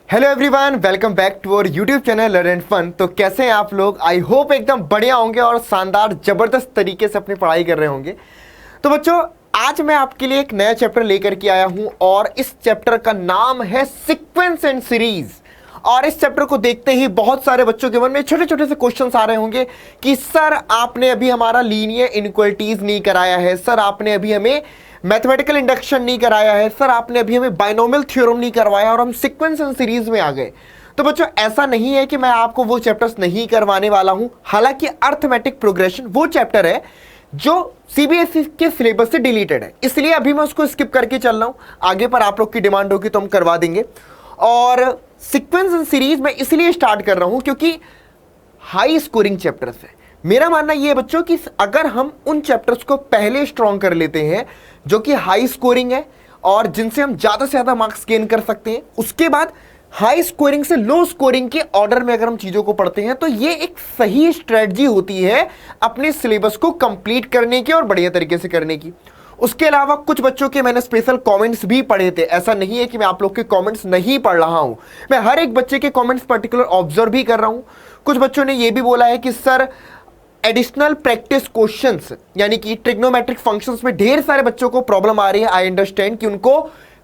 Hello everyone, welcome back to our YouTube channel learn and fun. तो कैसे हैं आप लोग? आई होप एकदम बढ़िया होंगे और शानदार जबरदस्त तरीके से अपनी पढ़ाई कर रहे होंगे। तो बच्चों, आज मैं आपके लिए एक नया चैप्टर लेकर के आया हूं और इस चैप्टर का नाम है सीक्वेंस एंड सीरीज। और इस चैप्टर को देखते ही बहुत सारे बच्चों के मन में छोटे छोटे से क्वेश्चंस आ रहे होंगे कि सर आपने अभी हमारा लीनियर इनइक्वालिटीज नहीं कराया है, सर आपने अभी हमें मैथमेटिकल इंडक्शन नहीं कराया है, सर आपने अभी हमें बाइनोमियल थ्योरम नहीं करवाया और हम सीक्वेंस एंड सीरीज में आ गए। तो बच्चों, ऐसा नहीं है कि मैं आपको वो चैप्टर्स नहीं करवाने वाला हूं। हालांकि अर्थमेटिक प्रोग्रेशन वो चैप्टर है जो सीबीएसई के सिलेबस से डिलीटेड है, इसलिए अभी मैं उसको स्किप करके चल रहा हूं। आगे पर आप लोग की डिमांड होगी तो हम करवा देंगे। और सीक्वेंस एंड सीरीज में इसलिए स्टार्ट कर रहा हूं क्योंकि हाई स्कोरिंग चैप्टर्स है। मेरा मानना यह है बच्चों कि अगर हम उन चैप्टर्स को पहले स्ट्रॉन्ग कर लेते हैं जो कि हाई स्कोरिंग है और जिनसे हम ज्यादा से ज्यादा मार्क्स गेन कर सकते हैं, उसके बाद हाई स्कोरिंग से लो स्कोरिंग के ऑर्डर में अगर हम चीजों को पढ़ते हैं, तो ये एक सही स्ट्रेटजी होती है अपने सिलेबस को कंप्लीट करने की और बढ़िया तरीके से करने की। उसके अलावा कुछ बच्चों के मैंने स्पेशल कमेंट्स भी पढ़े थे। ऐसा नहीं है कि मैं आप लोग के कमेंट्स नहीं पढ़ रहा हूं, मैं हर एक बच्चे के कमेंट्स पर्टिकुलर ऑब्जर्व भी कर रहा हूं। कुछ बच्चों ने यह भी बोला है कि सर एडिशनल प्रैक्टिस क्वेश्चंस, यानी कि ट्रिग्नोमेट्रिक फंक्शंस में ढेर सारे बच्चों को प्रॉब्लम आ रही है। आई अंडरस्टैंड कि उनको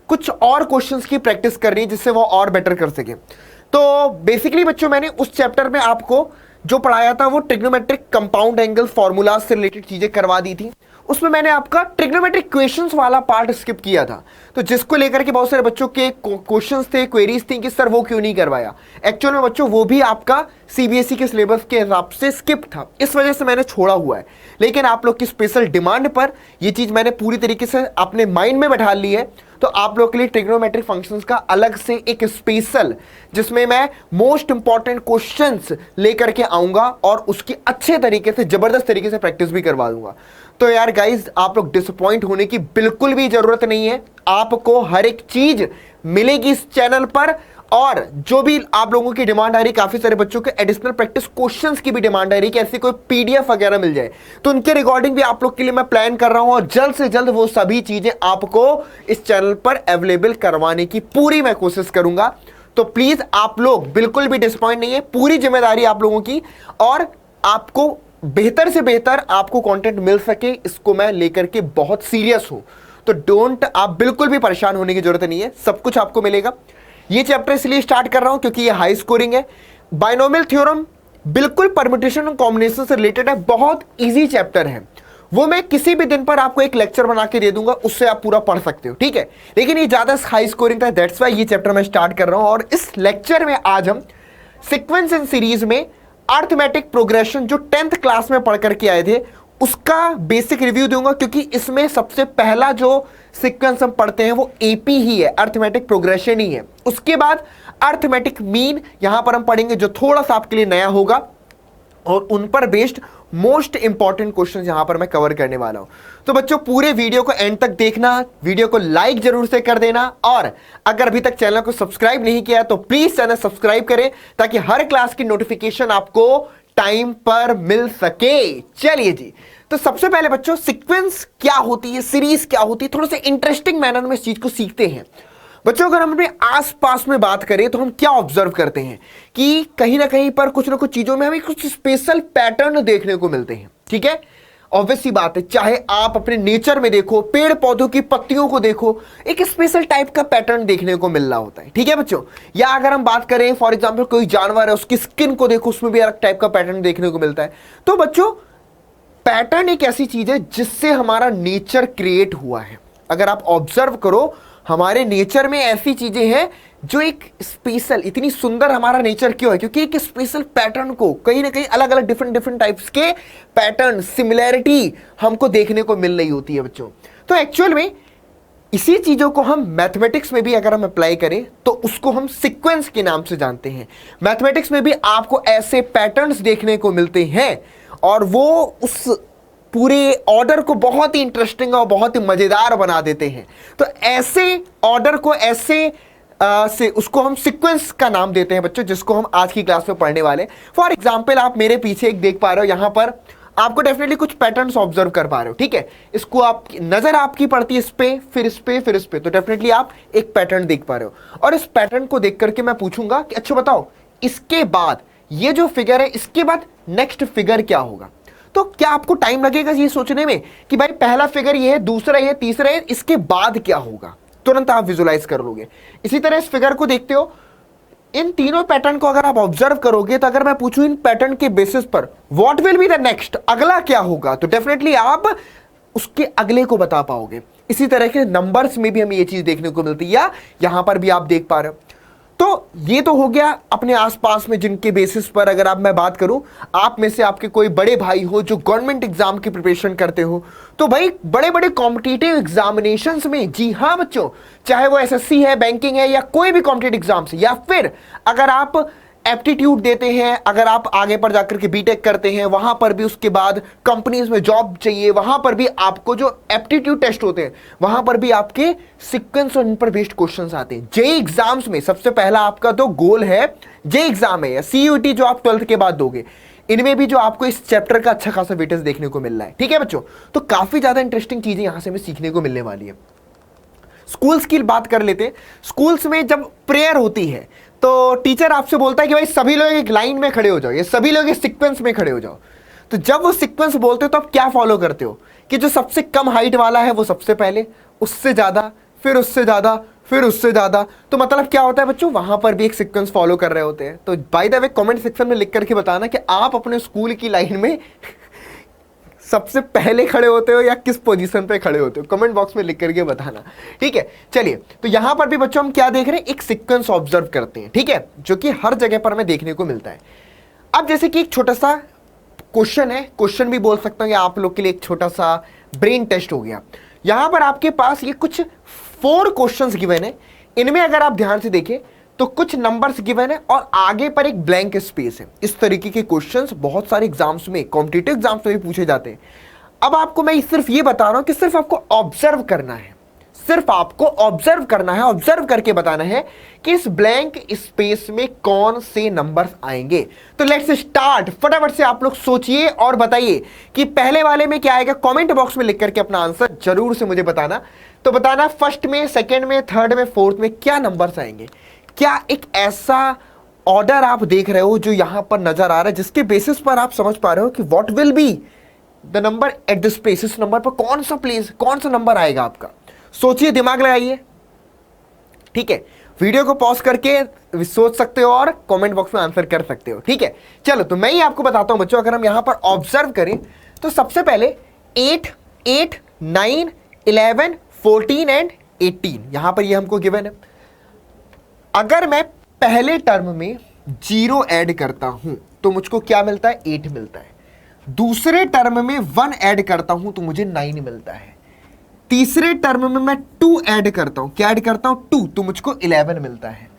कुछ और क्वेश्चंस की प्रैक्टिस करनी है जिससे वो और बेटर कर सके। तो बेसिकली बच्चों, मैंने उस चैप्टर में आपको जो पढ़ाया था वो ट्रिग्नोमेट्रिक कंपाउंड एंगल फॉर्मूलाज से रिलेटेड चीजें करवा दी थी। उसमें मैंने आपका ट्रिग्नोमेट्रिक इक्वेशंस वाला पार्ट स्किप किया था, तो जिसको लेकर के बहुत सारे बच्चों के क्वेश्चंस थे, क्वेरीज थी कि सर वो क्यों नहीं करवाया। एक्चुअल में बच्चों वो भी आपका सीबीएसई के सिलेबस के हिसाब से स्किप था, इस वजह से मैंने छोड़ा हुआ है। लेकिन आप लोग की स्पेशल डिमांड पर ये चीज मैंने पूरी तरीके से अपने माइंड में बैठा ली है। तो आप लोग के लिए ट्रिग्नोमेट्रिक फंक्शंस का अलग से एक स्पेशल, जिसमें मैं मोस्ट इंपॉर्टेंट क्वेश्चंस लेकर के आऊंगा और उसकी अच्छे तरीके से जबरदस्त तरीके से प्रैक्टिस भी करवा दूंगा। तो यार गाइज, आप लोग डिसअपॉइंट होने की बिल्कुल भी जरूरत नहीं है। आपको हर एक चीज मिलेगी इस चैनल पर। और जो भी आप लोगों की डिमांड आ रही, काफी सारे बच्चों के एडिशनल प्रैक्टिस क्वेश्चंस की भी डिमांड आ रही कि ऐसी कोई पीडीएफ वगैरह मिल जाए, तो उनके रिकॉर्डिंग भी आप लोग के लिए मैं प्लान कर रहा हूं और जल्द से जल्द वो सभी चीजें आपको इस चैनल पर अवेलेबल करवाने की पूरी मैं कोशिश करूंगा। तो प्लीज आप लोग बिल्कुल भी डिसअपॉइंट नहीं है, पूरी जिम्मेदारी आप लोगों की, और आपको बेहतर से बेहतर आपको कंटेंट मिल सके, इसको मैं लेकर के बहुत सीरियस हूं। तो आप बिल्कुल भी परेशान होने की जरूरत नहीं है, सब कुछ आपको मिलेगा। ये चैप्टर इसलिए स्टार्ट कर रहा हूं क्योंकि ये हाई स्कोरिंग है। बाइनोमियल थ्योरम बिल्कुल परम्यूटेशन और कॉम्बिनेशन से रिलेटेड है, बहुत इजी चैप्टर है। वो मैं किसी भी दिन पर आपको एक लेक्चर बना के दे दूंगा, उससे आप पूरा पढ़ सकते हो, ठीक है। लेकिन ये ज्यादा हाई स्कोरिंग था, दैट्स व्हाई ये चैप्टर मैं स्टार्ट कर रहा हूं। और इस लेक्चर में आज हम सीक्वेंस एंड सीरीज में अर्थमेटिक प्रोग्रेशन जो 10th क्लास में पढ़ करके आए थे उसका बेसिक रिव्यू दूंगा, क्योंकि इसमें सबसे पहला जो सीक्वेंस हम पढ़ते हैं वो एपी ही है, अर्थमेटिक प्रोग्रेशन ही है। उसके बाद अर्थमेटिक मीन यहां पर हम पढ़ेंगे जो थोड़ा सा आपके लिए नया होगा, और उन पर बेस्ड मोस्ट इंपॉर्टेंट क्वेश्चन यहां पर मैं कवर करने वाला हूं। तो बच्चों, पूरे वीडियो को एंड तक देखना, वीडियो को लाइक जरूर से कर देना, और अगर अभी तक चैनल को सब्सक्राइब नहीं किया तो प्लीज चैनल सब्सक्राइब करें ताकि हर क्लास की नोटिफिकेशन आपको टाइम पर मिल सके। चलिए जी, तो सबसे पहले बच्चों, सीक्वेंस क्या होती है, सीरीज क्या होती है, थोड़ा सा इंटरेस्टिंग मैनर में इस चीज को सीखते हैं। बच्चों, अगर हम अपने आसपास में बात करें तो हम क्या ऑब्जर्व करते हैं कि कहीं ना कहीं पर कुछ ना कुछ चीजों में हमें कुछ स्पेशल पैटर्न देखने को मिलते हैं, ठीक है। ऑब्वियस सी बात है, चाहे आप अपने नेचर में देखो, पेड़ पौधों की पत्तियों को देखो, एक स्पेशल टाइप का पैटर्न देखने को मिल रहा होता है, ठीक है बच्चों। या अगर हम बात करें फॉर एग्जांपल कोई जानवर है, उसकी स्किन को देखो, उसमें भी अलग टाइप का पैटर्न देखने को मिलता है। तो बच्चों, पैटर्न एक ऐसी चीज है जिससे हमारा नेचर क्रिएट हुआ है। अगर आप ऑब्जर्व करो, हमारे नेचर में ऐसी चीजें हैं जो एक स्पेशल, इतनी सुंदर हमारा नेचर क्यों है, क्योंकि एक स्पेशल पैटर्न को कहीं ना कहीं अलग अलग डिफरेंट टाइप्स के पैटर्न, सिमिलैरिटी हमको देखने को मिल रही होती है बच्चों। तो एक्चुअल में इसी चीजों को हम मैथमेटिक्स में भी अगर हम अप्लाई करें तो उसको हम सीक्वेंस के नाम से जानते हैं। मैथमेटिक्स में भी आपको ऐसे पैटर्न्स देखने को मिलते हैं और वो उस पूरे ऑर्डर को बहुत ही इंटरेस्टिंग और बहुत ही मजेदार बना देते हैं। तो ऐसे ऑर्डर को ऐसे से उसको हम सीक्वेंस का नाम देते हैं बच्चों, जिसको हम आज की क्लास में पढ़ने वाले हैं। फॉर एग्जाम्पल, आप मेरे पीछे एक देख पा रहे हो, यहां पर आपको डेफिनेटली कुछ पैटर्न्स ऑब्जर्व कर पा रहे हो, ठीक है। इसको आप नजर आपकी पड़ती है इस पे, फिर इस पे, फिर इस पे, तो डेफिनेटली आप एक पैटर्न देख पा रहे हो। और इस पैटर्न को देख करके मैं पूछूंगा कि अच्छा बताओ इसके बाद ये जो फिगर है इसके बाद नेक्स्ट फिगर क्या होगा। तो क्या आपको टाइम लगेगा ये सोचने में कि भाई पहला फिगर ये है, दूसरा ये, तीसरा ये, इसके बाद क्या होगा, तुरंत आप विजुलाइज कर लोगे। इसी तरह इस फिगर को देखते हो, इन तीनों पैटर्न को अगर आप ऑब्जर्व करोगे तो अगर मैं पूछूं इन पैटर्न के बेसिस पर what will be the next, अगला क्या होगा, तो डेफिनेटली आप उसके अगले को बता पाओगे। इसी तरह के नंबर्स में भी हमें ये चीज देखने को मिलती है, या यहां पर भी आप देख पा रहे हो। तो ये तो हो गया अपने आसपास में जिनके बेसिस पर अगर आप मैं बात करूं, आप में से आपके कोई बड़े भाई हो जो गवर्नमेंट एग्जाम की प्रिपरेशन करते हो, तो भाई बड़े बड़े कॉम्पिटिटिव एग्जामिनेशंस में, जी हां बच्चों, चाहे वो एसएससी है, बैंकिंग है, या कोई भी कॉम्पिटिटिव एग्जाम्स, या फिर अगर आप एप्टीट्यूड देते हैं, अगर आप आगे पर जाकर के बीटेक करते हैं, वहां पर भी उसके बाद कंपनीज में जॉब चाहिए, वहां पर भी आपको जो एप्टीट्यूड टेस्ट होते हैं वहां पर भी आपके सीक्वेंस और इन पर बेस्ड क्वेश्चंस आते हैं। जेईई एग्जाम्स में सबसे पहला आपका तो गोल है, जेईई एग्जाम है या सीयूईटी जो आप 12th के बाद दोगे, इनमें भी जो आपको इस चैप्टर का अच्छा खासा वेटेज देखने को मिल रहा है, ठीक है बच्चों। तो काफी ज्यादा इंटरेस्टिंग चीजें यहां से हमें सीखने को मिलने वाली है। स्कूल्स की बात कर लेते हैं। स्कूल्स में जब प्रेयर होती है तो टीचर आपसे बोलता है कि भाई सभी लोग एक लाइन में खड़े हो जाओ, ये सभी लोग एक सीक्वेंस में खड़े हो जाओ। तो जब वो सीक्वेंस बोलते हो तो आप क्या फॉलो करते हो कि जो सबसे कम हाइट वाला है वो सबसे पहले, उससे ज्यादा, फिर उससे ज्यादा, फिर उससे ज्यादा। तो मतलब क्या होता है बच्चों, वहां पर भी एक सीक्वेंस फॉलो कर रहे होते हैं। तो by the way comment section में लिख करके बताना कि आप अपने स्कूल की लाइन में सबसे पहले खड़े होते हो या किस पोजीशन पे खड़े होते हो, कमेंट बॉक्स में लिख करके बताना, ठीक है। चलिए, तो यहां पर भी बच्चों हम क्या देख रहे हैं, एक सीक्वेंस ऑब्जर्व करते हैं, ठीक है, जो कि हर जगह पर हमें देखने को मिलता है। अब जैसे कि एक छोटा सा क्वेश्चन है, क्वेश्चन भी बोल सकता हूं, आप लोग के लिए एक छोटा सा ब्रेन टेस्ट हो गया। यहां पर आपके पास ये कुछ 4 क्वेश्चंस गिवन है। इनमें अगर आप ध्यान से देखें तो कुछ नंबर्स गिवन है और आगे पर एक ब्लैंक स्पेस है। इस तरीके के क्वेश्चंस बहुत सारे एग्जाम्स में, कॉम्पिटिटिव एग्जाम्स में भी पूछे जाते हैं। अब आपको मैं सिर्फ ये बता रहा हूं कि सिर्फ आपको ऑब्जर्व करना है, सिर्फ आपको ऑब्जर्व करना है, ऑब्जर्व करके बताना है कि इस ब्लैंक स्पेस में कौन से नंबर्स आएंगे। तो लेट्स स्टार्ट, फटाफट से आप लोग सोचिए और बताइए कि पहले वाले में क्या आएगा। कमेंट बॉक्स में लिख करके अपना आंसर जरूर से मुझे बताना। तो बताना फर्स्ट में, सेकंड में, थर्ड में, फोर्थ में क्या नंबर्स आएंगे। क्या एक ऐसा ऑर्डर आप देख रहे हो जो यहां पर नजर आ रहा है, जिसके बेसिस पर आप समझ पा रहे हो कि what will be the number at this place, इस नंबर पर कौन सा प्लेस, कौन सा नंबर आएगा आपका। सोचिए, दिमाग लगाइए, ठीक है। वीडियो को पॉज करके सोच सकते हो और कमेंट बॉक्स में आंसर कर सकते हो, ठीक है। चलो, तो मैं ही आपको बताता हूं बच्चों, अगर हम यहां पर ऑब्जर्व करें तो सबसे पहले 8, 8, 9, 11, 14 एंड 18 यहां पर ये हमको गिवन है। अगर मैं पहले टर्म में 0 ऐड करता हूं तो मुझको क्या मिलता है, 8 मिलता है। दूसरे टर्म में 1 ऐड करता हूं तो मुझे 9 मिलता है। तीसरे टर्म में मैं 2 ऐड करता हूं, क्या ऐड करता हूं, 2, तो मुझको 11 मिलता है।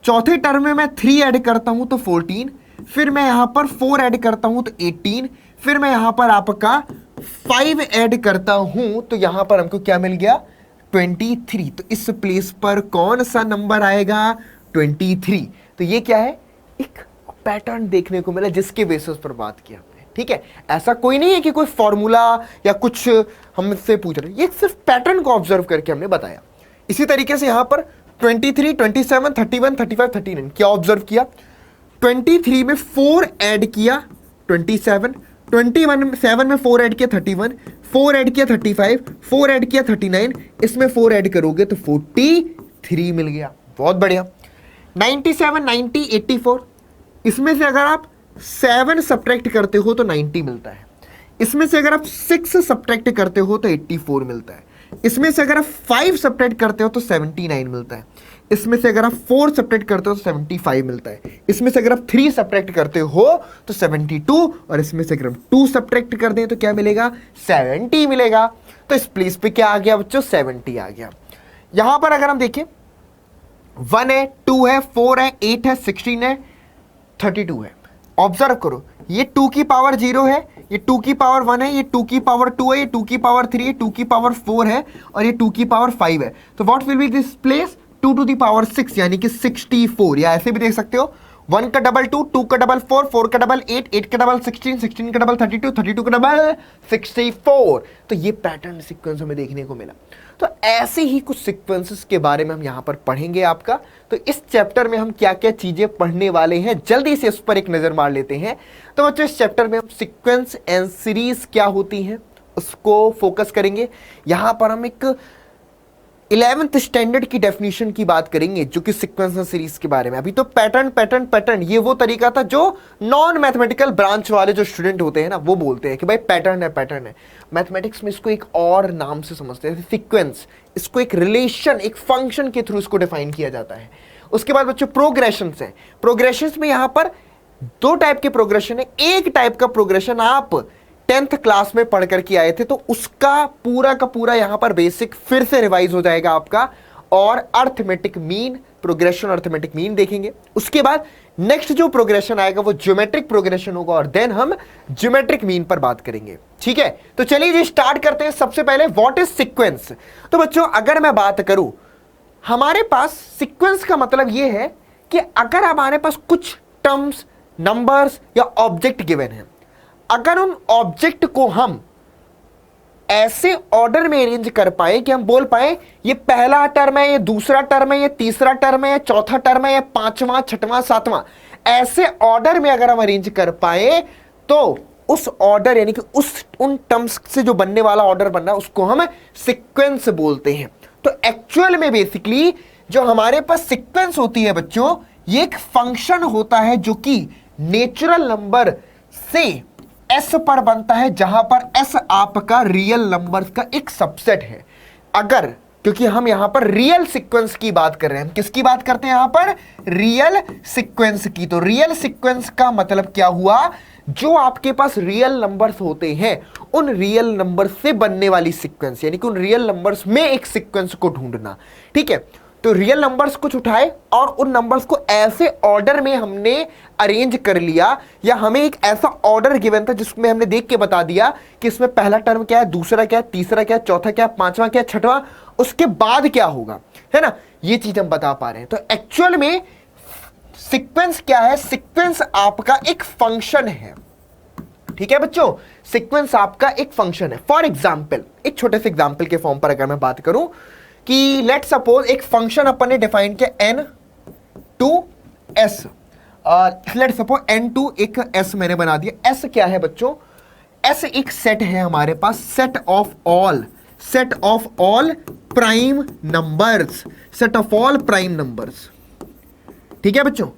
चौथे टर्म में मैं 3 ऐड करता हूं तो 14, फिर मैं यहां पर 4 ऐड करता हूं तो 18, फिर मैं यहां पर आपका 5 ऐड करता हूं तो यहां पर हमको क्या मिल गया, 23। तो इस प्लेस पर कौन सा नंबर आएगा, 23। तो ये क्या है, एक पैटर्न देखने को मिला जिसके बेसिस पर बात की हमने, ठीक है। ऐसा कोई नहीं है कि कोई फॉर्मूला या कुछ हमसे पूछ रहे, ये सिर्फ पैटर्न को ऑब्जर्व करके हमने बताया। इसी तरीके से यहां पर 23, 27, 31, 35, 39 क्या ऑब्जर्व किया, 23 में 4 ऐड किया 27, 7 में 4 ऐड किया 31, 4 ऐड किया 35, 4 ऐड किया 39, इसमें 4 ऐड करोगे तो 43 मिल गया, बहुत बढ़िया। 97, 90, 84, इसमें से अगर आप 7 सब्ट्रैक्ट करते हो तो 90 मिलता है। इसमें से अगर आप 6 सब्ट्रैक्ट करते हो तो 84 मिलता है। इसमें से अगर आप 5 सब्ट्रैक्ट करते हो तो 79 मिलता है। इसमें से अगर आप 4 सब्ट्रैक्ट करते हो तो 75 मिलता है। इसमें से अगर आप 3 सब्ट्रैक्ट करते हो तो 72, और इसमें से अगर हम 2 सब्ट्रैक्ट कर दें तो क्या मिलेगा, 70 मिलेगा। तो इस प्लेस पे क्या आ गया बच्चों, 70 आ गया। यहां पर अगर हम देखें 1 है, 2 है, 4 है, 8 है, 16 है, 32 है। ऑब्जर्व करो, ये 2 की पावर 0 है, ये 2 की पावर 1 है, ये 2 की पावर 2 है, ये 2 की पावर 3 है, 2 की पावर 4 है, और ये 2 की पावर 5 है। तो what will be this place, 2 to the power 6 यानी कि 64, या ऐसे भी देख सकते हो 1 का डबल 2, 2 का डबल 4, 4 का डबल 8, 8 का डबल 16, 16 का डबल 32, 32 का डबल 64। तो ये पैटर्न सीक्वेंस हमें देखने को मिला। तो ऐसे ही कुछ सीक्वेंसेस के बारे में हम यहां पर पढ़ेंगे आपका। तो इस चैप्टर में हम क्या क्या चीजें पढ़ने वाले हैं, जल्दी से उस पर एक नजर मार लेते हैं। तो बच्चों इस चैप्टर में हम सीक्वेंस एंड सीरीज क्या होती हैं उसको फोकस करेंगे। यहां पर हम एक 11th स्टैंडर्ड की डेफिनेशन की बात करेंगे जो कि सीक्वेंस एंड सीरीज के बारे में। अभी तो पैटर्न पैटर्न पैटर्न ये वो तरीका था जो नॉन मैथमेटिकल ब्रांच वाले जो स्टूडेंट होते हैं ना वो बोलते हैं कि भाई पैटर्न है पैटर्न है। मैथमेटिक्स में इसको एक और नाम से समझते हैं, सीक्वेंस। इसको एक रिलेशन, एक फंक्शन के थ्रू इसको डिफाइन किया जाता है। उसके बाद बच्चों प्रोग्रेशन है। प्रोग्रेशन में यहां पर दो टाइप के प्रोग्रेशन है। एक टाइप का प्रोग्रेशन आप 10th क्लास में पढ़ करके आए थे, तो उसका पूरा का पूरा यहां पर बेसिक फिर से रिवाइज हो जाएगा आपका, और arithmetic mean progression, arithmetic mean देखेंगे। उसके बाद नेक्स्ट जो प्रोग्रेशन आएगा वो ज्योमेट्रिक प्रोग्रेशन होगा, और देन हम ज्योमेट्रिक मीन पर बात करेंगे। ठीक है, तो चलिए जी स्टार्ट करते हैं। सबसे पहले व्हाट इज सीक्वेंस। तो बच्चों अगर मैं बात करूं, हमारे पास सीक्वेंस का मतलब यह है कि अगर हमारे पास कुछ टर्म्स, नंबर्स या ऑब्जेक्ट गिवन है, अगर उन ऑब्जेक्ट को हम ऐसे ऑर्डर में अरेंज कर पाए कि हम बोल पाए ये पहला टर्म है, ये दूसरा टर्म है, ये तीसरा टर्म है, ये चौथा टर्म है, ये पांचवा, छठवां, सातवां, ऐसे ऑर्डर में अगर हम अरेंज कर पाए तो उस ऑर्डर यानी कि उन टर्म्स से जो बनने वाला ऑर्डर बनना है उसको हम सीक्वेंस बोलते हैं। तो एक्चुअल में बेसिकली जो हमारे पास सीक्वेंस होती है बच्चों, ये एक फंक्शन होता है जो कि नेचुरल नंबर से एस पर बनता है, जहां पर एस आपका रियल नंबर्स का एक सबसेट है। अगर, क्योंकि हम यहां पर रियल सीक्वेंस की बात कर रहे हैं, हम किसकी बात करते हैं यहां पर, रियल सीक्वेंस की। तो रियल सीक्वेंस का मतलब क्या हुआ, जो आपके पास रियल नंबर्स होते हैं उन रियल नंबर से बनने वाली सीक्वेंस, यानी कि उन रियल नंबर्स में एक सीक्वेंस को ढूंढना। ठीक है, तो रियल नंबर्स कुछ उठाए और उन नंबर्स को ऐसे ऑर्डर में हमने अरेंज कर लिया, या हमें एक ऐसा ऑर्डर गिवन था जिसमें हमने देख के बता दिया कि इसमें पहला टर्म क्या है, दूसरा क्या है, तीसरा क्या है, चौथा क्या है, पांचवा क्या है, छठवां, उसके बाद क्या होगा, है ना, ये चीज हम बता पा रहे हैं। तो एक्चुअल में सीक्वेंस क्या है, सीक्वेंस आपका एक फंक्शन है। ठीक है बच्चों, सीक्वेंस आपका एक फंक्शन है। फॉर एग्जाम्पल, एक छोटे से एग्जाम्पल के फॉर्म पर अगर मैं बात करूं कि लेट सपोज एक फंक्शन अपन ने डिफाइन किया n to s, let suppose n to एक s मैंने बना दिया। s क्या है बच्चों, s एक सेट है हमारे पास, set of all prime numbers, set of all prime numbers. ठीक है बच्चों,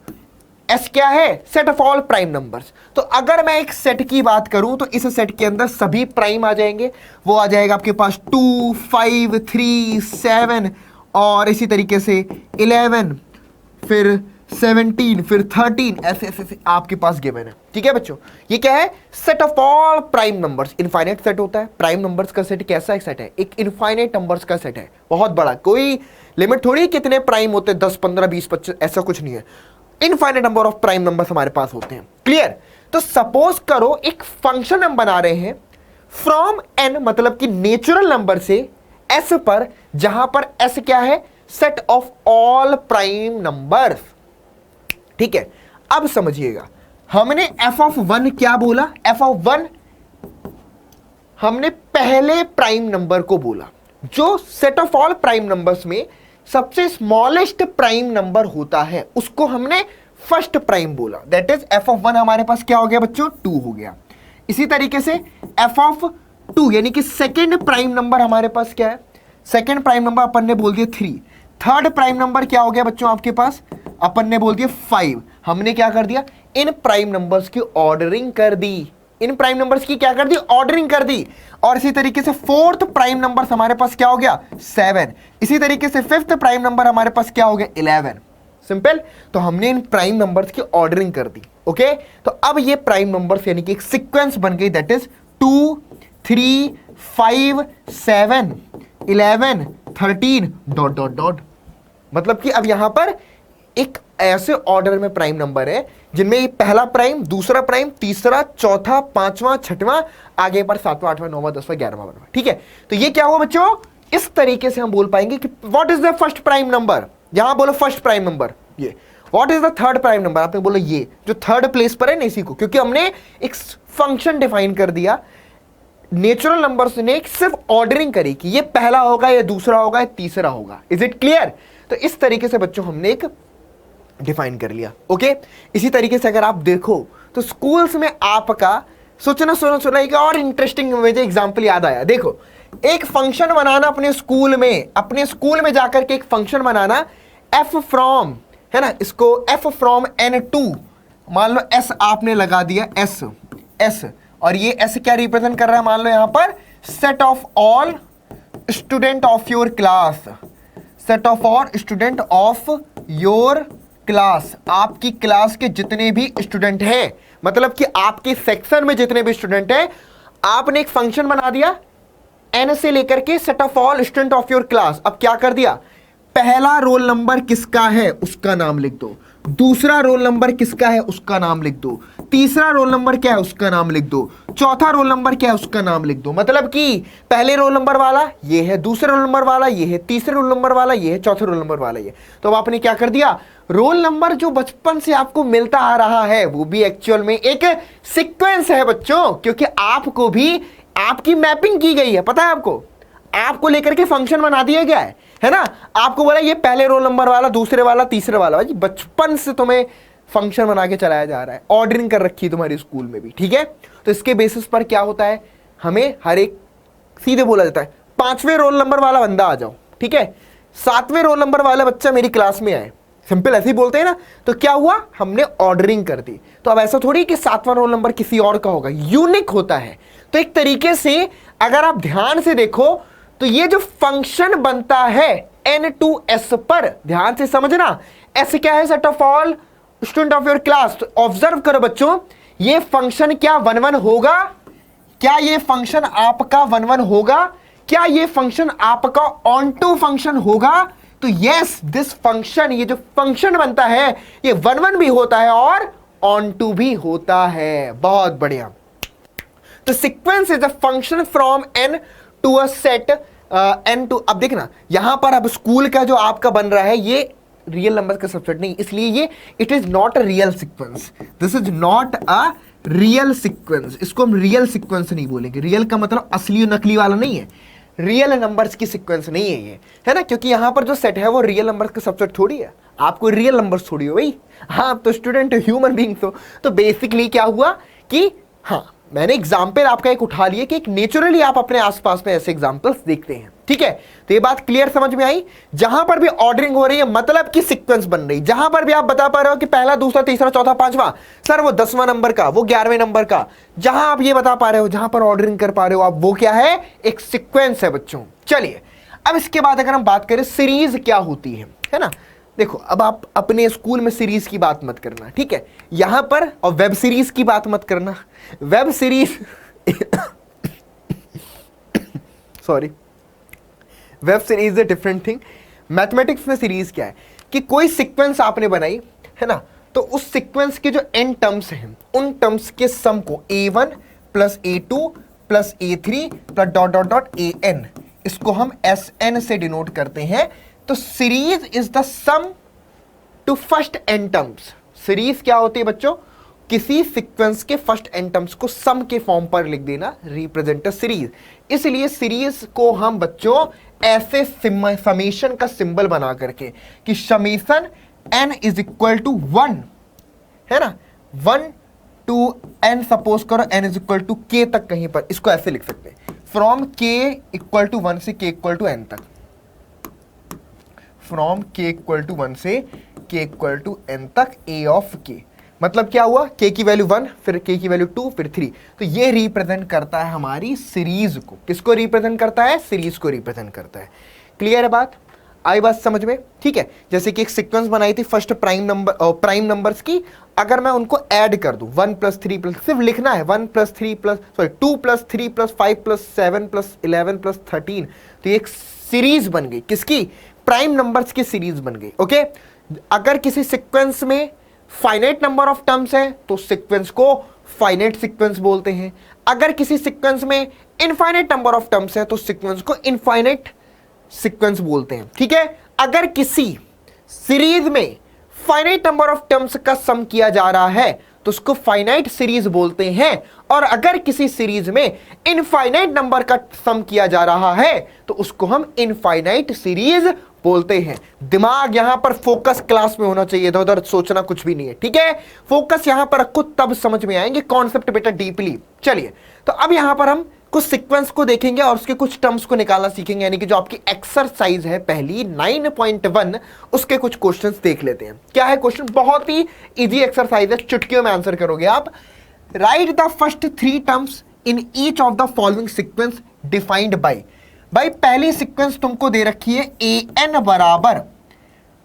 S क्या है, set of all prime numbers. तो अगर मैं एक सेट की बात करूं तो इस सेट के अंदर सभी प्राइम आ जाएंगे। वो आ जाएगा आपके पास 2, 5, 3, 7 और इसी तरीके से 11, फिर 17, फिर 13, ऐसे आपके पास गिवन है। ठीक है बच्चों, ये क्या है, set of all prime numbers. Infinite set होता है। प्राइम नंबर्स का सेट कैसा एक सेट है, एक इनफाइनाइट नंबर्स का सेट है, बहुत बड़ा, कोई लिमिट थोड़ी कितने प्राइम होते हैं, 10, 15, 20, 25, ऐसा कुछ नहीं है। Infinite number of prime numbers हमारे पास होते हैं। क्लियर। तो सपोज करो एक फंक्शन हम बना रहे हैं फ्रॉम n, मतलब कि नेचुरल नंबर से s पर, जहां पर s क्या है, set of all prime numbers. ठीक है, अब समझिएगा, हमने f(1) क्या बोला, f(1) हमने पहले प्राइम नंबर को बोला, जो set of all prime numbers में सबसे स्मॉलेस्ट प्राइम नंबर होता है उसको हमने फर्स्ट प्राइम बोला। दैट इज f(1) हमारे पास क्या हो गया बच्चों, 2 हो गया। इसी तरीके से f(2) यानी कि सेकंड प्राइम नंबर हमारे पास क्या है, सेकंड प्राइम नंबर अपन ने बोल दिया 3। थर्ड प्राइम नंबर क्या हो गया बच्चों आपके पास, अपन ने बोल दिया 5। हमने क्या कर दिया, इन प्राइम नंबर्स की ऑर्डरिंग कर दी, इन प्राइम नंबर्स की क्या कर दी, ऑर्डरिंग कर दी। और इसी तरीके से फोर्थ प्राइम नंबर हमारे पास क्या हो गया, 7। इसी तरीके से फिफ्थ प्राइम नंबर हमारे पास क्या हो गया, 11। सिंपल। तो हमने इन प्राइम नंबर्स की ऑर्डरिंग कर दी। ओके, तो अब ये प्राइम नंबर्स यानी कि एक सीक्वेंस बन गई, that is 2, 3, 5, 7, 11, 13 dot dot dot. मतलब कि अब यहां पर एक ऐसे ऑर्डर में प्राइम नंबर है जिनमें पहला प्राइम, दूसरा प्राइम, तीसरा, चौथा, पांचवा, छठवां, आगे पर 7वां, 8वां, 9वां, 10वां, 11वां, 12वां। ठीक है, तो ये क्या हुआ बच्चों, इस तरीके से हम बोल पाएंगे कि what is the first prime number. यहां बोलो फर्स्ट प्राइम नंबर ये, what is the third prime number? आपने बोला ये जो थर्ड प्लेस पर है ना, इसी को, क्योंकि हमने एक फंक्शन डिफाइन कर दिया, नेचुरल नंबर्स ने सिर्फ ऑर्डरिंग करी कि ये पहला होगा, ये दूसरा होगा, ये तीसरा होगा। Is it clear? तो इस तरीके से बच्चों हमने एक डिफाइन कर लिया। ओके, इसी तरीके से अगर आप देखो तो स्कूल्स में आपका सुनो एक और इंटरेस्टिंग मुझे एग्जांपल याद आया। देखो, एक फंक्शन बनाना अपने स्कूल में जाकर के एक फंक्शन बनाना, एफ फ्रॉम, है ना, इसको एफ फ्रॉम n2, मान लो एस आपने लगा दिया, एस, और ये एस क्या रिप्रेजेंट कर रहा है? मान लो यहां पर set of all student of your class, set of all student of your class, आपकी क्लास के जितने भी स्टूडेंट हैं, मतलब कि आपके सेक्शन में जितने भी स्टूडेंट हैं, आपने एक फंक्शन बना दिया एन से लेकर के set of all student of your class. अब क्या कर दिया? पहला रोल नंबर किसका है उसका नाम लिख दो, दूसरा रोल नंबर किसका है उसका नाम लिख दो, तीसरा रोल नंबर क्या है उसका नाम लिख दो, चौथा रोल नंबर क्या है उसका नाम लिख दो। मतलब कि पहले रोल नंबर वाला ये है, दूसरे रोल नंबर वाला ये है, तीसरे रोल नंबर वाला ये है, चौथे रोल नंबर वाला ये। तो अब आपने क्या कर दिया? रोल नंबर जो बचपन से आपको मिलता आ रहा है वो भी एक्चुअल में एक सीक्वेंस है बच्चों, क्योंकि आपको भी आपकी मैपिंग की गई है। पता है आपको लेकर के फंक्शन बना दिया गया है ना। आपको बोला ये पहले रोल नंबर वाला, दूसरे वाला, तीसरे वाला, भाई बचपन से तुम्हें फंक्शन बना के चलाया जा रहा है, ऑर्डरिंग कर रखी है तुम्हारी स्कूल में भी, ठीक है। तो इसके बेसिस पर क्या होता है, हमें हर एक सीधे बोला जाता है 5वें रोल नंबर वाला बंदा आ जाओ, ठीक है, 7वें रोल नंबर वाला बच्चा मेरी क्लास में आए, सिंपल ऐसे ही बोलते हैं ना। तो क्या हुआ, हमने ऑर्डरिंग कर दी। तो अब ऐसा थोड़ी कि 7वां रोल नंबर किसी और का होगा, यूनिक होता है। तो एक तरीके से अगर आप ध्यान से देखो तो ये जो फंक्शन बनता है N2S पर, ध्यान से समझना, S क्या है? Set of all student of your class. तो ऑब्जर्व करो बच्चों, ये फंक्शन क्या 1 1 होगा? क्या ये फंक्शन आपका 1 1 होगा? क्या ये फंक्शन आपका ऑन टू फंक्शन होगा? तो यस, दिस फंक्शन, ये जो फंक्शन बनता है ये 1 1 भी होता है और ऑन टू भी होता है। बहुत बढ़िया। तो sequence is a function from n to a set n2। अब देखना यहां पर, अब स्कूल का जो आपका बन रहा है ये रियल नंबर का सबसेट नहीं, इसलिए ये it is not a real sequence, this is not a real sequence. इसको हम रियल सीक्वेंस नहीं बोलेंगे। रियल का मतलब असली नकली वाला नहीं है, रियल नंबर्स की सीक्वेंस नहीं है ये, है ना, क्योंकि यहां पर जो सेट है वो रियल नंबर्स का सबसेट थोड़ी है। आपको रियल नंबर्स थोड़ी हो भाई, हाँ तो स्टूडेंट ह्यूमन बीइंग्स हो। तो बेसिकली क्या हुआ कि हाँ, मैंने एग्जाम्पल आपका एक उठा लिया कि एक नेचुरली आप अपने आसपास में ऐसे एग्जाम्पल्स देखते हैं, ठीक है। तो ये बात क्लियर समझ में आई? जहां पर भी ऑर्डरिंग हो रही है मतलब कि सीक्वेंस बन रही, जहां पर भी आप बता पा रहे हो कि पहला, दूसरा, तीसरा, चौथा, पांचवा, सर वो 10वां नंबर का, वो 11वें नंबर का, जहां आप ये बता पा रहे हो, जहां पर ऑर्डरिंग कर पा रहे हो आप, वो क्या है? एक सीक्वेंस है बच्चों। चलिए, अब इसके बाद अगर हम बात करें सीरीज क्या होती है ना। देखो, अब आप अपने स्कूल में सीरीज की बात मत करना, ठीक है, यहां पर, और वेब सीरीज की बात मत करना। Web series sorry, web series is a different thing. Mathematics में सीरीज क्या है कि कोई सीक्वेंस आपने बनाई है ना, तो उस सीक्वेंस के जो एन टर्म्स हैं उन टर्म्स के सम को a1 plus a2 plus a3 plus dot dot dot an, इसको हम Sn से डिनोट करते हैं। तो series is the sum to first n terms. Series क्या होती है बच्चों? किसी सीक्वेंस के फर्स्ट एन टर्म्स को सम के फॉर्म पर लिख देना, रिप्रेजेंट अ सीरीज। इसलिए सीरीज को हम बच्चों ऐसे समेशन का सिंबल बना करके कि summation n is equal to 1, है ना, 1 टू n, सपोज करो n is equal to k तक, कहीं पर इसको ऐसे लिख सकते हैं, फ्रॉम k इक्वल टू 1 से k इक्वल टू n तक, फ्रॉम k इक्वल टू 1 से k इक्वल टू n तक a ऑफ k। मतलब क्या हुआ, k की वैल्यू 1, फिर k की वैल्यू 2, फिर 3। तो ये रिप्रेजेंट करता है हमारी सीरीज को। किसको रिप्रेजेंट करता है? सीरीज को रिप्रेजेंट करता है। क्लियर है बात? आई बात समझ में? ठीक है, जैसे कि एक सीक्वेंस बनाई थी फर्स्ट प्राइम नंबर्स की, अगर मैं उनको ऐड कर दूं 1 प्लस 3 प्लस, सिर्फ लिखना है 1 plus 3 plus 2 plus 3 plus 5 plus 7 plus 11 plus 13, तो एक सीरीज बन गई। किसकी? प्राइम नंबर्स की सीरीज बन गई। ओके, अगर किसी सीक्वेंस में फाइनाइट नंबर ऑफ टर्म्स है तो सीक्वेंस को फाइनाइट सीक्वेंस बोलते हैं। अगर किसी सीक्वेंस में इनफाइनाइट नंबर ऑफ टर्म्स है तो सीक्वेंस को इनफाइनाइट सीक्वेंस बोलते हैं। ठीक है, अगर किसी सीरीज में फाइनाइट नंबर ऑफ टर्म्स का सम किया जा रहा है तो उसको फाइनाइट सीरीज बोलते हैं, और अगर किसी सीरीज में इनफाइनाइट नंबर का सम किया जा रहा है तो उसको हम इनफाइनाइट सीरीज बोलते हैं। दिमाग यहां पर फोकस क्लास में होना चाहिए, इधर उधर सोचना कुछ भी नहीं है, ठीक है। फोकस यहां पर रखो तब समझ में आएंगे कॉन्सेप्ट बेटा डीपली। चलिए, तो अब यहां पर हम कुछ सीक्वेंस को देखेंगे और उसके कुछ टर्म्स को निकालना सीखेंगे, यानी कि जो आपकी एक्सरसाइज है पहली 9.1 उसके कुछ क्वेश्चंस देख लेते हैं। क्या है क्वेश्चन? बहुत ही इजी एक्सरसाइज है, चुटकियों में आंसर करोगे आप। Right the first 3 terms in each of the following sequence defined by. भाई पहली सीक्वेंस तुमको दे रखी है an बराबर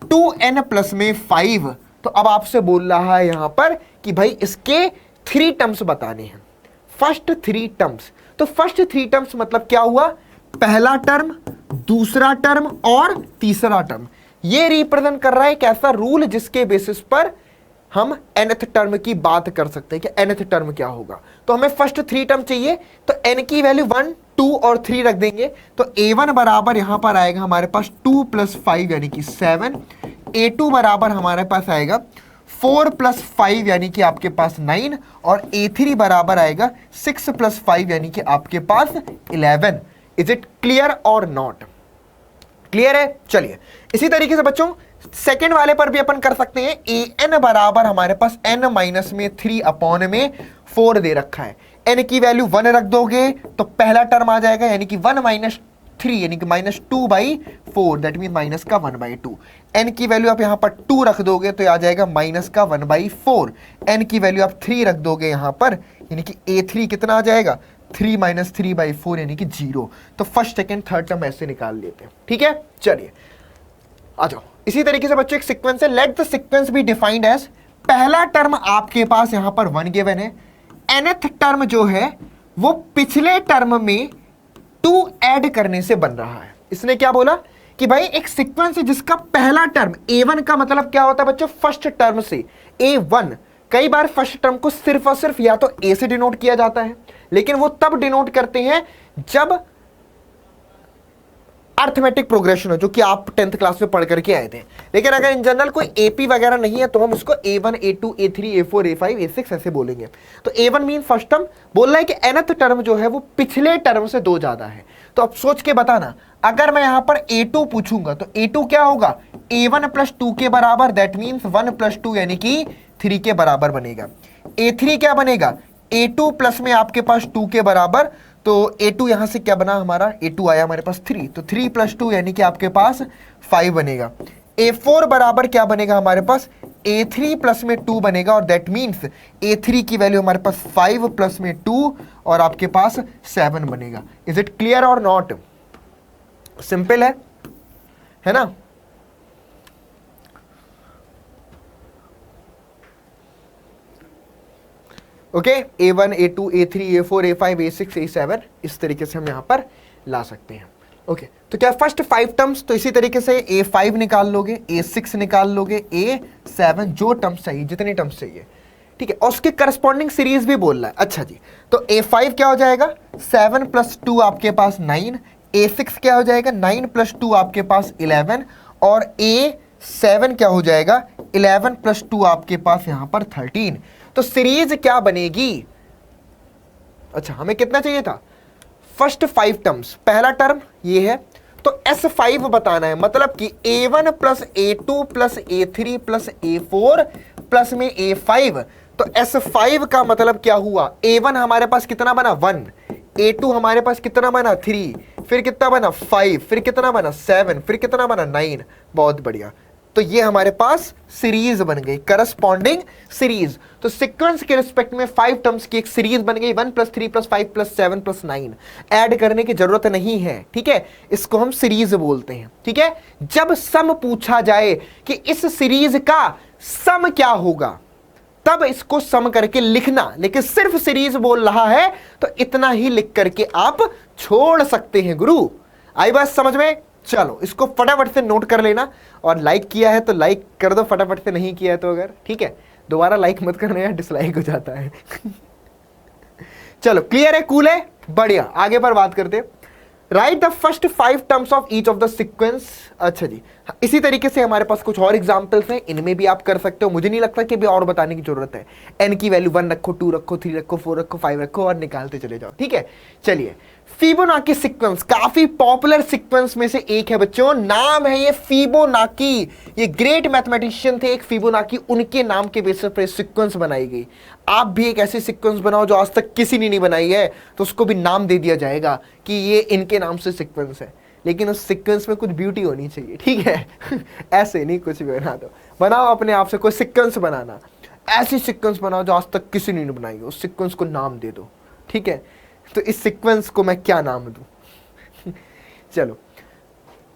2n प्लस में 5। तो अब आपसे बोल रहा है यहां पर कि भाई इसके 3 टर्म्स बताने हैं, फर्स्ट 3 टर्म्स। तो फर्स्ट 3 टर्म्स मतलब क्या हुआ? पहला टर्म, दूसरा टर्म और तीसरा टर्म। ये रिप्रेजेंट कर रहा है एक ऐसा रूल जिसके बेसिस पर हम nth टर्म की बात कर सकते हैं कि nth टर्म क्या होगा। तो हमें फर्स्ट 3 टर्म चाहिए, तो n की वैल्यू 1, 2 और 3 रख देंगे। तो a1 बराबर यहां पर आएगा हमारे पास 2 प्लस 5 यानी कि 7। a2 बराबर हमारे पास आएगा 4 प्लस 5 यानी कि आपके पास 9, और a3 बराबर आएगा 6 प्लस 5 यानी कि आपके पास 11। इज इट क्लियर और नॉट क्लियर है? चलिए, इसी तरीके से बच्चों सेकेंड वाले पर भी अपन कर सकते हैं। an बराबर हमारे पास n माइनस में 3 अपॉन में 4 दे रखा है। n की वैल्यू 1 रख दोगे तो पहला टर्म आ जाएगा, यानी कि 1 माइनस 3 यानी कि -2/4, दैट मीन माइनस का 1/2। n की वैल्यू आप यहां पर 2 रख दोगे तो आ जाएगा माइनस का 1/4। n की वैल्यू आप 3 रख दोगे यहां पर, यानी कि a3 कितना आ जाएगा? 3 माइनस 3/4 यानी कि 0। तो फर्स्ट सेकेंड थर्ड टर्म ऐसे निकाल लेते हैं, ठीक है। चलिए आ जाओ, इसी तरीके से बच्चों एक सीक्वेंस है, let the sequence be defined as. पहला टर्म आपके पास यहां पर 1 गिवन है, nth टर्म जो है वो पिछले टर्म में 2 ऐड करने से बन रहा है। इसने क्या बोला कि भाई एक सीक्वेंस है जिसका पहला टर्म a1 का मतलब क्या होता है बच्चों? फर्स्ट टर्म से a1। कई बार फर्स्ट टर्म को सिर्फ और सिर्फ या तो a से डिनोट किया जाता है, लेकिन वो तब डिनोट करते हैं जब अर्थमेटिक प्रोग्रेशन हो, जो कि आप 10th क्लास में पढ़ करके आए थे। लेकिन अगर इन जनरल कोई एपी वगैरह नहीं है तो हम इसको a1, a2, a3, a4, a5, a6 ऐसे बोलेंगे। तो a1 मीन फर्स्ट टर्म, बोल रहा है कि nth टर्म जो है वो पिछले टर्म से 2 ज्यादा है। तो अब सोच के बताना, अगर मैं यहां पर a2 पूछूंगा तो a2 क्या होगा? a1 प्लस 2 के बराबर, दैट मीन्स 1 प्लस 2 यानी कि 3 के बराबर बनेगा। a3 क्या बनेगा? a2 प्लस में आपके पास 2 के बराबर, तो a2 यहां से क्या बना हमारा? a2 आया हमारे पास 3, तो 3 प्लस 2 यानी कि आपके पास 5 बनेगा। a4 बराबर क्या बनेगा हमारे पास? a3 प्लस में 2 बनेगा, और दैट मीन्स a3 की वैल्यू हमारे पास 5 प्लस में 2 और आपके पास 7 बनेगा। इज इट क्लियर और नॉट? सिंपल है ना? Okay, a1, a2, a3, a4, a5, a6, a7 इस तरीके से हम यहां पर ला सकते हैं। ओके, तो क्या फर्स्ट 5 टर्म्स, तो इसी तरीके से a5 निकाल लोगे, a6 निकाल लोगे, a7, जो टर्म्स चाहिए, जितने टर्म्स चाहिए, ठीक है। और उसके करस्पॉन्डिंग सीरीज भी बोल रहा है। अच्छा जी, तो a5 क्या हो जाएगा? 7 प्लस 2 आपके पास 9। a6 क्या हो जाएगा? 9 प्लस 2 आपके पास 11। और a7 क्या हो जाएगा? 11 प्लस 2 आपके पास यहां पर 13। तो सीरीज क्या बनेगी? अच्छा, हमें कितना चाहिए था? फर्स्ट 5 टर्म्स, पहला टर्म ये है, तो S5 बताना है, मतलब कि a1 plus a2 plus a3 plus a4 plus में a5। तो S5 का मतलब क्या हुआ? a1 हमारे पास कितना बना? 1, a2 हमारे पास कितना बना? 3, फिर कितना बना? 5, फिर कितना बना? 7, फिर कितना बना? 9। बहुत बढ़िया, तो ये हमारे पास सीरीज बन गई, करस्पॉन्डिंग सीरीज। तो सीक्वेंस के रिस्पेक्ट में 5 टर्म्स की एक सीरीज बन गई, 1 plus 3 plus 5 plus 7 plus 9। Add करने की जरूरत नहीं है, ठीक है, इसको हम सीरीज बोलते हैं, ठीक है। जब सम पूछा जाए कि इस सीरीज का सम क्या होगा, तब इसको सम करके लिखना, लेकिन सिर्फ सीरीज बोल रहा है तो इतना ही लिख करके आप छोड़ सकते हैं। गुरु आई बात समझ में? चलो इसको फटाफट से नोट कर लेना, और लाइक किया है तो लाइक कर दो फटाफट से, नहीं किया है तो अगर, ठीक है, दोबारा लाइक मत करना यार, डिसलाइक हो जाता है। चलो क्लियर है, कूल है, बढ़िया। आगे पर बात करते हैं। Right the first 5 terms of each of the sequence. अच्छा जी, इसी तरीके से हमारे पास कुछ और एग्जांपल्स हैं, इनमें भी आप कर सकते हो, मुझे नहीं लगता कि भी और बताने की जरूरत है। n की वैल्यू 1 रखो, 2 रखो, 3 रखो, 4 रखो, 5 रखो और निकालते चले जाओ। ठीक है, चलिए फिबोनाची सीक्वेंस काफी पॉपुलर सीक्वेंस में से एक है बच्चों, नाम है ये फिबोनाची। ये ग्रेट मैथमेटिशियन थे एक फिबोनाची, उनके नाम के बेसिस पर सीक्वेंस बनाई गई। आप भी एक ऐसी सीक्वेंस बनाओ जो आज तक किसी ने नहीं बनाई है, तो उसको भी नाम दे दिया जाएगा कि ये इनके नाम से सीक्वेंस है, लेकिन उस सीक्वेंस में कुछ ब्यूटी होनी चाहिए। ठीक है ऐसे नहीं कुछ भी बना दो, बनाओ अपने आप से कोई सीक्वेंस बनाना, ऐसी सीक्वेंस बनाओ जो आज तक किसी ने नहीं बनाई है, उस सीक्वेंस को नाम दे दो। ठीक है, तो इस सीक्वेंस को मैं क्या नाम दूं चलो,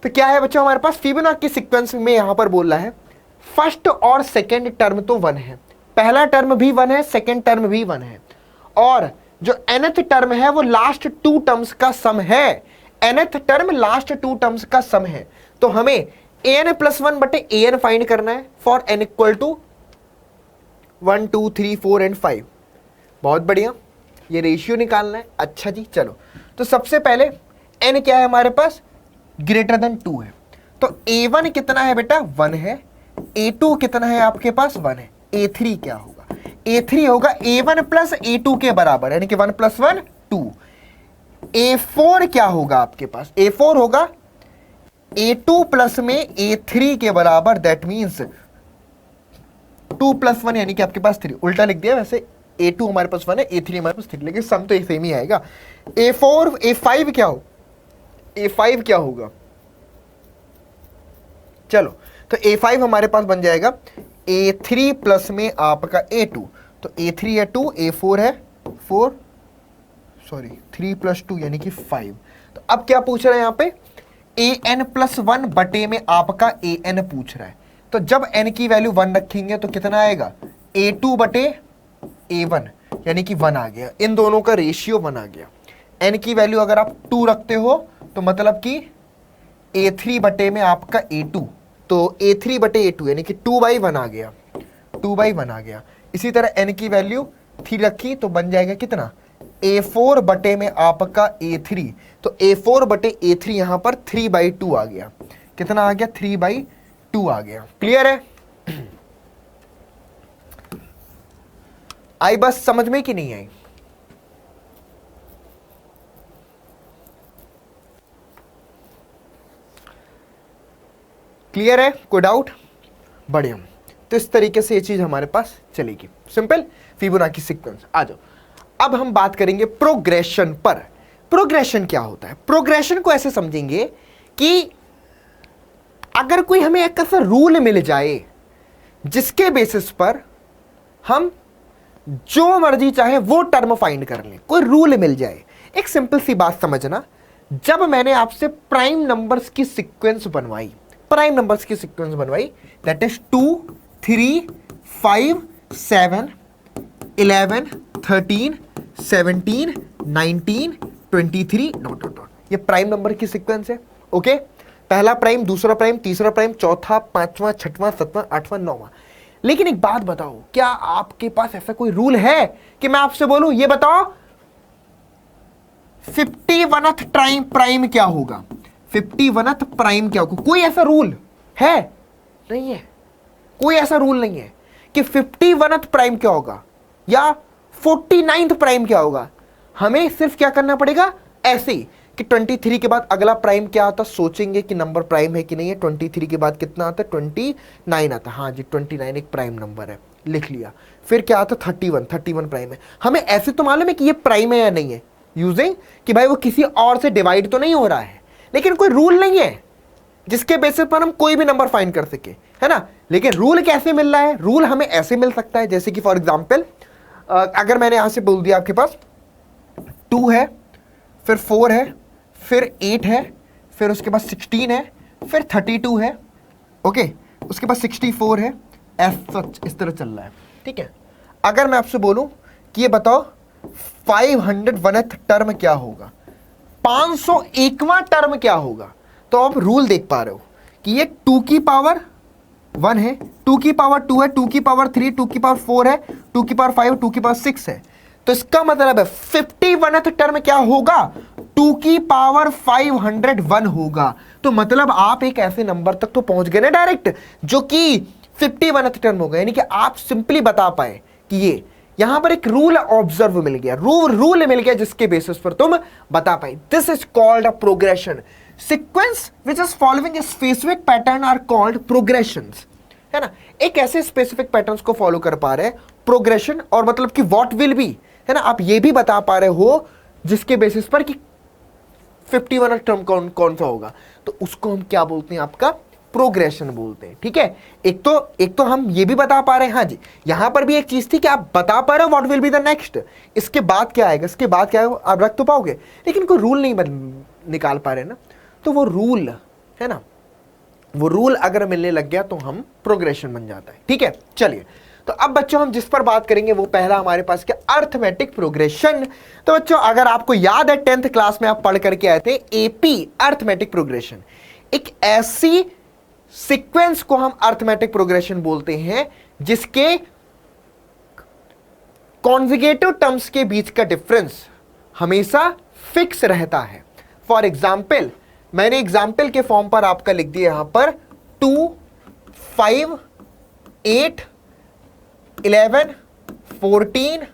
तो क्या है बच्चों हमारे पास फिबोनाची सीक्वेंस में यहां पर बोल रहा है फर्स्ट और सेकंड टर्म तो 1 है, पहला टर्म भी 1 है, सेकंड टर्म भी 1 है, और जो nth टर्म है वो लास्ट 2 टर्म्स का सम है। nth टर्म लास्ट 2 टर्म्स का सम है, तो हमें an+1 बटे an फाइंड करना है for n equal to 1 2 3 4 and 5। बहुत बढ़िया, ये रेशियो निकालना है। अच्छा जी, चलो तो सबसे पहले n क्या है हमारे पास, ग्रेटर देन 2 है, तो a1 कितना है बेटा 1 है, a2 कितना है आपके पास 1 है, a3 क्या होगा, a3 होगा a1 प्लस a2 के बराबर, यानी कि 1 + 1 2। a4 क्या होगा आपके पास, a4 होगा a2 प्लस में a3 के बराबर, दैट मीन्स 2 + 1 यानी कि आपके पास 3। उल्टा लिख दिया, वैसे a2 हमारे पास 1 है, a3 हमारे पास 3, लेकिन सम तो सेम ही आएगा। a5 क्या हो, a5 क्या होगा, चलो तो a5 हमारे पास बन जाएगा a3 प्लस में आपका a2, तो a3 है 2, a4 है 4, सॉरी 3 + 2 यानी कि 5। तो अब क्या पूछ रहा है यहाँ पे, an+1 बटे में आपका an पूछ रहा है, तो जब n की वैल्यू 1 रखेंगे तो कितना आएगा, a2 बटे a1 यानी कि 1 आ गया, इन दोनों का रेशियो 1 आ गया। n की वैल्यू अगर आप 2 रखते हो तो मतलब कि a3 बटे में आपका a2, तो a3 बटे a2 यानी कि 2/1 आ गया, 2/1 आ गया। इसी तरह n की वैल्यू 3 रखी तो बन जाएगा कितना, a4 बटे में आपका a3, तो a4 बटे a3 यहां पर 3/2 आ गया, कितना आ गया 3/2 आ गया। क्लियर है, आई बस समझ में कि नहीं आई, क्लियर है, कोई डाउट, बढ़िया। तो इस तरीके से ये चीज हमारे पास चलेगी, सिंपल फिबोनाची सीक्वेंस। आ जाओ, अब हम बात करेंगे प्रोग्रेशन पर। प्रोग्रेशन क्या होता है, प्रोग्रेशन को ऐसे समझेंगे कि अगर कोई हमें एक ऐसा रूल मिल जाए जिसके बेसिस पर हम जो मर्जी चाहे वो टर्म फाइंड कर लें, कोई रूल मिल जाए। एक सिंपल सी बात समझना, जब मैंने आपसे प्राइम नंबर्स की सीक्वेंस बनवाई, प्राइम नंबर्स की सीक्वेंस बनवाई, that is 2 3 5 7 11 13 17 19 23 dot dot dot, ये प्राइम नंबर की सीक्वेंस है। ओके, पहला प्राइम, दूसरा प्राइम, तीसरा प्राइम, चौथा, पांचवा, छठवां, सातवां, आठवां, नौवां। लेकिन एक बात बताओ, क्या आपके पास ऐसा कोई रूल है कि मैं आपसे बोलूं ये बताओ 51th प्राइम क्या होगा, 51th प्राइम क्या होगा, कोई ऐसा रूल है? नहीं है, कोई ऐसा रूल नहीं है कि 51th प्राइम क्या होगा या 49th प्राइम क्या होगा। हमें सिर्फ क्या करना पड़ेगा, ऐसे ही कि 23 के बाद अगला प्राइम क्या आता, सोचेंगे कि नंबर प्राइम है कि नहीं है। 23 के बाद कितना आता है, 29 आता है, हाँ जी 29 एक प्राइम नंबर है, लिख लिया। फिर क्या आता है, 31 प्राइम है। हमें ऐसे तो मालूम है कि ये प्राइम है या नहीं है, यूजिंग कि भाई वो किसी और से डिवाइड तो नहीं हो रहा है, लेकिन कोई रूल नहीं है जिसके बेसिस पर हम कोई भी नंबर फाइंड कर सके, है ना। लेकिन रूल कैसे मिल रहा है, रूल हमें ऐसे मिल सकता है जैसे कि फॉर एग्जाम्पल अगर मैंने यहां से बोल दिया आपके पास 2 है, फिर 4 है, फिर 8 है, फिर उसके बाद 16 है, फिर 32 है, ओके, उसके बाद 64 है, इस तरह चल रहा है, ठीक है। अगर मैं आपसे बोलूं कि ये बताओ 501th टर्म क्या होगा, 501वां टर्म क्या होगा, तो आप रूल देख पा रहे हो कि ये 2 की पावर 1 है, 2 की पावर 2 है, 2 की पावर 3, 2 की पावर 4 है, 2 की पावर 5, 2 की पावर 6 है। तो इसका मतलब है 51th टर्म क्या होगा, 2 की पावर 501 होगा। तो मतलब आप एक ऐसे नंबर तक तो पहुंच गए ना डायरेक्ट, जो कि 51th टर्म होगा। यानी कि आप सिंपली बता पाए कि ये यहां पर एक रूल ऑब्जर्व मिल गया, रूल मिल गया, जिसके बेसिस पर तुम बता पाए। This is called a progression. Sequence which is following a specific pattern are called progressions, है ना। एक ऐसे स्पेसिफिक पैटर्न्स को फॉलो कर पा रहे हैं, प्रोग्रेशन, और मतलब कि व्हाट विल बी, है ना, आप ये भी बता पा रहे हो जिसके बेसिस पर कि 51 टर्म कौन सा होगा, तो उसको हम क्या बोलते हैं, आपका प्रोग्रेशन बोलते हैं। ठीक है, एक तो हम ये भी बता पा रहे हैं, हाँ जी, यहां पर भी एक चीज थी कि आप बता पा रहे हो what will be the next, इसके बाद क्या आएगा, इसके बाद क्या आएगा, आप रख तो पाओगे, लेकिन कोई रूल नहीं निकाल पा रहे ना, तो वो रूल, है ना, वो रूल अगर मिलने लग गया तो हम प्रोग्रेशन बन जाता है। ठीक है, चलिए, तो अब बच्चों हम जिस पर बात करेंगे वो पहला हमारे पास क्या, अर्थमेटिक प्रोग्रेशन। तो बच्चों अगर आपको याद है 10th क्लास में आप पढ़ करके आए थे एपी, अर्थमेटिक प्रोग्रेशन। एक ऐसी सीक्वेंस को हम अर्थमेटिक प्रोग्रेशन बोलते हैं जिसके कॉन्जुगेटिव टर्म्स के बीच का डिफरेंस हमेशा फिक्स रहता है। फॉर एग्जाम्पल, मैंने एग्जाम्पल के फॉर्म पर आपका लिख दिया यहां पर 2, 5, 8, 11, 14,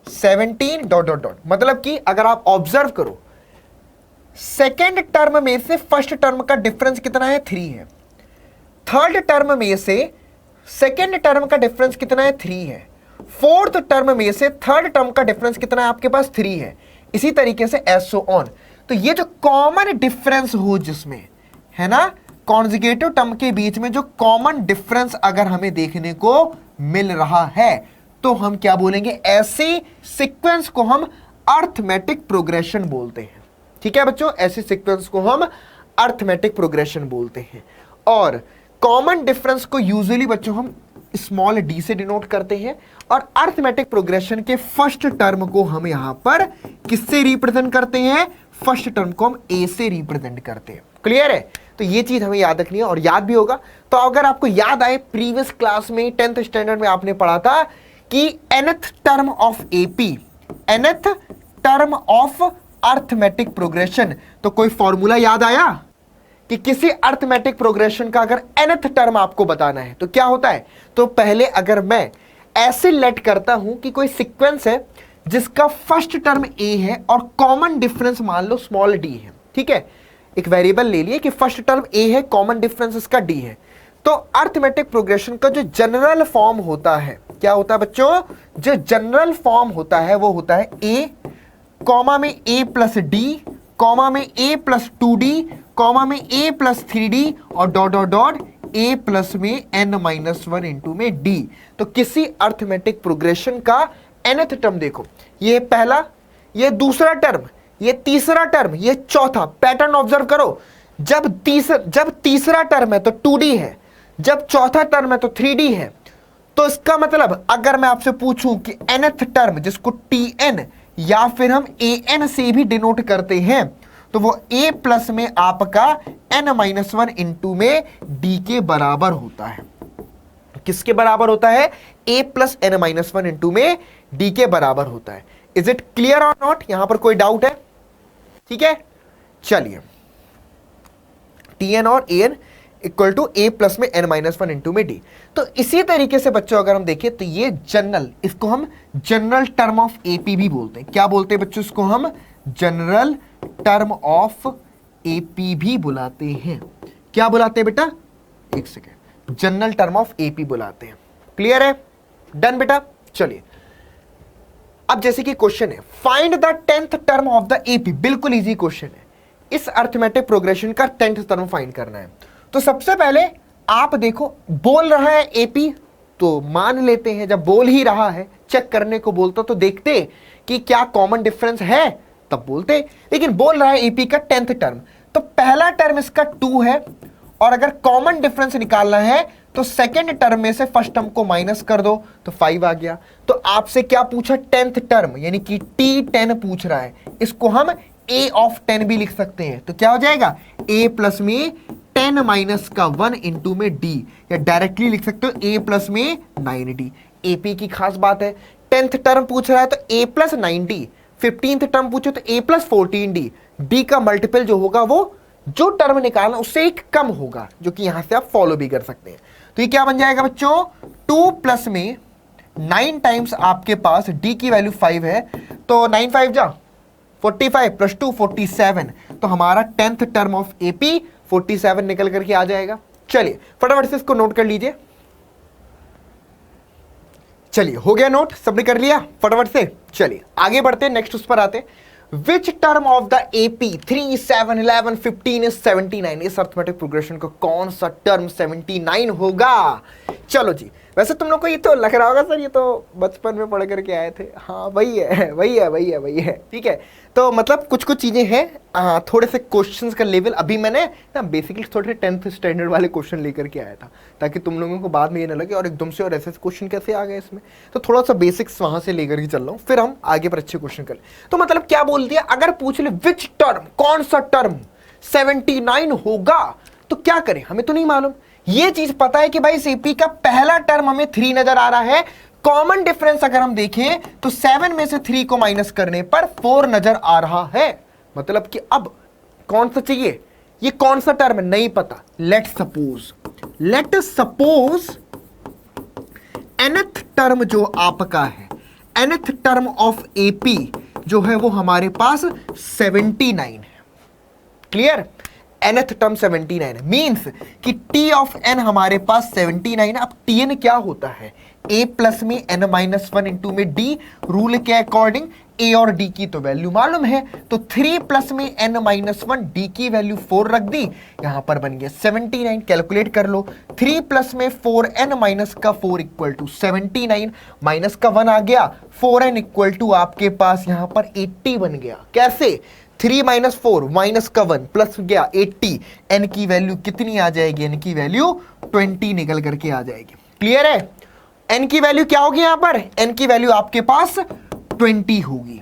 17 ... मतलब कि अगर आप ऑब्जर्व करो, सेकेंड टर्म में से फर्स्ट टर्म का डिफरेंस कितना है, 3 है। थर्ड टर्म में से सेकेंड टर्म का डिफरेंस कितना है, 3 है। फोर्थ टर्म में से थर्ड टर्म का डिफरेंस कितना है, आपके पास 3 है। इसी तरीके से एज सो ऑन। तो ये जो कॉमन डिफरेंस हो जिसमें, है ना, कॉन्जुगेटिव टर्म के बीच में जो कॉमन डिफरेंस अगर हमें देखने को मिल रहा है तो हम क्या बोलेंगे, ऐसे सीक्वेंस को हम अर्थमेटिक प्रोग्रेशन बोलते हैं। ठीक है बच्चों, ऐसे सीक्वेंस को हम अर्थमेटिक प्रोग्रेशन बोलते हैं। और कॉमन डिफरेंस को यूजुअली बच्चों हम स्मॉल डी से डिनोट करते हैं, और अर्थमेटिक प्रोग्रेशन के फर्स्ट टर्म को हम यहां पर किससे रिप्रेजेंट करते हैं, फर्स्ट टर्म को हम ए से रिप्रेजेंट करते हैं। क्लियर है, तो ये चीज हमें याद रखनी है और याद भी होगा। तो अगर आपको याद आए, प्रीवियस क्लास में 10th स्टैंडर्ड में आपने पढ़ा था कि nth term of AP, nth term of arithmetic progression, तो कोई फॉर्मूला याद आया कि किसी अर्थमेटिक प्रोग्रेशन का अगर nth टर्म आपको बताना है तो क्या होता है। तो पहले अगर मैं ऐसे लेट करता हूं कि कोई सीक्वेंस है जिसका फर्स्ट टर्म ए है और कॉमन डिफरेंस मान लो स्मॉल डी है। ठीक है, एक वेरिएबल ले लिए कि फर्स्ट टर्म ए है, कॉमन डिफरेंस इसका डी है। तो अर्थमेटिक प्रोग्रेशन का जो जनरल फॉर्म होता है, क्या होता है बच्चों, जो जनरल फॉर्म होता है वो होता है ए, कॉमा में ए प्लस डी, कॉमा में ए प्लस 2d, कॉमा में ए प्लस 3d, और dot dot dot a plus में n-1 इंटू में d। तो किसी अर्थमेटिक प्रोग्रेशन का nth टर्म देखो, ये पहला, ये दूसरा टर्म, ये तीसरा टर्म, ये चौथा। पैटर्न ऑब्जर्व करो, जब तीसरा टर्म है तो 2d है, जब चौथा टर्म है तो 3d है। तो इसका मतलब अगर मैं आपसे पूछूं कि nth टर्म जिसको tn या फिर हम an से भी डिनोट करते हैं, तो वो a प्लस में आपका n-1 इंटू में d के बराबर होता है। किसके बराबर होता है, a प्लस n-1 इंटू में d के बराबर होता है। इज इट क्लियर और नॉट, यहां पर कोई डाउट है। ठीक है, चलिए, tn और an equal to a plus में n-1 इंटू में d। तो इसी तरीके से बच्चों अगर हम देखें तो ये जनरल, इसको हम जनरल टर्म ऑफ एपी भी बोलते हैं। क्या बोलते हैं बच्चों, इसको हम जनरल टर्म ऑफ एपी भी बुलाते हैं। क्या बुलाते हैं बेटा, एक second, general term of AP बुलाते हैं। क्लियर है, डन बेटा। चलिए, अब जैसे कि क्वेश्चन है, find the 10th term of the AP. बिल्कुल इजी क्वेश्चन है, इस अर्थमेटिक प्रोग्रेशन का 10th टर्म फाइंड करना है। तो सबसे पहले आप देखो, बोल रहा है एपी, तो मान लेते हैं जब बोल ही रहा है, चेक करने को बोलता तो देखते कि क्या कॉमन डिफरेंस है, तब बोलते। लेकिन बोल रहा है एपी का 10th टर्म, तो पहला टर्म इसका 2 है, और अगर कॉमन डिफरेंस निकालना है तो सेकेंड टर्म में से फर्स्ट टर्म को माइनस कर दो तो 5 आ गया। तो आपसे क्या पूछा, 10th टर्म, यानी कि t10 पूछ रहा है। इसको हम a ऑफ 10 भी लिख सकते हैं। तो क्या हो जाएगा, a प्लस में 10 माइनस का 1 इंटू में d, या डायरेक्टली लिख सकते हो a प्लस में 9d। एपी की खास बात है, 10th टर्म पूछ रहा है तो a plus 9d, 15th term पूछो तो a प्लस 14d, b का मल्टीपल जो होगा वो जो टर्म निकालना उससे एक कम होगा, जो कि यहां से आप फॉलो भी कर सकते हैं। तो ये क्या बन जाएगा बच्चों, 2 प्लस में 9 टाइम्स आपके पास d की वैल्यू 5 है, तो 9 5 जा 45 प्लस 2 47, तो हमारा 10th टर्म ऑफ एपी 47 निकल करके आ जाएगा। चलिए फटाफट से इसको नोट कर लीजिए। चलिए हो गया नोट, सबने कर लिया फटाफट से। चलिए आगे बढ़ते हैं, नेक्स्ट उस पर आते। Which term of the AP 3 7 11 15 is 79, इस अर्थमेटिक प्रोग्रेशन का कौन सा टर्म 79 होगा? चलो जी, वैसे तुम लोग को ये तो लग रहा होगा सर ये तो बचपन में पढ़ करके आए थे। हाँ वही है वही है वही है वही है, ठीक है। तो मतलब कुछ कुछ चीजें हैं, थोड़े से क्वेश्चंस का लेवल अभी मैंने ना बेसिकली थोड़े 10th स्टैंडर्ड वाले क्वेश्चन लेकर के आया था, ताकि तुम लोगों को बाद में ये ना लगे और एकदम से और ऐसे क्वेश्चन कैसे आ गए इसमें। तो थोड़ा सा बेसिक्स वहां से लेकर के चल रहा हूँ, फिर हम आगे पर अच्छे क्वेश्चन कर। तो मतलब क्या बोल दिया, अगर पूछ ले विच टर्म, कौन सा टर्म 79 होगा, तो क्या करें, हमें तो नहीं मालूम। ये चीज पता है कि भाई सीपी का पहला टर्म हमें 3 नजर आ रहा है। कॉमन डिफरेंस अगर हम देखें तो 7 में से 3 को माइनस करने पर 4 नजर आ रहा है। मतलब कि अब कौन सा चाहिए, ये कौन सा टर्म है नहीं पता। लेट सपोज nth टर्म जो आपका है, nth टर्म ऑफ एपी जो है वो हमारे पास 79 है। क्लियर, nth टर्म 79 है, मीन्स कि t ऑफ n हमारे पास 79 है। अब tn क्या होता है, a प्लस में n माइनस 1 इंटू में d, रूल के अकॉर्डिंग a और d की तो वैल्यू मालूम है, तो 3 प्लस में n माइनस 1, d की वैल्यू 4 रख दी, यहां पर बन गया 79। कैलकुलेट कर लो, 3 प्लस में 4n माइनस का 4 इक्वल टू 79, माइनस का 1 आ गया, 4n इक्वल टू आपके पास यहां पर 80 बन गया। कैसे, 3 माइनस 4 माइनस का 1 प्लस गया 80, n की वैल्यू कितनी आ जाएगी, n की वैल्यू 20 निकल करके आ जाएगी। क्लियर है, n की वैल्यू क्या होगी यहां पर, n की वैल्यू आपके पास 20 होगी।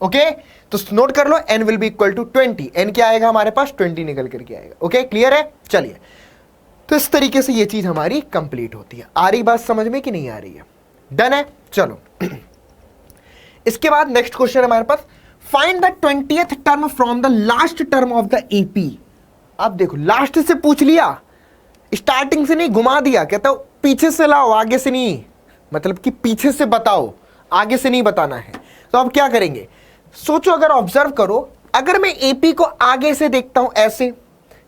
ओके, तो नोट कर लो n will be equal to 20, n क्या आएगा हमारे पास 20 निकल करके आएगा। ओके क्लियर है, चलिए तो इस तरीके से ये चीज हमारी कंप्लीट होती है। आ रही बात समझ में कि नहीं आ रही है, डन है। चलो इसके बाद नेक्स्ट क्वेश्चन हमारे पास, find the 20th term from the last term of the AP. अब देखो लास्ट से पूछ लिया, स्टार्टिंग से नहीं, घुमा दिया, कहता हूं पीछे से लाओ आगे से नहीं, मतलब कि पीछे से बताओ आगे से नहीं बताना है। तो अब क्या करेंगे, सोचो, अगर ऑब्जर्व करो, अगर मैं एपी को आगे से देखता हूं ऐसे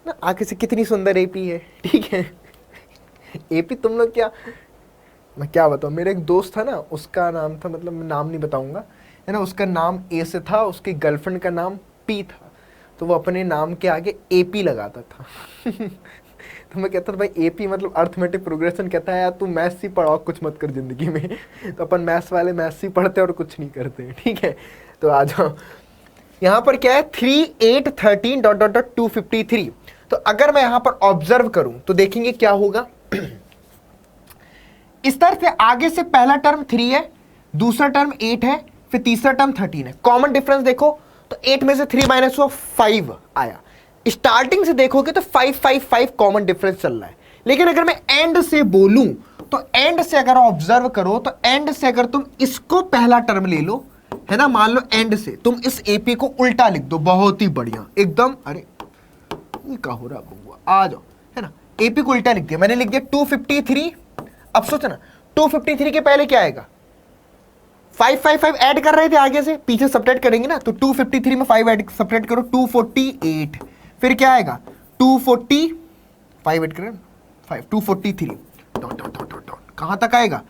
ना, आगे से कितनी सुंदर एपी है, ठीक है। एपी तुम लोग क्या, मैं क्या बताऊं, मेरे एक दोस्त था ना, उसका नाम था, मतलब मैं नाम नहीं बताऊंगा है ना, उसका नाम ए से था, उसकी गर्लफ्रेंड का नाम पी था, तो वो अपने नाम के आगे एपी लगाता था। तो मैं कहता था भाई एपी मतलब अर्थमेटिक प्रोग्रेशन, कहता है यार तू मैथ्स ही पढ़ाओ, कुछ मत कर जिंदगी में। तो अपन मैथ्स वाले मैथ्स ही पढ़ते और कुछ नहीं करते, ठीक है। तो आ जाओ, यहाँ पर क्या है 3 8 13 डॉट डॉट डॉट 253। तो अगर मैं यहाँ पर ऑब्जर्व करूं तो देखेंगे क्या होगा, इस तरह से आगे से पहला टर्म 3 है, दूसरा टर्म 8 है, फिर तीसरा टर्म 13 है। कॉमन डिफरेंस देखो तो 8 में से 3 माइनस हुआ 5 आया। स्टार्टिंग से देखोगे तो 5 5 5 कॉमन डिफरेंस चल रहा है। लेकिन अगर मैं एंड से बोलूं तो एंड से अगर ऑब्जर्व करो तो एंड से अगर तुम इसको पहला टर्म ले लो, है ना, मान लो एंड से तुम इस एपी को उल्टा लिख दो, बहुत ही बढ़िया एकदम। अरे ये क्या हो रहा बउआ, आ जाओ, है ना, एपी को उल्टा लिख दिया मैंने, लिख दिया 253। अब सोचो ना 253 के पहले क्या आएगा, 555 ऐड कर रहे थे आगे से, पीछे सब्ट्रैक्ट करेंगे ना, तो 253 में 5 ऐड सब्ट्रैक्ट करो 248, फिर क्या आएगा 240, 5 ऐड करें 5 243 डॉट डॉट डॉट डॉट, कहां तक आएगा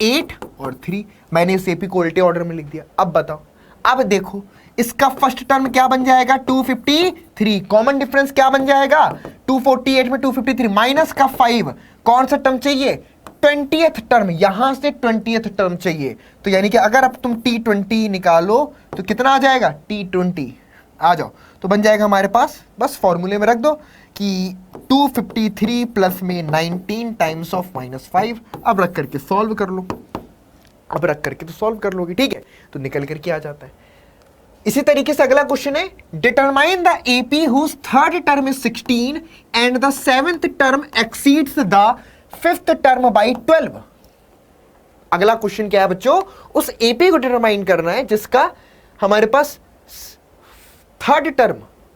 8 और 3। मैंने इस एपी को उल्टे ऑर्डर में लिख दिया। अब बताओ, अब देखो इसका फर्स्ट टर्म क्या बन जाएगा 253, कॉमन डिफरेंस क्या बन जाएगा 248 में 253 माइनस का 5, कौन सा टर्म चाहिए 20th टर्म, यहां से 20th टर्म चाहिए। तो यानी कि अगर अब तुम T20 निकालो तो कितना आ जाएगा T20, आ जाओ, तो बन जाएगा हमारे पास, बस फॉर्मूले में रख दो कि 253 प्लस में 19 टाइम्स ऑफ -5। अब रख करके सॉल्व कर लो, अब रख करके तो सॉल्व कर लोगे, ठीक है, तो निकल करके आ जाता है। इसी तरीके से अगला क्वेश्चन है, determine the AP whose third term is 16 and the 7th term exceeds the 5th term by 12। अगला क्वेश्चन क्या है बच्चों, उस एपी को डिटरमाइन करना है जिसका हमारे पास थर्ड टर्म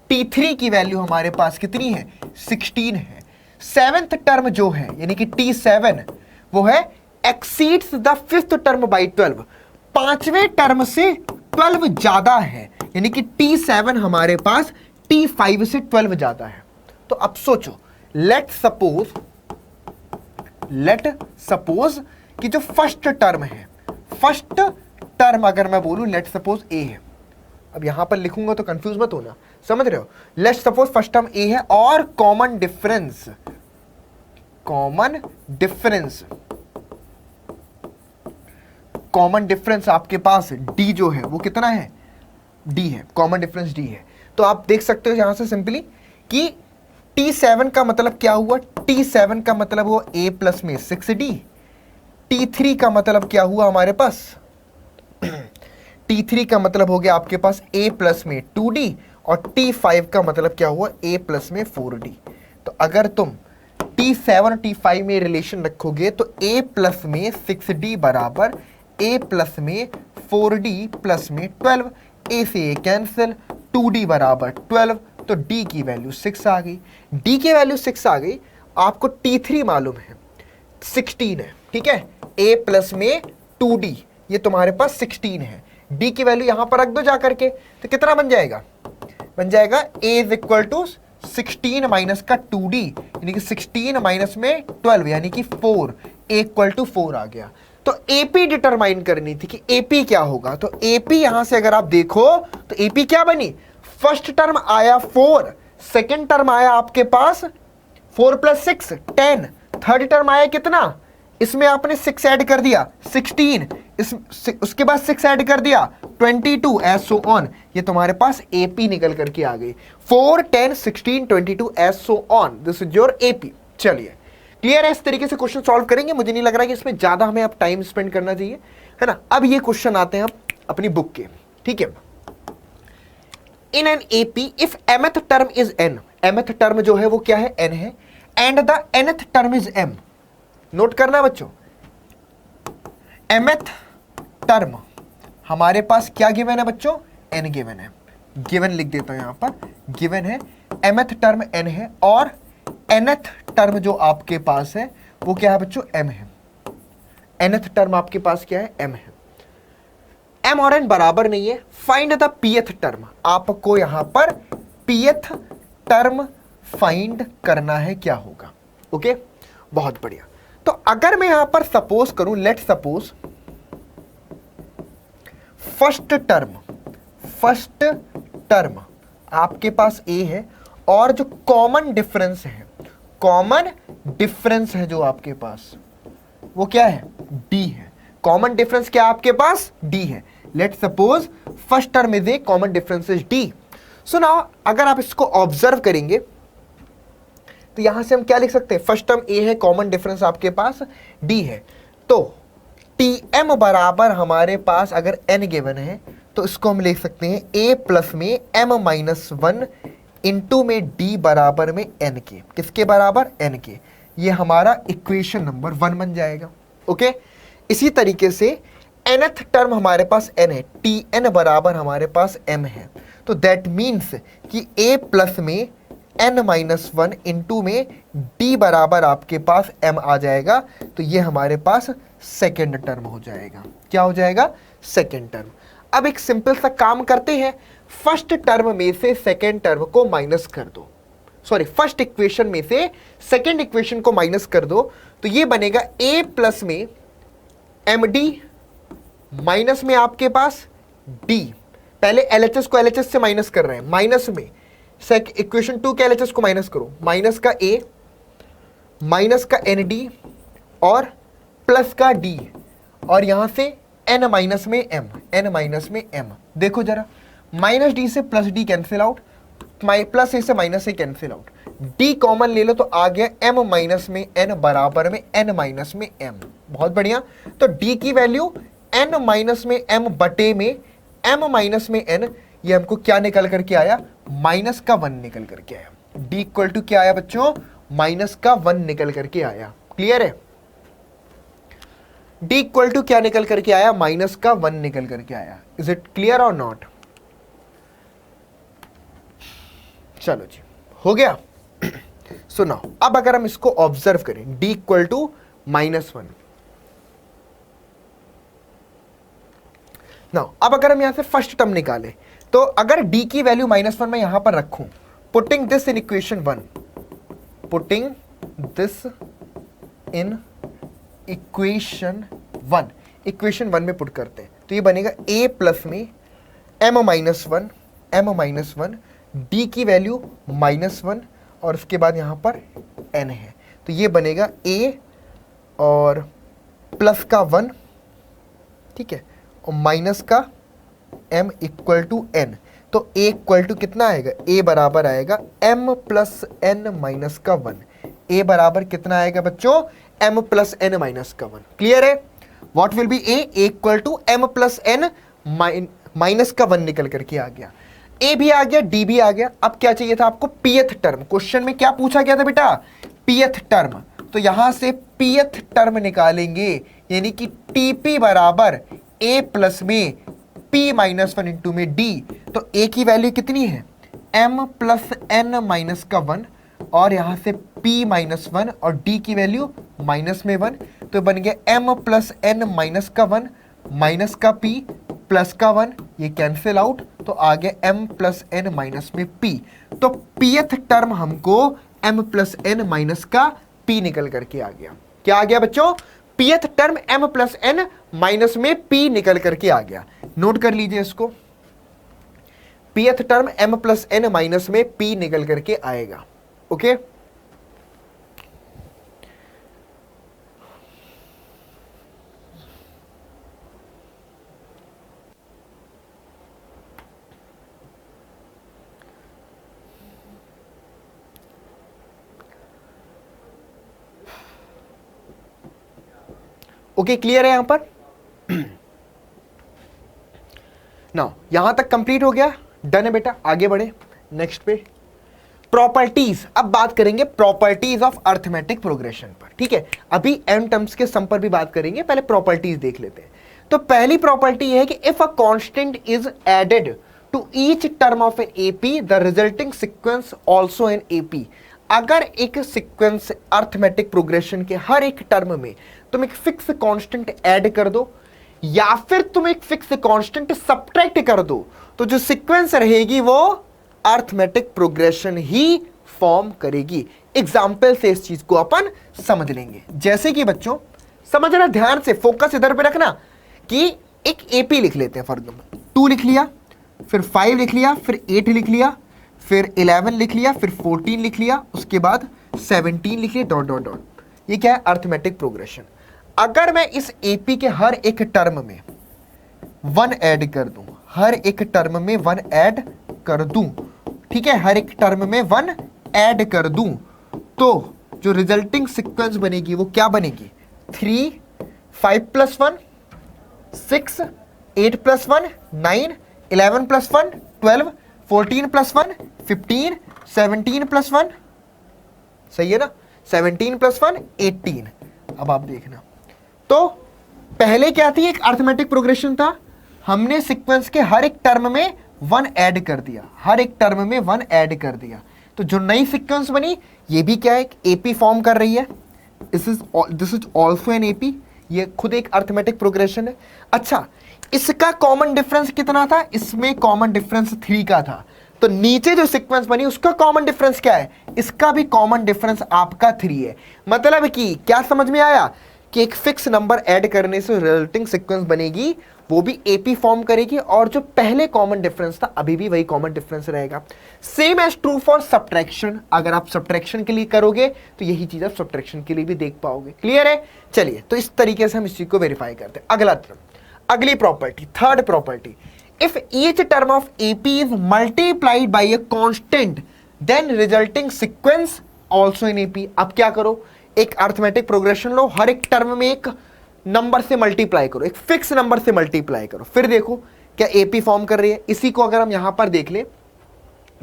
T3 की वैल्यू हमारे पास कितनी है, 16 है। सेवेंथ टर्म जो है यानी कि T7 वो है exceeds the fifth term by 12, पांचवें टर्म से 12 ज्यादा है, यानी कि T7 हमारे पास T5 से 12 ज्यादा है। तो अब सोचो, लेट सपोज कि जो फर्स्ट टर्म है, फर्स्ट टर्म अगर मैं बोलूं लेट सपोज ए है, अब यहां पर लिखूंगा तो कंफ्यूज मत होना, समझ रहे हो। लेट सपोज फर्स्ट टर्म ए है और कॉमन डिफरेंस आपके पास डी जो है वो कितना है, डी है, कॉमन डिफरेंस डी है। तो आप देख सकते हो यहां से सिंपली कि T7 का मतलब क्या हुआ, T7 का मतलब हुआ a प्लस में 6d, T3 का मतलब क्या हुआ हमारे पास T3 का मतलब हो गया आपके पास a प्लस में 2d और T5 का मतलब क्या हुआ a प्लस में 4d। तो अगर तुम T7 और T5 में रिलेशन रखोगे तो a प्लस में 6d बराबर a प्लस में 4d प्लस में 12, a से a कैंसिल, 2d बराबर 12, तो d की वैल्यू 6 आ गई। d की वैल्यू 6 आ गई, आपको T3 मालूम है 16 है, ठीक है, a प्लस में 2d ये तुम्हारे पास 16 है, d की वैल्यू यहां पर रख दो जाकर के, तो कितना बन जाएगा, बन जाएगा a is equal to 16 minus का 2d यानी कि 16 माइनस में 12 यानी कि 4, a इक्वल टू 4 आ गया। तो AP डिटरमाइन करनी थी कि AP क्या होगा, तो AP यहां से अगर आप देखो तो AP क्या बनी, फर्स्ट टर्म आया 4, सेकेंड टर्म आया आपके पास 4 प्लस 6 10, थर्ड टर्म आया कितना, इसमें आपने 6 ऐड कर दिया 16, उसके बाद 6 ऐड कर दिया 22 एज सो ऑन, ये तुम्हारे पास AP निकल करके आ गई, 4 10 16 22 as so on, this is your AP। चलिए क्लियर है, इस तरीके से क्वेश्चन सॉल्व करेंगे, मुझे नहीं लग रहा है कि इसमें ज्यादा हमें अब टाइम स्पेंड करना चाहिए, है ना। अब ये क्वेश्चन आते हैं अपनी बुक के, ठीक है। In an AP if mth term is n, mth term जो है वो क्या है, n है, and the nth term is m, note करना बच्चों, mth टर्म हमारे पास क्या गिवन है बच्चों, n गिवन है, गिवन लिख देता हूं यहां पर, गिवन है mth टर्म n है और nth टर्म जो आपके पास है वो क्या है बच्चों, m है, nth टर्म आपके पास क्या है, m है, m और n बराबर नहीं है, फाइंड द pth टर्म, आपको यहां पर pth टर्म फाइंड करना है, क्या होगा, ओके, बहुत बढ़िया। तो अगर मैं यहां पर सपोज करूं, लेट सपोज फर्स्ट टर्म आपके पास a है और जो कॉमन डिफरेंस है जो आपके पास वो क्या है, d है, कॉमन डिफरेंस क्या आपके पास, d है। Let suppose first term is a common difference is d। So now अगर आप इसको ऑब्जर्व करेंगे तो यहां से हम क्या लिख सकते हैं, फर्स्ट टर्म a है, कॉमन डिफरेंस आपके पास d है, तो Tm बराबर हमारे पास अगर n गिवन है तो इसको हम लिख सकते हैं a प्लस में m माइनस 1 इंटू में d बराबर में n के, किसके बराबर, n के, ये हमारा इक्वेशन नंबर 1 बन जाएगा, ओके। इसी तरीके से nth टर्म हमारे पास n है, Tn बराबर हमारे पास m है, तो दैट मीन्स कि a प्लस में n माइनस 1 इंटू में d बराबर आपके पास m आ जाएगा, तो ये हमारे पास सेकेंड टर्म हो जाएगा, क्या हो जाएगा, सेकेंड टर्म। अब एक सिंपल सा काम करते हैं, फर्स्ट टर्म में से सेकेंड टर्म को माइनस कर दो, सॉरी फर्स्ट इक्वेशन में से सेकेंड इक्वेशन को माइनस कर दो, तो ये बनेगा a प्लस में md माइनस में आपके पास d, पहले LHS को LHS से माइनस कर रहे हैं, माइनस में इक्वेशन 2 के LHS को माइनस करो, माइनस का a माइनस का nd और प्लस का d और यहां से n माइनस में m, देखो जरा, माइनस d से plus d cancel out, plus a से minus a cancel out, d common ले लो तो आ गया m माइनस में n बराबर में n माइनस में m, बहुत बढ़िया। तो d की वैल्यू n माइनस में m बटे में m माइनस में n, ये हमको क्या निकल करके आया, माइनस का 1 निकल करके आया, d इक्वल टू क्या आया बच्चों, माइनस का 1 निकल करके आया, क्लियर है, d इक्वल टू क्या निकल करके आया, माइनस का 1 निकल करके आया, इज इट क्लियर और नॉट। चलो जी, हो गया। सुनो, अब अगर हम इसको ऑब्जर्व करें, d इक्वल टू -1 ना, अब अगर हम यहां से फर्स्ट टर्म निकालें तो अगर d की वैल्यू -1 मैं यहां पर रखूं, putting this in equation 1, putting this in equation 1, equation 1 में पुट करते हैं तो ये बनेगा a प्लस में m-1 d की वैल्यू -1 और उसके बाद यहां पर n है, तो ये बनेगा a और प्लस का 1, ठीक है, और माइनस का m इक्वल टू n, तो a इक्वल टू कितना आएगा, a बराबर आएगा m प्लस n माइनस का 1, a बराबर कितना आएगा बच्चों, m प्लस n माइनस का 1। क्लियर है? What will be a equal to m plus n minus का 1 निकल करके आ गया, a भी आ गया, d भी आ गया। अब क्या चाहिए था आपको, pth टर्म। क्वेश्चन में क्या पूछा गया था बेटा, pth टर्म, तो यहां से pth टर्म निकालेंगे, यानी कि tp बराबर a प्लस में p माइनस 1 इंटू में d, तो a की वैल्यू कितनी है, m प्लस n माइनस का 1 और यहां से p माइनस 1 और d की वैल्यू माइनस में 1, तो बन गया m प्लस n माइनस का 1 माइनस का p प्लस का 1, ये कैंसिल आउट, तो आ गया m प्लस n माइनस में p, तो pth टर्म हमको m प्लस n माइनस का p निकल करके आ गया। क्या आ गया बच्चों, pth term m plus n minus में p निकल करके आ गया। नोट कर लीजिए इसको, pth term m plus n minus में p निकल करके आएगा। ओके, ओके, क्लियर है यहां पर? नाउ यहां तक कंप्लीट हो गया, डन है बेटा। आगे बढ़े नेक्स्ट पे, प्रॉपर्टीज। अब बात करेंगे प्रॉपर्टीज ऑफ अर्थमेटिक प्रोग्रेशन पर, ठीक है। अभी एम टर्म्स के सम पर भी बात करेंगे, पहले प्रॉपर्टीज देख लेते हैं। तो पहली प्रॉपर्टी है कि if a constant is added to each term of an AP the resulting sequence also an AP. अगर एक सीक्वेंस अर्थमेटिक प्रोग्रेशन के हर एक टर्म में तुम एक फिक्स कांस्टेंट ऐड कर दो या फिर तुम एक फिक्स कांस्टेंट सब्ट्रैक्ट कर दो, तो जो सीक्वेंस रहेगी वो अर्थमेटिक प्रोग्रेशन ही फॉर्म करेगी। एग्जाम्पल से इस चीज को अपन समझ लेंगे। जैसे कि बच्चों समझना, ध्यान से फोकस इधर पे रखना कि एक एपी लिख लेते हैं। फॉर एग्जाम्पल 2 लिख लिया, फिर 5 लिख लिया, फिर 8 लिख लिया, फिर 11 लिख लिया, फिर 14 लिख लिया, उसके बाद 17 लिख लिया, डॉट डॉट डॉट। ये क्या है, अर्थमेटिक प्रोग्रेशन। अगर मैं इस एपी के हर एक टर्म में 1 ऐड कर दूं, हर एक टर्म में 1 ऐड कर दूं, ठीक है, हर एक टर्म में 1 ऐड कर दूं, तो जो रिजल्टिंग सीक्वेंस बनेगी वो क्या बनेगी, 3, 5 plus 1 6, 8 plus 1 9, 11 plus 1 12, 14 plus 1 15, 17 plus 1, सही है ना, 17 प्लस 1 18। अब आप देखना, तो पहले क्या थी, एक अर्थमेटिक प्रोग्रेशन था, हमने सीक्वेंस के हर एक टर्म में 1 ऐड कर दिया, हर एक टर्म में 1 ऐड कर दिया, तो जो नई सीक्वेंस बनी ये भी क्या है, एक एपी फॉर्म कर रही है। This is also an AP, ये खुद एक अर्थमेटिक प्रोग्रेशन है। अच्छा, इसका कॉमन डिफरेंस कितना था, इसमें कॉमन डिफरेंस 3 का था, तो नीचे जो सीक्वेंस बनी उसका कॉमन डिफरेंस क्या है, इसका भी कॉमन डिफरेंस आपका 3 है। मतलब कि क्या समझ में आया कि एक फिक्स नंबर ऐड करने से रिजल्टिंग सीक्वेंस बनेगी, वो भी एपी फॉर्म करेगी, और जो पहले कॉमन डिफरेंस था अभी भी वही कॉमन डिफरेंस रहेगा। Same as true for subtraction, अगर आप सब्ट्रैक्शन के लिए करोगे तो यही चीज आप सब्ट्रैक्शन के लिए भी देख पाओगे। क्लियर है? चलिए, तो इस तरीके से हम इस चीज को वेरीफाई करते हैं। अगला टर्म, अगली property, third property, if each term of AP is multiplied by a constant then resulting sequence also in AP. अब क्या करो, एक अर्थमेटिक प्रोग्रेशन लो, हर एक टर्म में एक नंबर से मल्टीप्लाई करो, एक फिक्स नंबर से मल्टीप्लाई करो, फिर देखो क्या एपी फॉर्म कर रही है। इसी को अगर हम यहां पर देख ले,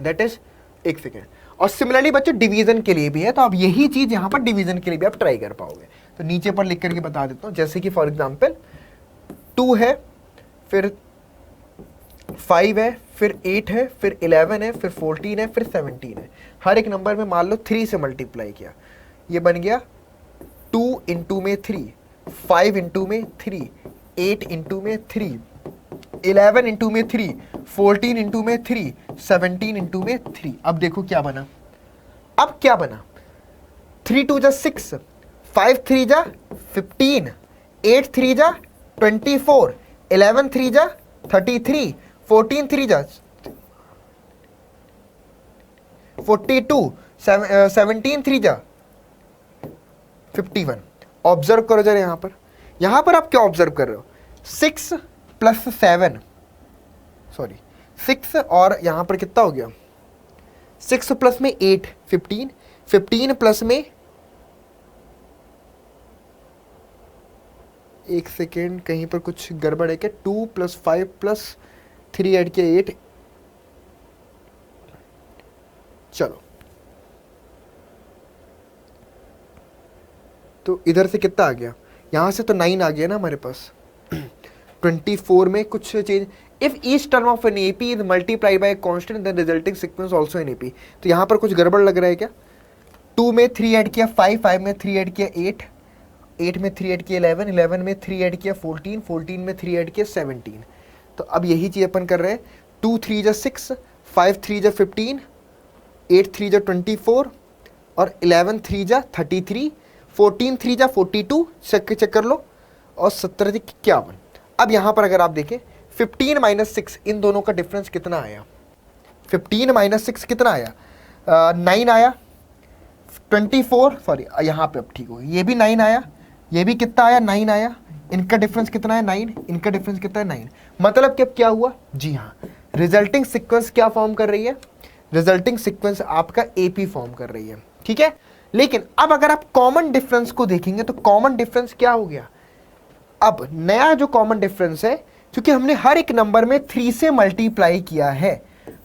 दैट इज, एक सेकेंड, और सिमिलरली बच्चों डिवीजन के लिए भी है, तो अब यही चीज यहां पर डिवीजन के लिए भी आप ट्राई कर पाओगे। तो नीचे पर लिख करके बता देता हूं, जैसे कि फॉर एग्जाम्पल 2 है, फिर 5 है, फिर 8 है, फिर 11 है, फिर 14 है, फिर 17 है। हर एक नंबर में मान लो 3 से मल्टीप्लाई किया, ये बन गया 2 इंटू में 3, 5 इंटू में 3, 8 इंटू में 3, 11 इंटू में 3, 14 इंटू में 3, 17 इंटू में 3। अब देखो क्या बना, अब क्या बना, 3 2 जा 6, 5 3 जा 15, 8 3 जा 24, 11 3 जा 33, 14 3 जा 42, 17 3 जा 51। ऑब्जर्व करो जरा यहां पर आप क्या ऑब्जर्व कर रहे हो, 6 प्लस 7, सॉरी 6 और यहां पर कितना हो गया, 6 प्लस में 8 15, 15 प्लस में, एक सेकेंड कहीं पर कुछ गड़बड़ है क्या, 2 प्लस 5 प्लस 3 ऐड किया 8, चलो तो इधर से कितना आ गया, यहां से तो 9 आ गया ना हमारे पास। 24 में कुछ change, if each term of an AP is multiply by constant then resulting sequence also an AP. तो यहां पर कुछ गड़बड़ लग रहा है क्या, 2 में 3 ऐड किया 5, 5 में 3 ऐड किया 8, 8 में 3 ऐड किया 11, 11 में 3 ऐड किया 14, 14 में 3 ऐड किया 17। तो अब यही चीज अपन कर रहे हैं, 2 3 जा 6, 5 3 जा 15, 8 3 जा 24 और 11 3 जा 33, 14 3 जा 42, चेक कर लो, और 17 जी 51। अब यहां पर अगर आप देखें 15 माइनस 6, इन दोनों का डिफरेंस कितना आया, 15 माइनस 6 कितना आया, 9 आया, 24 सॉरी यहाँ पे अब ठीक हो, ये भी 9 आया, ये भी कितना आया 9 आया, इनका डिफरेंस कितना है 9, इनका डिफरेंस कितना है 9। मतलब कि अब क्या हुआ, जी हाँ, रिजल्टिंग सीक्वेंस क्या फॉर्म कर रही है, रिजल्टिंग सीक्वेंस आपका एपी फॉर्म कर रही है, ठीक है। लेकिन अब अगर आप कॉमन डिफरेंस को देखेंगे तो कॉमन डिफरेंस क्या हो गया, अब नया जो कॉमन डिफरेंस है, क्योंकि हमने हर एक नंबर में 3 से मल्टीप्लाई किया है,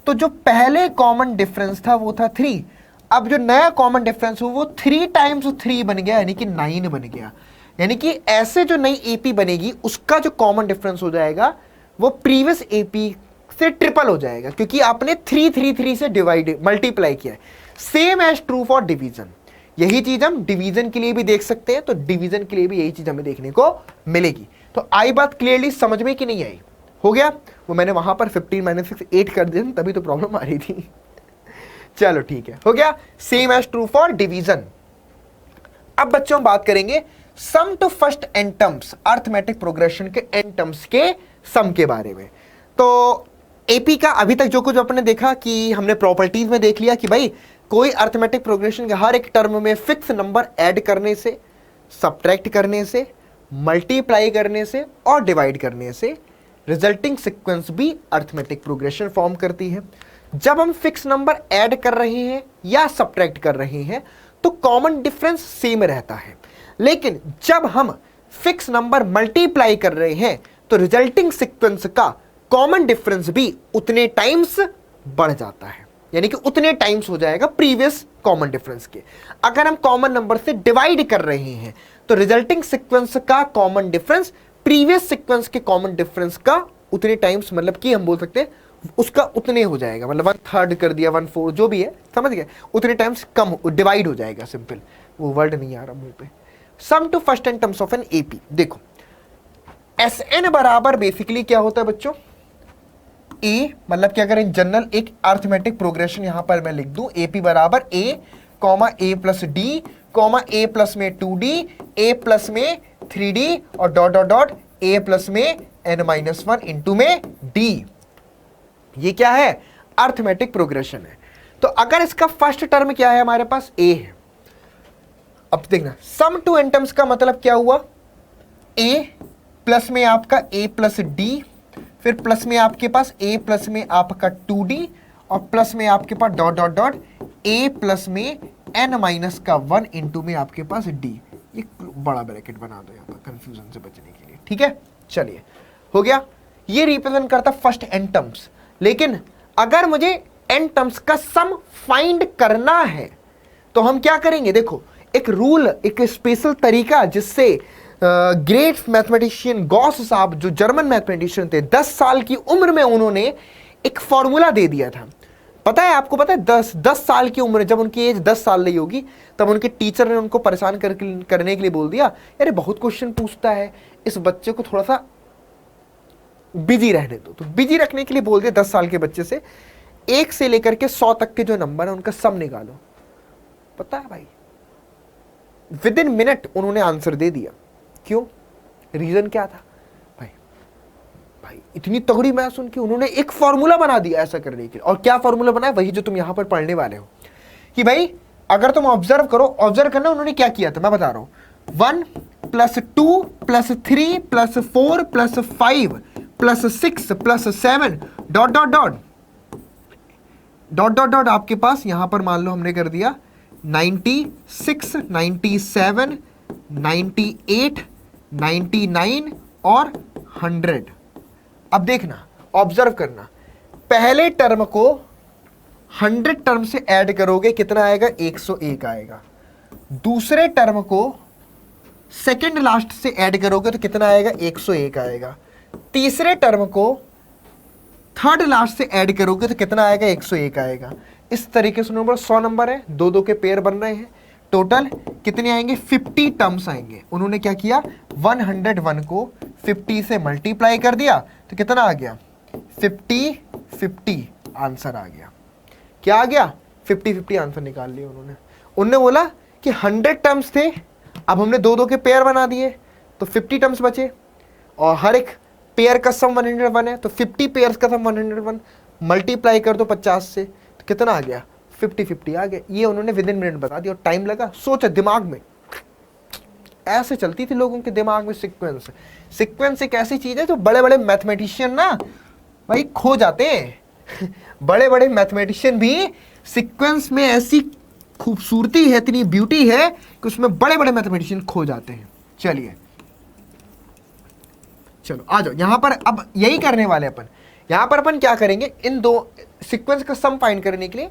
तो जो पहले कॉमन डिफरेंस था वो था 3, अब जो नया कॉमन डिफरेंस हो वो 3 टाइम्स 3 बन गया, यानी कि 9 बन गया। यानी कि ऐसे जो नई एपी बनेगी उसका जो कॉमन डिफरेंस हो जाएगा वो प्रीवियस एपी से ट्रिपल हो जाएगा, क्योंकि आपने 3 3 3 से डिवाइड मल्टीप्लाई किया है। Same as true for division, यही चीज हम डिवीजन के लिए भी देख सकते हैं, तो डिवीजन के लिए भी यही चीज हमें देखने को मिलेगी। तो आई बात क्लियरली समझ में कि नहीं आई, हो गया, वो मैंने वहां पर 15 माइनस 6 8 कर दिया, तभी तो प्रॉब्लम आ रही थी। चलो ठीक है, हो गया, same as true for division. अब बच्चों हम बात करेंगे sum to first n terms, arithmetic progression के एन टर्म्स के सम के बारे में। तो एपी का अभी तक जो कुछ अपने देखा कि हमने प्रॉपर्टीज में देख लिया कि भाई कोई अर्थमेटिक प्रोग्रेशन के हर एक टर्म में फिक्स नंबर ऐड करने से, सब्ट्रैक्ट करने से, मल्टीप्लाई करने से और डिवाइड करने से रिजल्टिंग सीक्वेंस भी अर्थमेटिक प्रोग्रेशन फॉर्म करती है। जब हम फिक्स नंबर ऐड कर रहे हैं या सब्ट्रैक्ट कर रहे हैं तो कॉमन डिफरेंस सेम रहता है, लेकिन जब हम फिक्स नंबर मल्टीप्लाई कर रहे हैं तो रिजल्टिंग सीक्वेंस का कॉमन डिफरेंस भी उतने टाइम्स बढ़ जाता है, यानी कि उतने टाइम्स हो जाएगा प्रीवियस कॉमन डिफरेंस के। अगर हम कॉमन नंबर से डिवाइड कर रहे हैं तो रिजल्टिंग सीक्वेंस का कॉमन डिफरेंस प्रीवियस सीक्वेंस के कॉमन डिफरेंस का उतने टाइम्स, मतलब कि हम बोल सकते हैं उसका उतने हो जाएगा, मतलब 1/3 कर दिया 1/4 जो भी है, समझ गए, उतने टाइम्स कम डिवाइड हो जाएगा। सिंपल, वो वर्ड नहीं आ रहा मुंह पे। Sum to first n terms of an AP, देखो एस एन बराबर बेसिकली क्या होता है बच्चों, ए, मतलब कि अगर इन जनरल एक अर्थमेटिक प्रोग्रेशन यहां पर मैं लिख दूं, एपी बराबर a comma a plus d comma a plus में 2d, ए प्लस में 3d और dot dot dot a plus में n-1 इंटू में d। ये क्या है, अर्थमेटिक प्रोग्रेशन है। तो अगर इसका फर्स्ट टर्म क्या है हमारे पास, a है। अब देखना सम टू एन टर्म्स का मतलब क्या हुआ, a प्लस में आपका a प्लस d, फिर प्लस में आपके पास a प्लस में आपका 2d और प्लस में आपके पास dot dot dot a plus में n-1 इंटू में आपके पास d। ये बड़ा ब्रैकेट बना दो यहाँ पर कंफ्यूजन से बचने के लिए, ठीक है। चलिए हो गया, ये रिप्रेजेंट करता फर्स्ट एन टर्म्स। लेकिन अगर मुझे एन टर्म्स का सम फाइंड करना है तो हम क्या करेंगे, देखो एक रूल, एक स्पेशल तरीका जिससे ग्रेट मैथमेटिशियन गॉस साहब जो जर्मन मैथमेटिशियन थे, 10 साल की उम्र में उन्होंने एक फॉर्मूला दे दिया था। पता है आपको, पता है 10 साल की उम्र, जब उनकी एज 10 साल नहीं होगी तब उनके टीचर ने उनको परेशान करने के लिए बोल दिया, अरे बहुत क्वेश्चन पूछता है, इस बच्चे को थोड़ा सा बिजी रहने दो। तो बिजी रखने के लिए बोल दिया 10 साल के बच्चे से 1 से लेकर के 100 तक के जो नंबर है उनका सम निकालो। पता है भाई, विद इन मिनट उन्होंने आंसर दे दिया। क्यों? रीजन क्या था भाई इतनी तगड़ी मैथ्स उनकी, उन्होंने एक फॉर्मूला बना दिया ऐसा करने के लिए। और क्या फॉर्मूला बनाया? वही जो तुम यहां पर पढ़ने वाले हो कि भाई अगर तुम ऑब्जर्व करो, ऑब्जर्व करना उन्होंने क्या किया था मैं बता रहा हूं। 1 + 2 + 3 + 4 + 5 + 6 + 7 ... आपके पास यहां पर मान लो हमने कर दिया 96, 97, 98, 99 और 100। अब देखना, ऑब्जर्व करना, पहले टर्म को 100 टर्म से ऐड करोगे कितना आएगा? 101 आएगा। दूसरे टर्म को सेकंड लास्ट से ऐड करोगे तो कितना आएगा? 101 आएगा। तीसरे टर्म को थर्ड लास्ट से ऐड करोगे तो कितना आएगा? 101 आएगा। इस तरीके से नंबर 100 नंबर है, दो दो के पेयर बन रहे हैं। टोटल कितने आएंगे? 50 टर्म्स आएंगे। उन्होंने क्या किया? 101 को 50 से मल्टीप्लाई कर दिया तो कितना आ गया? 50 आंसर आ गया। क्या आ गया? 50 आंसर निकाल लिया उन्होंने। उन्होंने बोला कि 100 टर्म्स थे, अब हमने दो दो के पेयर बना दिए तो 50 टर्म्स बचे, और हर एक पेयर का सम 101 है तो 50 पेयर्स का सम 101, मल्टीप्लाई कर दो 50 से तो कितना आ गया? 50 आ गया। ये उन्होंने विद इन मिनट बता दिया। और टाइम लगा? सोचा दिमाग में, ऐसे चलती थी लोगों के दिमाग में सीक्वेंस। सीक्वेंस एक ऐसी चीज है जो बड़े बड़े मैथमेटिशियन ना भाई खो जाते हैं। बड़े बड़े मैथमेटिशियन भी सीक्वेंस में ऐसी खूबसूरती है, इतनी ब्यूटी है कि उसमें बड़े बड़े मैथमेटिशियन खो जाते हैं। चलिए चलो आ जाओ यहां पर। अब यही करने वाले अपन। यहां पर अपन क्या करेंगे? इन दो सीक्वेंस का सम फाइंड करने के लिए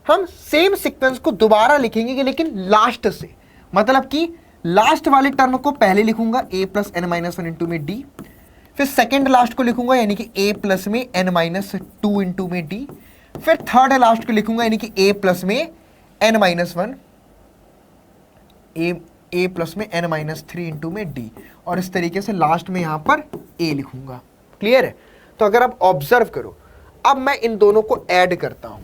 हम सेम सीक्वेंस को दोबारा लिखेंगे, लेकिन लास्ट से। मतलब कि लास्ट वाले टर्म को पहले लिखूंगा a + n - 1 इंटू में d, फिर सेकेंड लास्ट को लिखूंगा यानी कि a प्लस में n-2 इंटू में d, फिर थर्ड लास्ट को लिखूंगा यानी कि a प्लस में n-1, a प्लस में n-3 इंटू में d, और इस तरीके से लास्ट में यहां पर a लिखूंगा। क्लियर है? तो अगर आप ऑब्जर्व करो, अब मैं इन दोनों को ऐड करता हूं,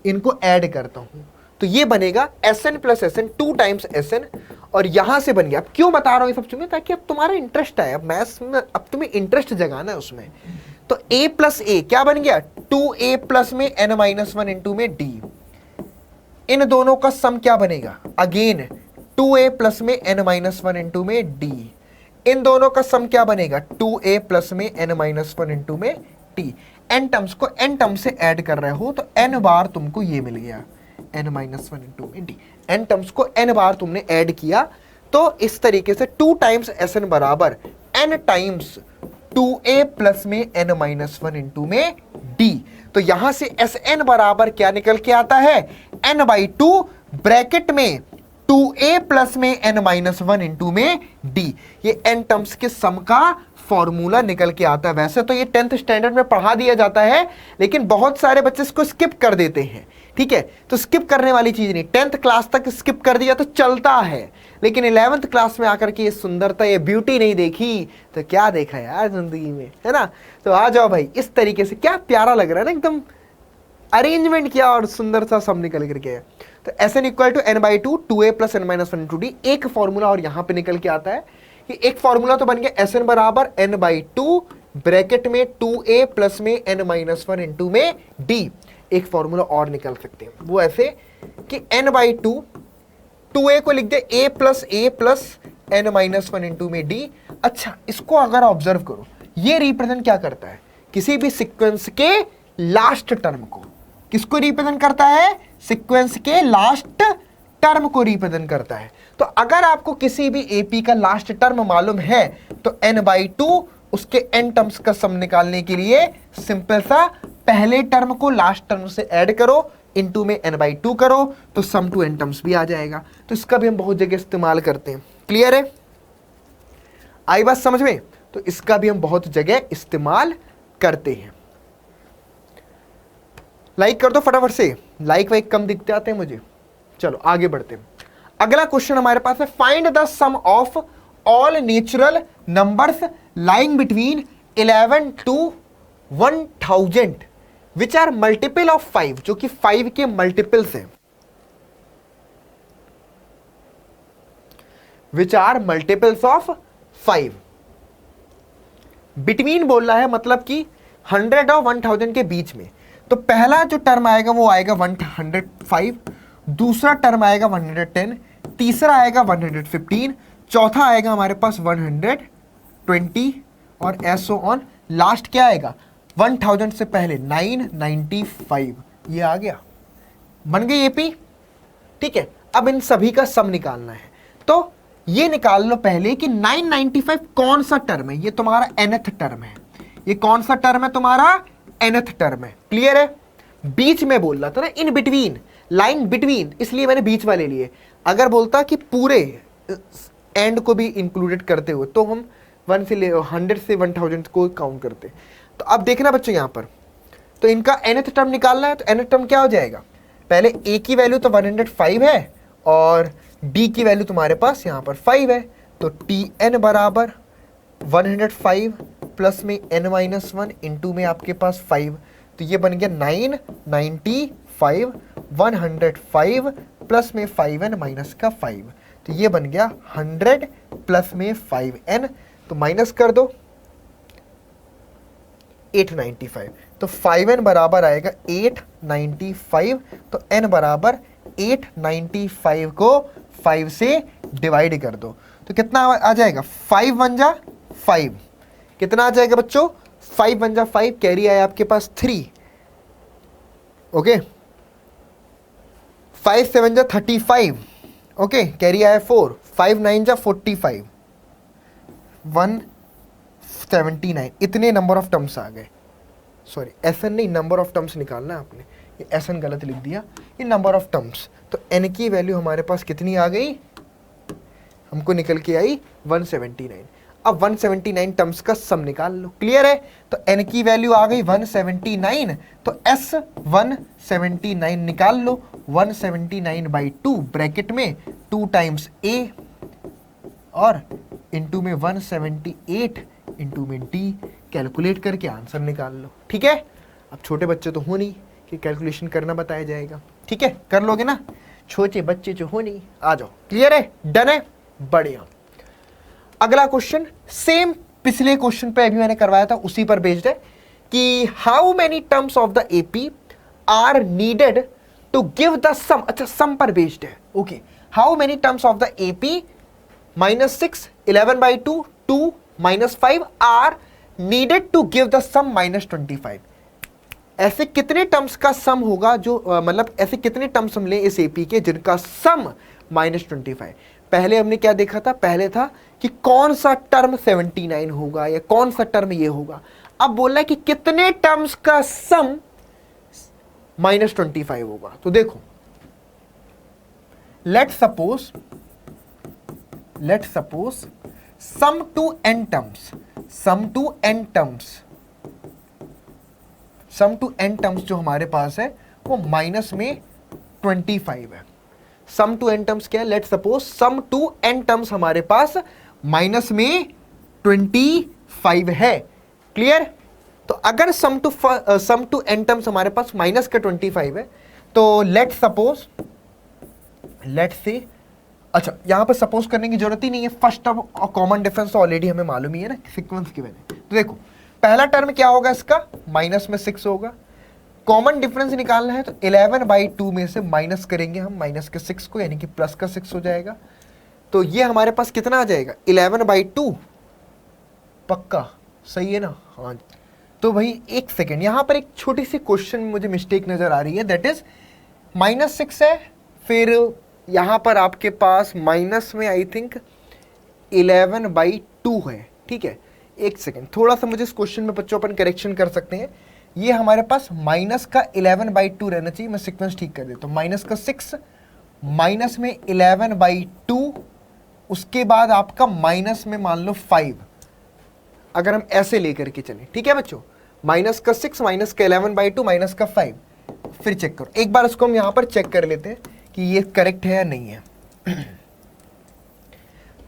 इनको ऐड करता हूं तो ये बनेगा Sn + Sn 2 टाइम्स Sn, और यहां से बन गया। अब क्यों बता रहा हूं ये सब चीजें? ताकि अब तुम्हारा इंटरेस्ट आए, अब मैथ्स में अब तुम्हें इंटरेस्ट जगाना है उसमें। तो a + a क्या बन गया? 2a प्लस में n-1 इंटू में d। इन दोनों का सम क्या बनेगा? अगेन 2a प्लस में n-1 इंटू में d। इन दोनों का सम क्या बनेगा? 2a प्लस में n-1 इंटू में d। n टर्म्स को n टर्म से ऐड कर रहे हो तो n बार तुमको ये मिल गया n-1 इंटू में d। n टर्म्स को n बार तुमने ऐड किया तो इस तरीके से 2 टाइम्स Sn बराबर n टाइम्स 2a प्लस में n-1 इंटू में d। तो यहां से Sn बराबर क्या निकल के आता है? n/2 ब्रैकेट में 2a प्लस में n-1 इंटू में d। ये n टर्म्स के सम का फॉर्मूला निकल के आता है। वैसे तो ये 10th स्टैंडर्ड में पढ़ा दिया जाता है, लेकिन बहुत सारे बच्चे इसको स्किप कर देते हैं। ठीक है, तो स्किप करने वाली चीज नहीं। 10th क्लास तक स्किप कर दिया तो चलता है, लेकिन 11th क्लास में आकर के ये सुंदरता, ये ब्यूटी नहीं देखी तो क्या देखा यार जिंदगी में, है ना? तो आ जाओ भाई, इस तरीके से क्या प्यारा लग रहा है ना, एकदम अरेंजमेंट किया और सुंदर सा सब निकल करके। तो Sn = n/2 2a plus n-1 into d। एक फॉर्मूला और यहां पे निकल के आता है कि एक फॉर्मूला तो बन गया Sn बराबर n/2 ब्रैकेट में 2a प्लस में n-1 इंटू में d। एक फॉर्मूला और निकल सकते हैं, वो ऐसे कि n/2 2a को लिख दे a प्लस n-1 इंटू में d। अच्छा, इसको अगर ऑब्जर्व करो, ये रिप्रेजेंट क्या करता है? किसी भी सीक्वेंस के लास्ट टर्म को। किसको रिप्रेजेंट करता है? सीक्वेंस के लास्ट टर्म को रिप्रेजेंट करता है। तो अगर आपको किसी भी एपी का लास्ट टर्म मालूम है तो n/2 उसके n टर्म्स का सम निकालने के लिए सिंपल सा पहले टर्म को लास्ट टर्म से ऐड करो, इनटू में n/2 करो तो सम टू n टर्म्स भी आ जाएगा। तो इसका भी हम बहुत जगह इस्तेमाल करते हैं। क्लियर है? आई बात समझ में? तो इसका भी हम बहुत जगह इस्तेमाल करते हैं। लाइक कर दो फटाफट से, लाइक वाइक कम दिखते आते हैं मुझे। चलो आगे बढ़ते हैं। अगला क्वेश्चन हमारे पास है, find the sum of all natural numbers lying between 11 to 1000 which are multiple of 5, जो कि 5 के मल्टीपल्स हैं, which are multiples of 5। Between बोल रहा है, मतलब कि 100 और 1000 के बीच में। तो पहला जो टर्म आएगा वो आएगा 105, दूसरा टर्म आएगा 110, तीसरा आएगा 115, चौथा आएगा हमारे पास 120 और एसो ऑन। लास्ट क्या आएगा 1000 से पहले 995। ये आ गया, बन गई एपी। ठीक है, अब इन सभी का सम निकालना है। तो ये निकाल लो पहले कि 995 कौन सा टर्म है। ये तुम्हारा nth टर्म है। ये कौन सा टर्म है तुम्हारा nth टर्म है। क्लियर है। बीच में बोल रहा था ना, इन बिटवीन, लाइन बिटवीन, इसलिए मैंने बीच वाले लिए। अगर बोलता कि पूरे एंड को भी इंक्लूडेड करते हुए तो हम 100 से 1000 को काउंट करते। तो अब देखना बच्चों यहाँ पर, तो इनका nth टर्म निकालना है। तो nth टर्म क्या हो जाएगा, पहले a की वैल्यू तो 105 है और d की वैल्यू तुम्हारे पास यहाँ पर 5 है। तो tn बराबर 105 प्लस में n-1 इंटू में आपके पास 5। तो ये बन गया 995, 105 प्लस में 5n माइनस का 5। तो ये बन गया 100 प्लस में 5n। तो माइनस कर दो 895। तो 5n बराबर आएगा 895। तो n बराबर 895 को 5 से डिवाइड कर दो। तो कितना आ जाएगा, 5 बन जा 5। कितना आ जाएगा बच्चों, 5 बन जा 5। कैरी आया आपके पास 3। ओके, 5 7 जा 35। ओके, कैरी आया 4। 5 9 जा 45, 179। इतने नंबर ऑफ टर्म्स आ गए। सॉरी, एसएन नहीं, नंबर ऑफ टर्म्स निकालना है आपने। ये एसएन गलत लिख दिया, ये नंबर ऑफ टर्म्स। तो एन की वैल्यू हमारे पास कितनी आ गई, हमको निकल के आई 179। अब 179 टर्म्स का सम निकाल लो। क्लियर है। तो n की वैल्यू आ गई 179। तो s 179 निकाल लो। 179/2 ब्रैकेट में 2 टाइम्स a और इंटू में 178 इंटू में d। कैलकुलेट करके आंसर निकाल लो। ठीक है। अब छोटे बच्चे तो हो नहीं कि कैलकुलेशन करना बताया जाएगा। ठीक है, कर लोगे ना, छोटे बच्चे जो हो नहीं। आ जाओ, क्लियर है, डन है, बढ़िया। अगला क्वेश्चन सेम पिछले क्वेश्चन पे अभी मैंने करवाया था, उसी पर बेस्ड है कि how many terms of the AP are needed to give the sum. अच्छा, सम पर बेस्ड है। Okay, how many terms of the AP -6, 11/2, 2, -5 are needed to give the sum -25। ऐसे कितने टर्म्स का सम होगा जो मतलब ऐसे कितने टर्म्स हम लें इस एपी के जिनका सम -25। पहले हमने क्या देखा था, पहले था कि कौन सा टर्म 79 होगा या कौन सा टर्म ये होगा। अब बोल रहा है कि कितने टर्म्स का सम -25 होगा। तो देखो, let suppose sum to n terms जो हमारे पास है वो माइनस में 25 है। सम टू n टर्म्स क्या है, let suppose sum to n terms हमारे पास माइनस में 25 है। क्लियर। तो अगर सम टू n टर्म्स हमारे पास माइनस का 25 है तो लेट से, अच्छा यहां पर सपोज करने की जरूरत ही नहीं है, फर्स्ट टर्म और कॉमन डिफरेंस ऑलरेडी हमें मालूम ही है ना, सीक्वेंस की वजह। तो देखो, पहला टर्म क्या होगा इसका, माइनस में 6 होगा। कॉमन डिफरेंस निकालना है तो 11/2 में से माइनस करेंगे हम माइनस के 6 को, यानी कि प्लस का 6 हो जाएगा। तो ये हमारे पास कितना आ जाएगा, 11/2। पक्का सही है ना। हाँ, तो भाई एक सेकेंड, यहां पर एक छोटी सी क्वेश्चन में मुझे मिस्टेक नजर आ रही है। दैट इज -6 है, फिर यहां पर आपके पास माइनस में आई थिंक 11/2 है। ठीक है, एक सेकेंड, थोड़ा सा मुझे इस क्वेश्चन में बच्चों अपन करेक्शन कर सकते हैं। ये हमारे पास माइनस का 11/2 रहना चाहिए। मैं सीक्वेंस ठीक कर देता हूँ। माइनस का 6, माइनस में 11/2, उसके बाद आपका माइनस में मान लो 5, अगर हम ऐसे लेकर के चलें। ठीक है बच्चों, माइनस का 6, माइनस का 11/2, माइनस का 5, फिर चेक करो। एक बार इसको हम यहाँ पर चेक कर लेते हैं कि ये करेक्ट है या नहीं है।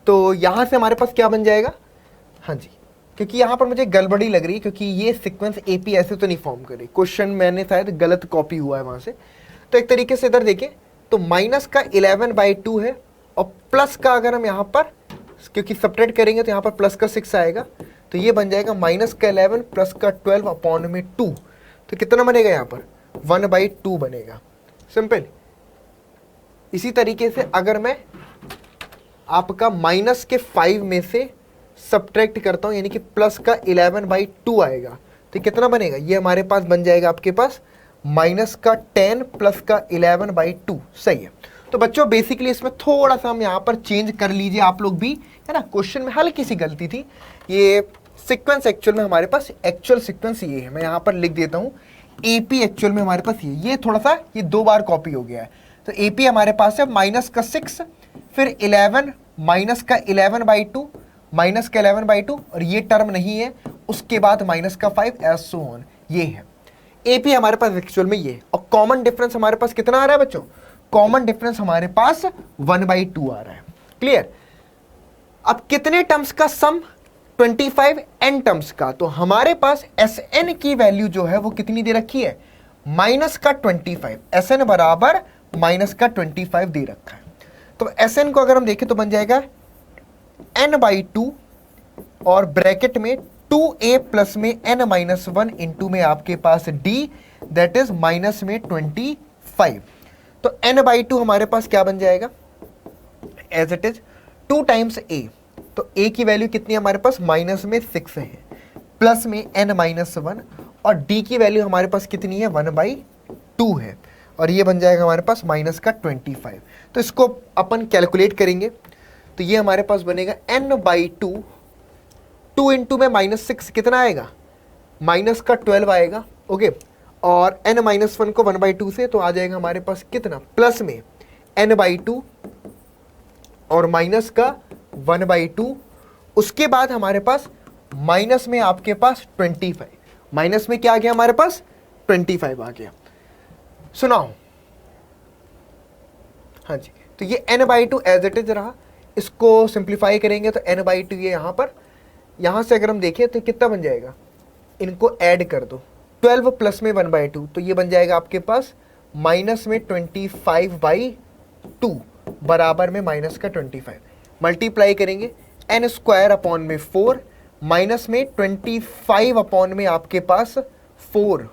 तो यहाँ से हमारे पास क्या बन जाएगा, हाँ जी, क्योंकि यहाँ पर मुझे गड़बड़ी लग रही है, क्योंकि ये सीक्वेंस एपी ऐसे तो नहीं फॉर्म करी, क्वेश्चन मैंने शायद गलत कॉपी हुआ है वहाँ से। तो एक तरीके से इधर देखें तो माइनस का 11/2 है, और प्लस का अगर हम यहाँ पर क्योंकि सब्ट्रैक्ट करेंगे तो यहाँ पर प्लस का 6 आएगा, तो ये बन जाएगा माइनस का 11 प्लस का 12 अपॉन में 2। तो कितना बनेगा यहाँ पर 1/2 बनेगा, सिंपल। इसी तरीके से अगर मैं आपका माइनस के 5 में से सब्ट्रैक्ट करता हूँ, यानी कि प्लस का 11/2 आएगा, तो कितना बनेगा, ये हमारे पास बन जाएगा आपके पास माइनस का 10 प्लस का 11/2। सही है। तो बच्चों बेसिकली इसमें थोड़ा सा हम यहाँ पर चेंज कर लीजिए आप लोग भी, है ना। क्वेश्चन में हल्की सी गलती थी। ये सीक्वेंस एक्चुअल में हमारे पास एक्चुअल सीक्वेंस ये है, मैं यहाँ पर लिख देता हूँ एपी एक्चुअल में हमारे पास ये थोड़ा सा ये 2 बार कॉपी हो गया है। तो एपी हमारे पास है माइनस का 6 फिर 11 माइनस का 11/2 माइनस का 11/2, और ये टर्म नहीं है, उसके बाद माइनस का 5 एज सो ऑन, ये है एपी हमारे पास एक्चुअल में ये। और कॉमन डिफरेंस हमारे पास कितना आ रहा है बच्चों, कॉमन डिफरेंस हमारे पास 1/2 आ रहा है। क्लियर। अब कितने टर्म्स का सम, 25 n टर्म्स का। तो हमारे पास Sn की वैल्यू जो है वो कितनी दे रखी है, माइनस का 25। Sn बराबर माइनस का 25 दे रखा है। तो Sn को अगर हम देखें तो बन जाएगा n/2 और ब्रैकेट में 2a प्लस में n-1 इंटू में आपके पास d, दैट इज माइनस में 25। तो n/2 हमारे पास क्या बन जाएगा, as it is 2 times a। तो a की वैल्यू कितनी है हमारे पास, माइनस में 6 है, प्लस में n-1, और d की वैल्यू हमारे पास कितनी है, 1/2 है, और ये बन जाएगा हमारे पास माइनस का 25। तो इसको अपन कैलकुलेट करेंगे तो ये हमारे पास बनेगा n/2, 2 इंटू में -6 कितना आएगा, माइनस का 12 आएगा। ओके, और n-1 को 1/2 से तो आ जाएगा हमारे पास कितना, प्लस में n/2 और माइनस का 1/2। उसके बाद हमारे पास माइनस में आपके पास 25, माइनस में क्या आ गया हमारे पास 25 आ गया। सुनाओ, हाँ जी। तो ये n/2 एज इट इज रहा, इसको सिंप्लीफाई करेंगे तो n/2 ये यहाँ पर, यहाँ से अगर हम देखें तो कितना बन जाएगा, इनको ऐड कर दो, 12 प्लस में 1/2, तो ये बन जाएगा आपके पास माइनस में 25/2 बराबर में माइनस का 25। मल्टीप्लाई करेंगे n² अपॉन में 4 माइनस में 25 अपॉन में आपके पास 4,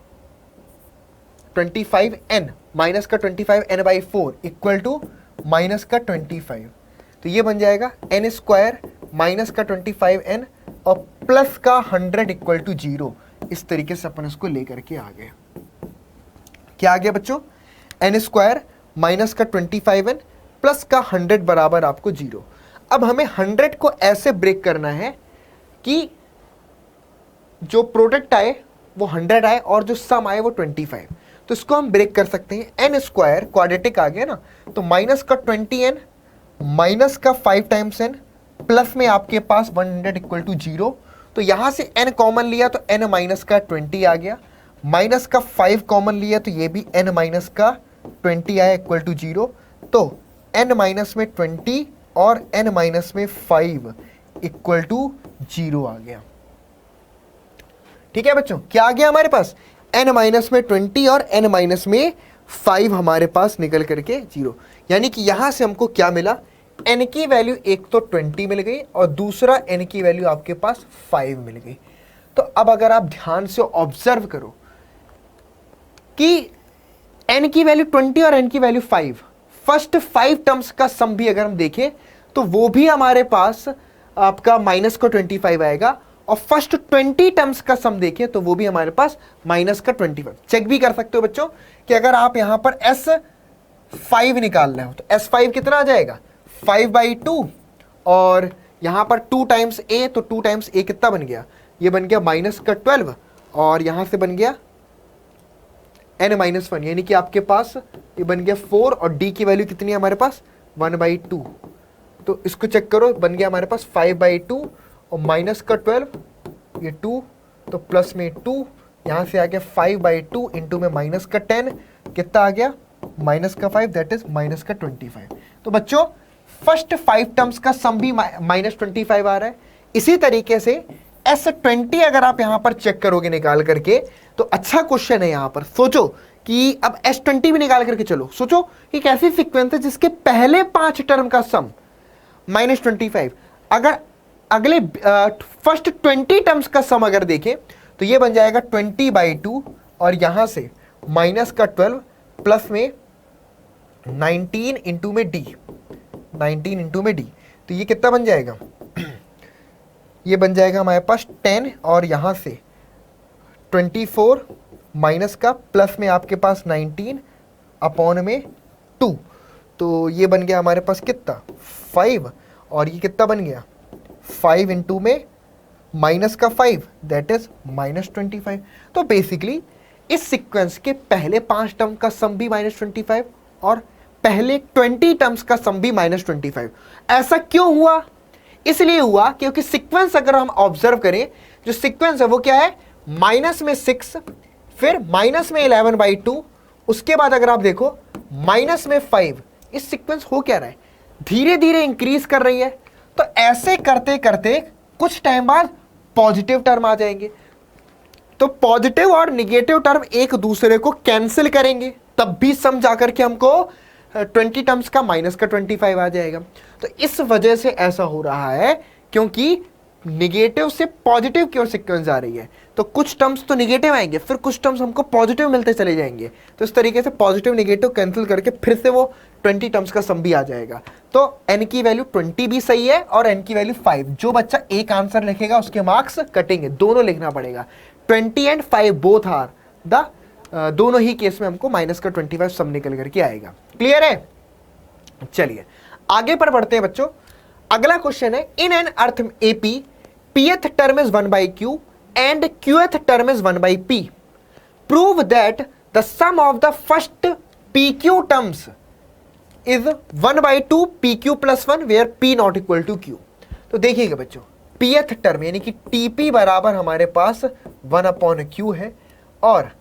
25n माइनस का 25 n/4 इक्वल टू माइनस का 25। तो ये बन जाएगा n² माइनस का 25n और प्लस का 100 इक्वल टू 0। इस तरीके से अपन इसको लेकर के आ गए। क्या आ गया बच्चों, n² माइनस का 25n प्लस का 100 बराबर आपको 0। अब हमें 100 को ऐसे ब्रेक करना है कि जो प्रोडक्ट आए वो 100 आए और जो सम आए वो 25। तो इसको हम ब्रेक कर सकते हैं, n² क्वाड्रेटिक आ गया ना, तो माइनस का 20n माइनस का 5 टाइम्स n प्लस में आपके पास 100 इक्वल टू 0। तो यहां से n कॉमन लिया तो n माइनस का 20 आ गया, माइनस का 5 कॉमन लिया तो ये भी n माइनस का 20 आया इक्वल टू 0। तो n माइनस में 20 और n माइनस में 5 इक्वल टू 0 आ गया। ठीक है बच्चों, क्या आ गया हमारे पास, n माइनस में 20 और n माइनस में 5 हमारे पास निकल करके 0। यानी कि यहां से हमको क्या मिला, n की वैल्यू एक तो 20 मिल गई और दूसरा n की वैल्यू आपके पास 5 मिल गई। तो अब अगर आप ध्यान से ऑब्जर्व करो कि n की वैल्यू 20 और n की वैल्यू 5, फर्स्ट 5 टर्म्स का सम भी अगर हम देखें तो वो भी हमारे पास आपका माइनस का 25 आएगा, और फर्स्ट 20 टर्म्स का सम देखें तो वो भी हमारे पास माइनस का 25। चेक भी कर सकते हो बच्चों कि अगर आप यहां पर S5 निकाल रहे हो तो S5 कितना आ जाएगा, 5/2, और यहां पर 2 टाइम्स a, तो 2 टाइम्स a कितना बन गया, ये बन गया माइनस का 12, और यहां से बन गया n-1, यानी कि आपके पास ये बन गया 4, और d की वैल्यू कितनी है हमारे पास 1/2। तो इसको चेक करो, बन गया हमारे पास 5/2 और माइनस का 12, ये 2, तो प्लस में 2, यहाँ से आ गया 5/2 इंटू में माइनस का 10, कितना आ गया, माइनस का 5, दैट इज माइनस का 25। तो बच्चों फर्स्ट 5 टर्म्स का सम भी माइनस 25 आ रहा है। इसी तरीके से S20 अगर आप यहां पर चेक करोगे निकाल करके, तो अच्छा क्वेश्चन है यहां पर। सोचो कि अब S20 भी निकाल करके चलो, सोचो कि एक ऐसी सीक्वेंस है जिसके पहले 5 टर्म का सम -25, अगर अगले फर्स्ट 20 टर्म्स का सम अगर देखें तो ये बन जाएगा 20/2 और यहां से माइनस का 12 प्लस में 19 इंटू में डी, 19 इंटू में डी, तो ये कितना बन जाएगा ये बन जाएगा हमारे पास 10 और यहां से 24 माइनस का प्लस में आपके पास 19 अपॉन में 2, तो ये बन गया हमारे पास कितना 5 और ये कितना बन गया 5 इंटू में माइनस का 5, दैट इज -25। तो बेसिकली इस सीक्वेंस के पहले 5 टर्म का सम भी -25 और पहले 20 टर्म्स का सम भी -25। ऐसा क्यों हुआ? इसलिए हुआ क्योंकि सीक्वेंस अगर हम ऑब्जर्व करें, जो सीक्वेंस है वो क्या है, माइनस में 6, फिर माइनस में 11/2, उसके बाद अगर आप देखो माइनस में 5। इस सीक्वेंस हो क्या रहा है, धीरे धीरे इंक्रीज कर रही है। तो ऐसे करते करते कुछ टाइम बाद पॉजिटिव टर्म आ जाएंगे, तो पॉजिटिव और निगेटिव टर्म एक दूसरे को कैंसिल करेंगे, तब भी सम जाकर के हमको 20 टर्म्स का माइनस का 25 आ जाएगा। तो इस वजह से ऐसा हो रहा है क्योंकि निगेटिव से पॉजिटिव की ओर सीक्वेंस आ रही है, तो कुछ टर्म्स तो निगेटिव आएंगे, फिर कुछ टर्म्स हमको पॉजिटिव मिलते चले जाएंगे। तो इस तरीके से पॉजिटिव निगेटिव कैंसिल करके फिर से वो 20 टर्म्स का सम भी आ जाएगा। तो n की वैल्यू 20 भी सही है और n की वैल्यू 5। जो बच्चा एक आंसर लिखेगा उसके मार्क्स कटेंगे, दोनों लिखना पड़ेगा। 20 एंड 5 बोथ आर द, दोनों ही केस में हमको माइनस का 25 सम निकल करके आएगा। क्लियर है? चलिए आगे पर बढ़ते हैं बच्चों। अगला क्वेश्चन है, in an earth AP pth term is 1/q and qth term is 1/p. Prove that the sum of the first pq terms is 1/2 pq plus 1 where p not equal to q. तो देखिएगा बच्चों, pth term यानी कि tp बराबर हमारे पास 1/q है और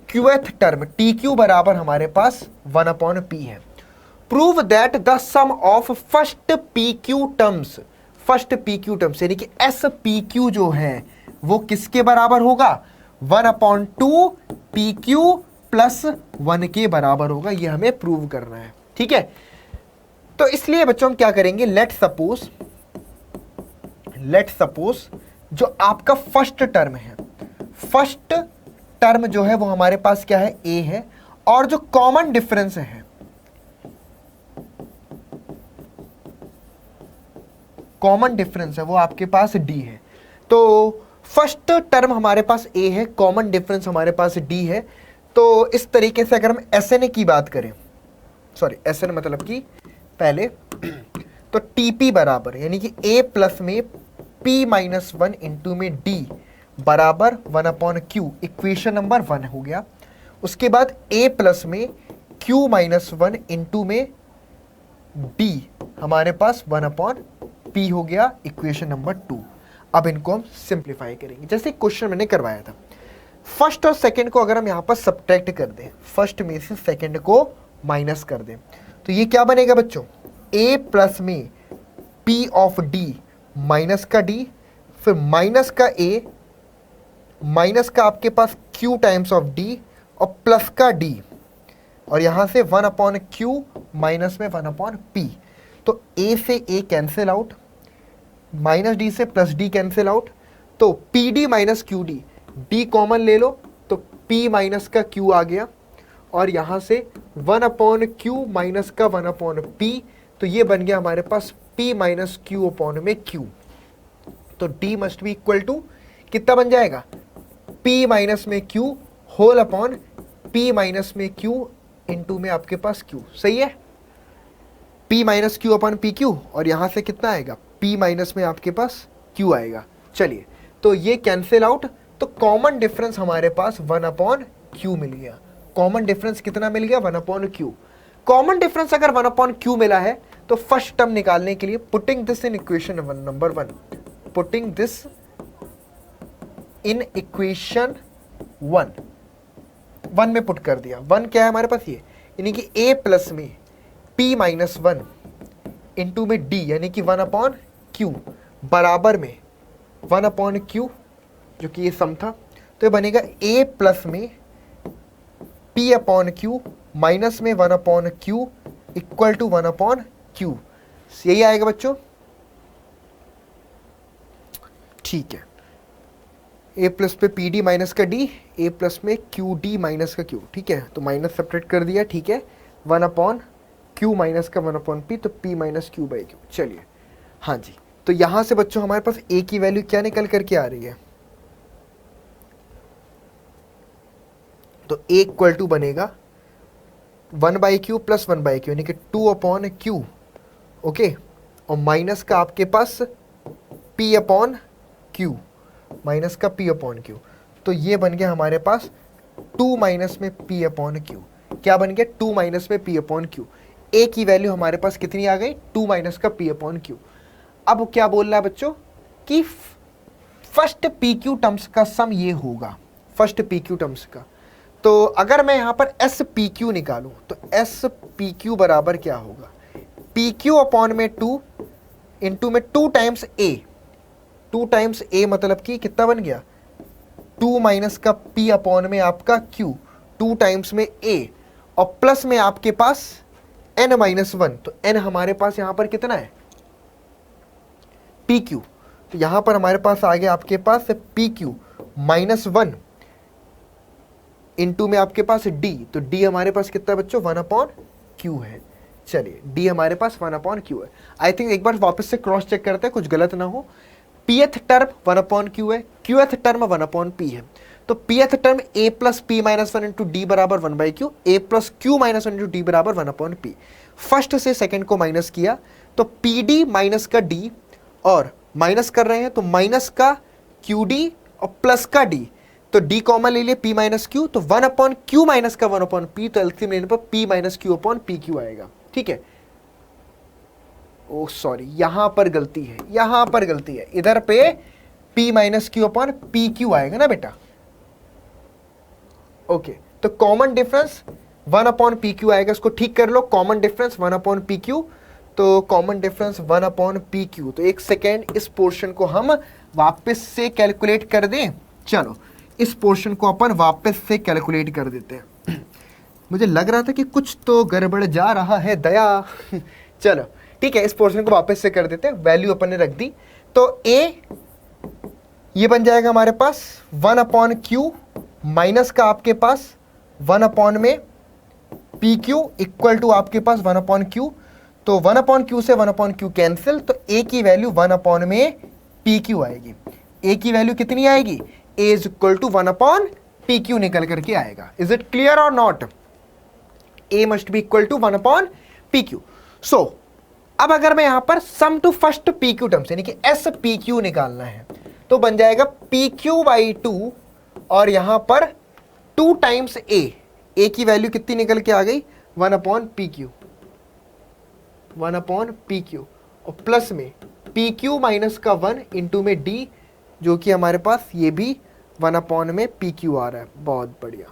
qth term tq बराबर हमारे पास 1/p है। Prove that the sum of first pq terms, first PQ terms यानी कि SPQ जो है वो किसके बराबर होगा, 1/2 PQ प्लस 1 के बराबर होगा। ये हमें प्रूव करना है, ठीक है। तो इसलिए बच्चों हम क्या करेंगे, लेट सपोज जो आपका फर्स्ट टर्म है, फर्स्ट टर्म जो है वो हमारे पास क्या है, A है, और जो कॉमन डिफरेंस है, कॉमन डिफरेंस है वो आपके पास D है। तो फर्स्ट टर्म हमारे पास A है, कॉमन डिफरेंस हमारे पास D है। तो इस तरीके से अगर हम SN की बात करें, सॉरी SN मतलब कि पहले, तो TP बराबर यानी कि A प्लस में P-1 इंटू में D बराबर 1/q, इक्वेशन नंबर 1 हो गया। उसके बाद A प्लस में Q-1 इंटू में D हमारे पास 1/p हो गया, इक्वेशन नंबर 2। अब इनको हम सिंप्लीफाई करेंगे, जैसे क्वेश्चन मैंने करवाया था। फर्स्ट और सेकंड को अगर हम यहां पर सब्ट्रैक्ट कर दें, फर्स्ट में से सेकंड को माइनस कर दें, तो ये क्या बनेगा बच्चों, A प्लस में P ऑफ D माइनस का D, फिर माइनस का A, माइनस का आपके पास Q टाइम्स ऑफ D और प्लस का D, और यहां से 1/q माइनस में 1/p। तो A से A cancel out, minus D से प्लस D कैंसिल आउट, तो PD minus QD, D common ले लो तो P माइनस का Q आ गया, और यहां से 1/q माइनस का 1/p, तो ये बन गया हमारे पास P माइनस Q अपॉन में Q। तो D must be equal to कितना बन जाएगा, P माइनस में Q whole upon P minus में Q इंटू में आपके पास Q। सही है, P minus Q upon P Q, और यहां से कितना आएगा, P माइनस में आपके पास Q आएगा। चलिए तो ये कैंसिल आउट, तो कॉमन डिफरेंस हमारे पास 1/q मिल गया। कॉमन डिफरेंस कितना मिल गया, 1/q। कॉमन डिफरेंस अगर 1/q मिला है तो फर्स्ट टर्म निकालने के लिए putting this in equation number 1, putting this in equation 1, 1 में पुट कर दिया। 1 क्या है हमारे पास ये, यानी कि a प्लस में p माइनस 1 इंटू में d यानी कि 1 अपॉन q बराबर में 1 अपॉन q, जो कि ये सम था। तो ये बनेगा a प्लस में p अपॉन q माइनस में 1 upon q equal to 1 upon q। यही आएगा बच्चों, ठीक है। a प्लस पे पी डी माइनस का d, a प्लस में क्यू डी माइनस का q, ठीक है। तो माइनस सेपरेट कर दिया, ठीक है। 1 अपॉन q माइनस का 1 अपॉन p, तो p minus Q by Q. चलिए, हाँ जी। तो यहां से बच्चों हमारे पास a की वैल्यू क्या निकल करके आ रही है, तो a इक्वल टू बनेगा 1 by Q plus 1 by Q, यानी कि 2 अपॉन क्यू, ओके। और माइनस का आपके पास p अपॉन क्यू, माइनस का p अपॉन क्यू। तो ये बन गया हमारे पास 2 माइनस में p अपॉन क्यू। क्या बन गया, 2 माइनस में p अपॉन क्यू। a की वैल्यू हमारे पास कितनी आ गई, 2 माइनस का p अपॉन क्यू। अब क्या बोल रहा है बच्चों कि फर्स्ट pq टर्म्स का सम ये होगा, फर्स्ट pq टर्म्स का। तो अगर मैं यहां पर एस पी क्यू निकालूं तो एस पी क्यू बराबर क्या होगा, पी क्यू अपॉन में 2 इंटू में 2 टाइम्स ए, 2 टाइम्स ए मतलब कि कितना बन गया, 2 माइनस का p अपॉन में आपका q, 2 टाइम्स में a और प्लस में आपके पास n माइनस 1। तो n हमारे पास यहां पर कितना है, pq। तो यहां पर हमारे पास आ गया आपके पास pq माइनस 1 इंटू में आपके पास d। तो d हमारे पास कितना है बच्चों, 1 अपॉन q है। चलिए, d हमारे पास 1 अपॉन q है। आई थिंक एक बार वापस से क्रॉस चेक करते हैं, कुछ गलत ना हो। pth टर्म 1 अपॉन q है, qth टर्म 1 अपॉन p है। तो pth term a plus p minus 1 into D बराबर 1 by Q, a plus q minus 1 into D बराबर 1 अपॉन p। फर्स्ट से सेकंड को माइनस किया तो pd माइनस का d, और माइनस कर रहे हैं तो माइनस का qd और प्लस का d, तो d कॉमन ले लिए p माइनस क्यू, तो 1 अपॉन क्यू माइनस का 1 अपॉन p, तो एलसीएम लेने पर p minus q upon P q आएगा, ठीक है। ओ सॉरी, यहां पर गलती है, यहां पर गलती है, इधर पे p minus q upon P q आएगा ना बेटा, ओके। तो common difference 1 upon P q आएगा, इसको ठीक कर लो। Common difference 1 upon P q, तो common difference 1 upon P q. तो एक सेकेंड, इस पोर्शन को हम वापस से कैलकुलेट कर दें। चलो, इस पोर्शन को अपन वापस से कैलकुलेट कर देते हैं। मुझे लग रहा था कि कुछ तो गड़बड़ जा रहा है दया। चलो ठीक है, इस पोर्शन को वापस से कर देते हैं। वैल्यू अपन ने रख दी, तो a ये बन जाएगा हमारे पास 1 अपॉन क्यू माइनस का आपके पास 1 अपॉन में पी क्यू इक्वल टू आपके पास 1 अपॉन क्यू। तो 1 अपॉन क्यू से 1 अपॉन क्यू कैंसिल, तो a की वैल्यू 1 अपॉन में पी क्यू आएगी। a की वैल्यू कितनी आएगी, a is equal to 1 upon P q निकल करके आएगा। इज इट क्लियर और not, a must be equal to 1 upon P q. So अब अगर मैं यहां पर sum to first p q terms यानी कि एस पी क्यू निकालना है, तो बन जाएगा पी क्यू बाई 2 और यहां पर 2 टाइम्स a की वैल्यू कितनी निकल के आ गई, 1 upon P Q, 1 upon P Q, और प्लस में पी क्यू माइनस का 1 इंटू में d, जो कि हमारे पास ये भी 1 अपॉन में पी क्यू आ रहा है। बहुत बढ़िया,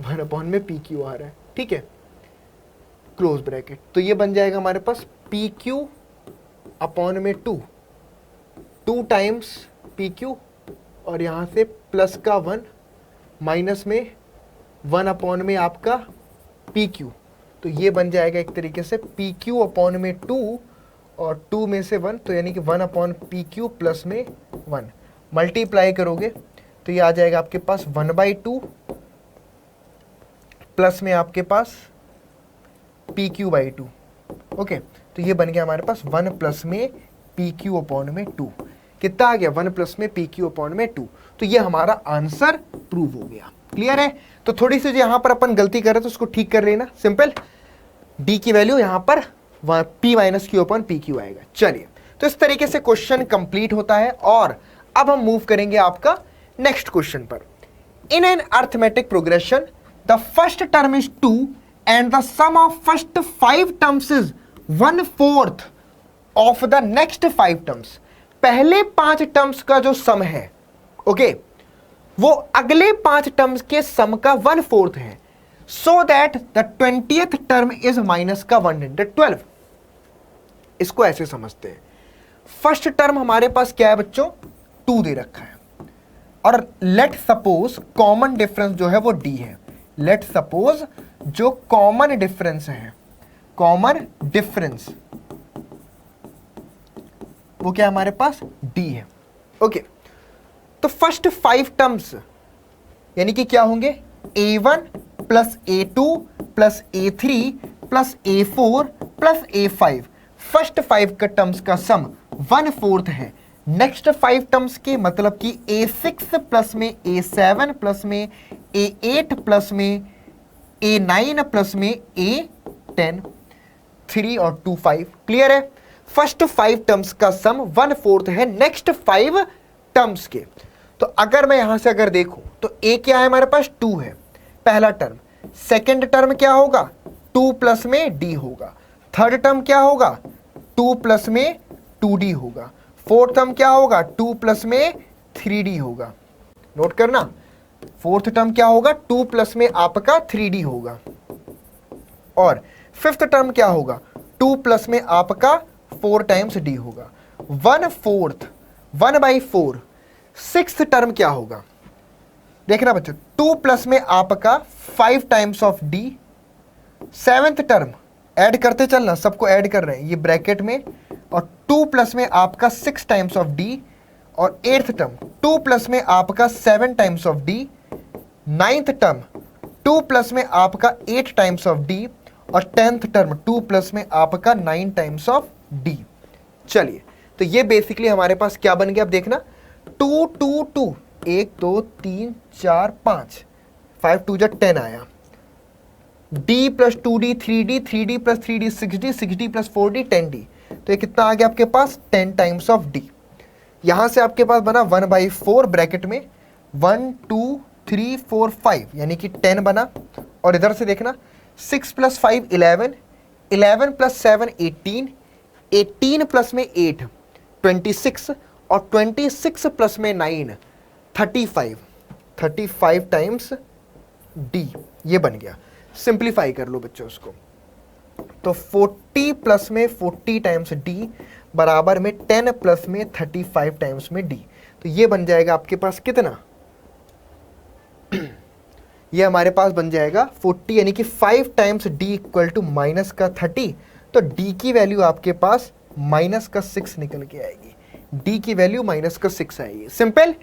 1 अपॉन में पी क्यू आ रहा है, ठीक है, क्लोज ब्रैकेट। तो ये बन जाएगा हमारे पास पी क्यू अपॉन में 2 टाइम्स पी क्यू, और यहाँ से प्लस का 1 माइनस में 1 अपॉन में आपका पी क्यू। तो ये बन जाएगा एक तरीके से पी क्यू अपॉन में 2 और 2 में से 1, तो यानी कि 1 अपॉन पी क्यू प्लस में 1 मल्टीप्लाई करोगे तो ये आ जाएगा आपके पास 1/2 प्लस में आपके पास पी क्यू बाई 2। ओके, तो ये बन गया हमारे पास 1 प्लस में पी क्यू अपॉन में 2। कितना आ गया, 1 प्लस में पी क्यू अपॉन में 2। तो ये हमारा आंसर प्रूव हो गया। क्लियर है, तो थोड़ी सी यहां पर अपन गलती कर रहे तो उसको ठीक कर लेना, सिंपल। डी की वैल्यू यहां पर P minus q upon P q आएगा। चलिए, तो इस तरीके से क्वेश्चन कंप्लीट होता है, और अब हम मूव करेंगे आपका नेक्स्ट क्वेश्चन पर। In an arithmetic progression the first term is 2 and the sum of first 5 terms is 1/4 of the next 5 terms। पहले 5 टर्म्स का जो सम है, ओके, वो अगले 5 टर्म्स के सम का 1/4 है, so that the 20th term is minus का 112। इसको ऐसे समझते हैं, फर्स्ट टर्म हमारे पास क्या है बच्चों, 2 दे रखा है, और लेट सपोज कॉमन डिफरेंस जो है वो d है। लेट सपोज जो कॉमन डिफरेंस है, कॉमन डिफरेंस वो क्या हमारे पास d है। ओके, तो फर्स्ट 5 टर्म्स यानी कि क्या होंगे, a1 plus a2 plus a3 plus a4 plus a5, first 5 का टर्म्स का सम 1/4 है। नेक्स्ट 5 टर्म्स के मतलब कि a6 प्लस में a7 प्लस में a8 प्लस में a9 प्लस में a10, 3 और 2 5। क्लियर है, फर्स्ट 5 टर्म्स का सम 1/4 है नेक्स्ट 5 टर्म्स के। तो अगर मैं यहां से अगर देखूं तो a क्या है हमारे पास, 2 है पहला टर्म, सेकंड टर्म क्या होगा, 2 प्लस में d होगा, थर्ड टर्म क्या होगा, 2 प्लस में 2d होगा, फोर्थ टर्म क्या होगा, 2 प्लस में 3d होगा। नोट करना, फोर्थ टर्म क्या होगा, 2 प्लस में आपका 3d होगा, और फिफ्थ टर्म क्या होगा, 2 प्लस में आपका 4 टाइम्स d होगा। 1/4 1/4। सिक्स्थ टर्म क्या होगा, देखना बच्चों, 2 प्लस में आपका 5 times of d। Seventh term add करते चलना, सबको ऐड कर रहे हैं ये ब्रैकेट में, और 2 प्लस में आपका 6 टाइम्स ऑफ d, और एट्थ टर्म 2 प्लस में आपका 7 times of d। Ninth term 2 plus में आपका 8 टाइम्स ऑफ d, और 10th टर्म 2 प्लस में आपका 9 टाइम्स ऑफ d। चलिए, तो ये बेसिकली हमारे पास क्या बन गया, अब देखना, 2 2 2, 1 2 3 4 5, 5 2 10 आया, d plus 2d 3d, 3d plus 3d 6d, 6d plus 4d 10d। तो ये कितना आ गया आपके पास, 10 टाइम्स ऑफ d। यहां से आपके पास बना 1/4 ब्रैकेट में 1 2 3 4 5 यानी कि 10 बना, और इधर से देखना 6 प्लस 5 11, 11 प्लस 7 18, 18 प्लस में 8 26, और 26 प्लस में 9 35, 35 टाइम्स d ये बन गया। सिंप्लीफाई कर लो बच्चों उसको, तो 40 प्लस में 40 टाइम्स d बराबर में 10 प्लस में 35 टाइम्स में d। तो ये बन जाएगा आपके पास कितना, ये हमारे पास बन जाएगा 40 यानी कि 5 times d equal to minus का 30। तो d की वैल्यू आपके पास माइनस का 6 निकल के आएगी, d की वैल्यू माइनस का 6 आएगी। सिंपल,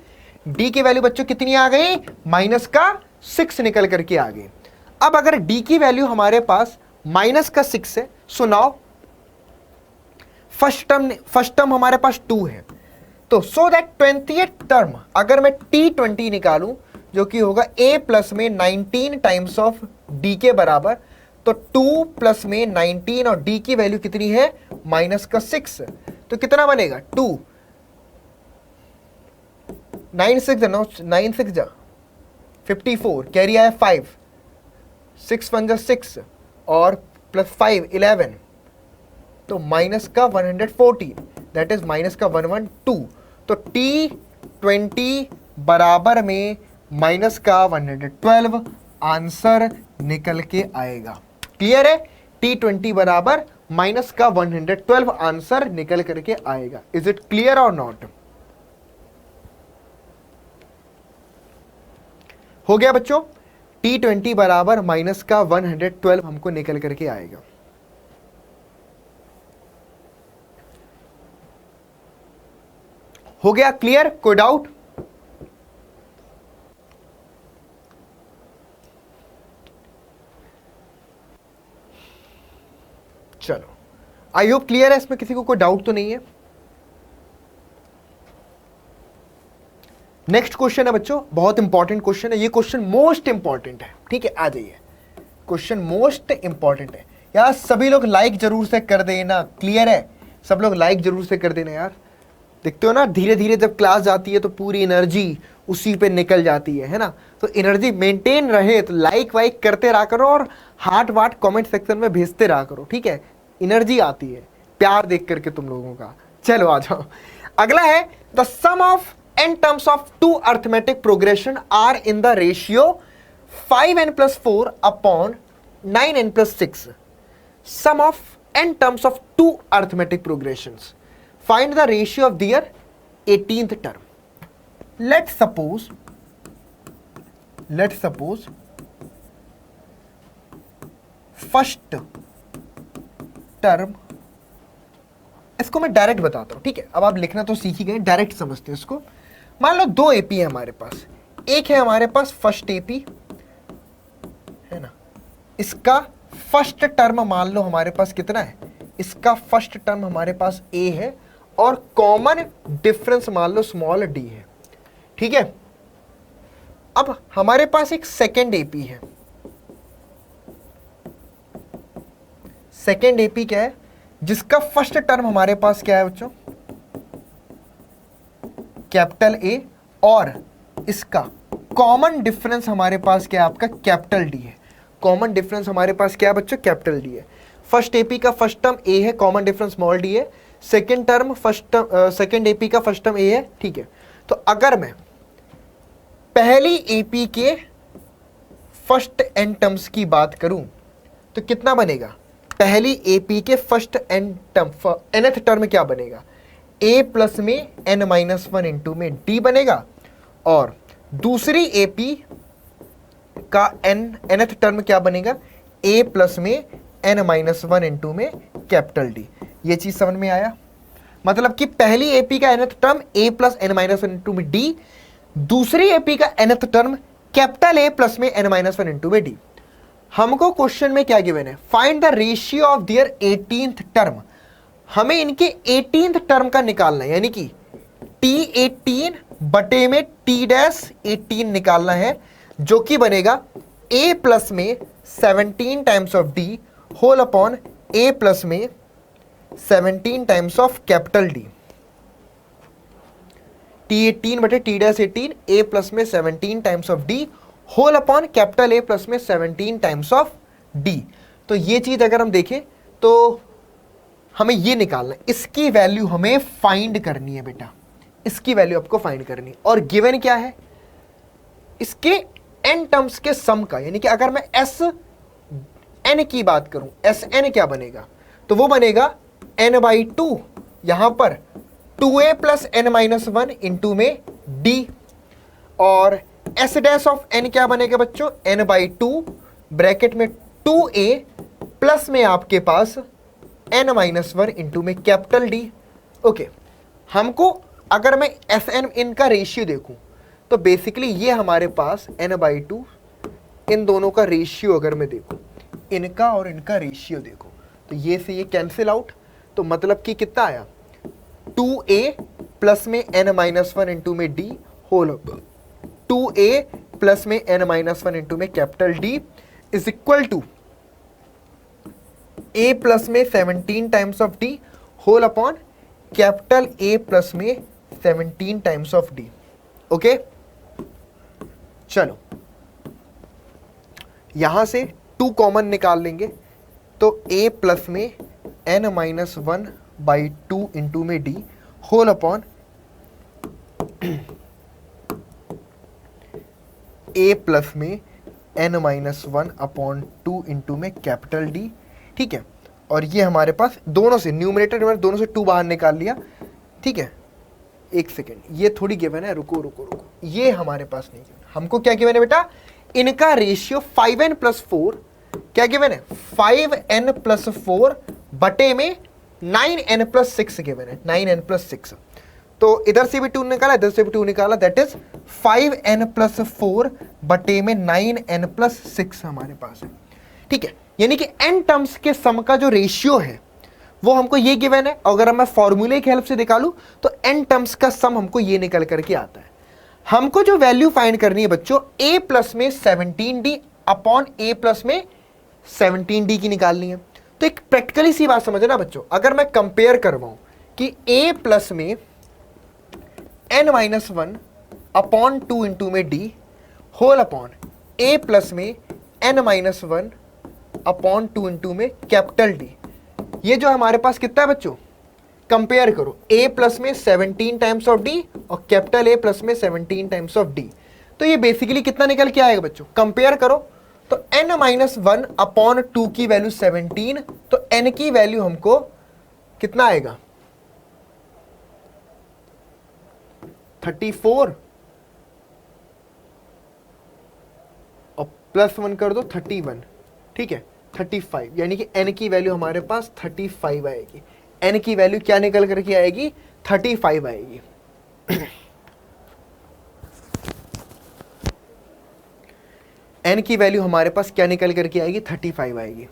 d की वैल्यू बच्चों कितनी आ गई, माइनस का 6 निकल करके आ गई। अब अगर d की वैल्यू हमारे पास माइनस का 6 है, सो नाउ फर्स्ट टर्म हमारे पास 2 है, तो सो दैट 20th टर्म अगर मैं t20 निकालूं जो कि होगा a प्लस में 19 टाइम्स ऑफ d के बराबर, तो 2 प्लस में 19 और d की वैल्यू कितनी है, माइनस का 6, तो कितना बनेगा 2, 9 6 जा 54, कैरी आया 5, 6 1 जा 6 और प्लस 5 11, तो माइनस का 114, दैट इज माइनस का 112। तो t20 बराबर में माइनस का 112 आंसर निकल के आएगा। क्लियर है, t20 बराबर माइनस का 112 आंसर निकल करके आएगा। इज इट क्लियर और नॉट? हो गया बच्चों, t20 बराबर माइनस का 112 हमको निकल करके आएगा। हो गया क्लियर, कोई डाउट? चलो, आई होप क्लियर है, इसमें किसी को कोई डाउट तो नहीं है। नेक्स्ट क्वेश्चन है बच्चों, बहुत इंपॉर्टेंट क्वेश्चन है, ये क्वेश्चन मोस्ट इंपॉर्टेंट है। ठीक है, आ जाइए, क्वेश्चन मोस्ट इंपॉर्टेंट है यार। सभी लोग लाइक जरूर से कर देना, क्लियर है, सब लोग लाइक जरूर से कर देना यार। देखते हो ना, धीरे धीरे जब क्लास जाती है तो पूरी एनर्जी उसी पे निकल जाती है ना। तो एनर्जी मेंटेन रहे तो लाइक वाइक करते रहा करो, और हार्ट वार्ट कमेंट सेक्शन में भेजते रहा करो। ठीक है, एनर्जी आती है प्यार देख करके तुम लोगों का। चलो आ जाओ, अगला है the sum of n terms of two arithmetic progression are in the ratio 5n plus 4 upon 9n plus 6. Sum of n terms of two arithmetic progressions. Find the ratio of their 18th term. Let's suppose first term, इसको मैं direct बताता हूं, ठीक है? अब आप लिखना तो सीख ही गए, डायरेक्ट समझते हैं इसको। मान लो दो एपी है हमारे पास, एक है हमारे पास फर्स्ट एपी है ना, इसका फर्स्ट टर्म मान लो हमारे पास कितना है, इसका फर्स्ट टर्म हमारे पास ए है और कॉमन डिफरेंस मान लो स्मॉल डी है, ठीक है? अब हमारे पास एक सेकेंड एपी है, सेकेंड एपी क्या है, जिसका फर्स्ट टर्म हमारे पास क्या है बच्चों, कैपिटल ए, और इसका कॉमन डिफरेंस हमारे पास क्या है आपका, कैपिटल डी है। कॉमन डिफरेंस हमारे पास क्या है बच्चों, कैपिटल डी है। फर्स्ट एपी का फर्स्ट टर्म ए है, कॉमन डिफरेंस स्मॉल डी है। सेकेंड एपी का फर्स्ट टर्म ए है, ठीक है? तो अगर मैं पहली एपी के फर्स्ट एन टर्म्स की बात करूं तो कितना बनेगा, पहली एपी के first n term, nth term क्या बनेगा, ए प्लस में एन माइनस वन इंटू में डी बनेगा, और दूसरी एपी का एनथ टर्म क्या बनेगा, ए प्लस में एन माइनस वन इंटू में कैपिटल डी। ये चीज समझ में आया? मतलब कि पहली एपी का nth term a plus n minus one into में डी, दूसरी एपी का nth term capital A plus में एन माइनस वन इंटू में डी। हमको क्वेश्चन में क्या गिवन है, find the ratio of their 18th term. हमें इनके 18th टर्म का निकालना है, यानी कि T18 बटे में T-18 निकालना है, जो कि बनेगा a प्लस में 17 times of d whole upon a plus में 17 times of capital D। T18 बटे T-18 a प्लस में 17 times of d whole upon capital A plus में 17 टाइम्स ऑफ डी। तो ये चीज अगर हम देखें तो हमें ये निकालना है, इसकी वैल्यू हमें फाइंड करनी है बेटा, इसकी वैल्यू आपको फाइंड करनी है। और गिवन क्या है, इसके एन टर्म्स के सम का, यानी कि अगर मैं एस एन की बात करूं, एस एन क्या बनेगा, तो वो बनेगा एन बाई टू, यहां पर 2a plus n minus one into में डी, और एस डैश ऑफ एन क्या बनेगा बच्चों, एन बाई टू ब्रैकेट में 2a प्लस में आपके पास एन माइनस वन इंटू में कैपिटल डी। ओके, हमको अगर मैं एस एन इनका रेशियो देखूं तो बेसिकली ये हमारे पास एन बाई टू, इन दोनों का रेशियो अगर मैं देखूं, इनका और इनका रेशियो देखो, तो ये से ये कैंसिल आउट, तो मतलब कि कितना आया, 2a प्लस में एन माइनस वन इंटू में डी होल 2a प्लस में एन माइनस वन इंटू में capital D is equal to a plus में 17 times of d whole upon capital A plus में 17 टाइम्स ऑफ d। ओके, चलो यहां से 2 common निकाल लेंगे, तो a प्लस में n minus one by two into में d whole upon a plus में n minus one upon two into में कैपिटल D, ठीक है? और ये हमारे पास दोनों से न्यूमरेटर दोनों से 2 बाहर निकाल लिया, ठीक है? एक सेकेंड, ये थोड़ी गिवन है, रुको रुको रुको, ये हमारे पास नहीं गिवन। हमको क्या गिवन है बेटा, इनका रेशियो 5n प्लस 4 क्या गिवन है, 5n प्लस 4 बटे में 9n प्लस 6 गिवन है, 9n प्लस 6। तो इधर से भी 2 निकाला, इधर से भी 2 निकाला, दैट इज 5n प्लस 4 बटे में 9n प्लस 6 हमारे पास है, ठीक है? यानी कि n टर्म्स के सम का जो रेशियो है वो हमको ये गिवन है। अगर मैं फॉर्मूले की हेल्प से निकालूं तो n टर्म्स का सम हमको ये निकल करके आता है। हमको जो वैल्यू फाइंड करनी है बच्चों, a प्लस में 17d अपॉन a प्लस में 17d की निकालनी है। तो एक प्रैक्टिकली सी बात समझना बच्चों, अगर मैं कंपेयर करवाऊं कि a प्लस में n minus one upon two into में d whole upon a plus में n minus one upon two into में कैपिटल D, ये जो हमारे पास कितना है बच्चों, कंपेयर करो, a प्लस में 17 टाइम्स ऑफ d और कैपिटल A प्लस में 17 टाइम्स ऑफ d, तो ये बेसिकली कितना निकल के आएगा बच्चों, कंपेयर करो तो n माइनस 1 अपॉन 2 की वैल्यू 17, तो n की वैल्यू हमको कितना आएगा 34 और प्लस 1 कर दो 31, ठीक है 35, यानी कि n की वैल्यू हमारे पास 35 आएगी। n की वैल्यू क्या निकल करके आएगी 35 आएगी। n की वैल्यू हमारे पास क्या निकल करके आएगी 35 आएगी।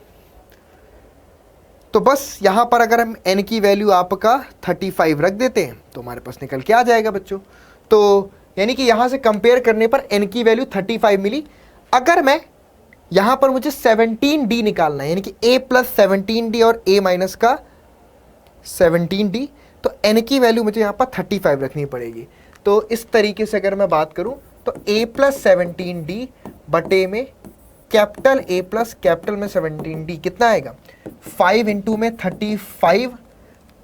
तो बस यहां पर अगर हम n की वैल्यू आपका 35 रख देते हैं तो हमारे पास निकल के आ जाएगा बच्चों। तो यानी कि यहां से कंपेयर करने पर n की वैल्यू 35 मिली। अगर मैं यहां पर मुझे 17d निकालना है, यानी कि a प्लस 17d और a माइनस का 17d, तो n की वैल्यू मुझे यहां पर 35 रखनी पड़ेगी। तो इस तरीके से अगर मैं बात करूं तो a प्लस 17d बटे में कैपिटल A प्लस कैपिटल में 17d कितना आएगा 5 इंटू में 35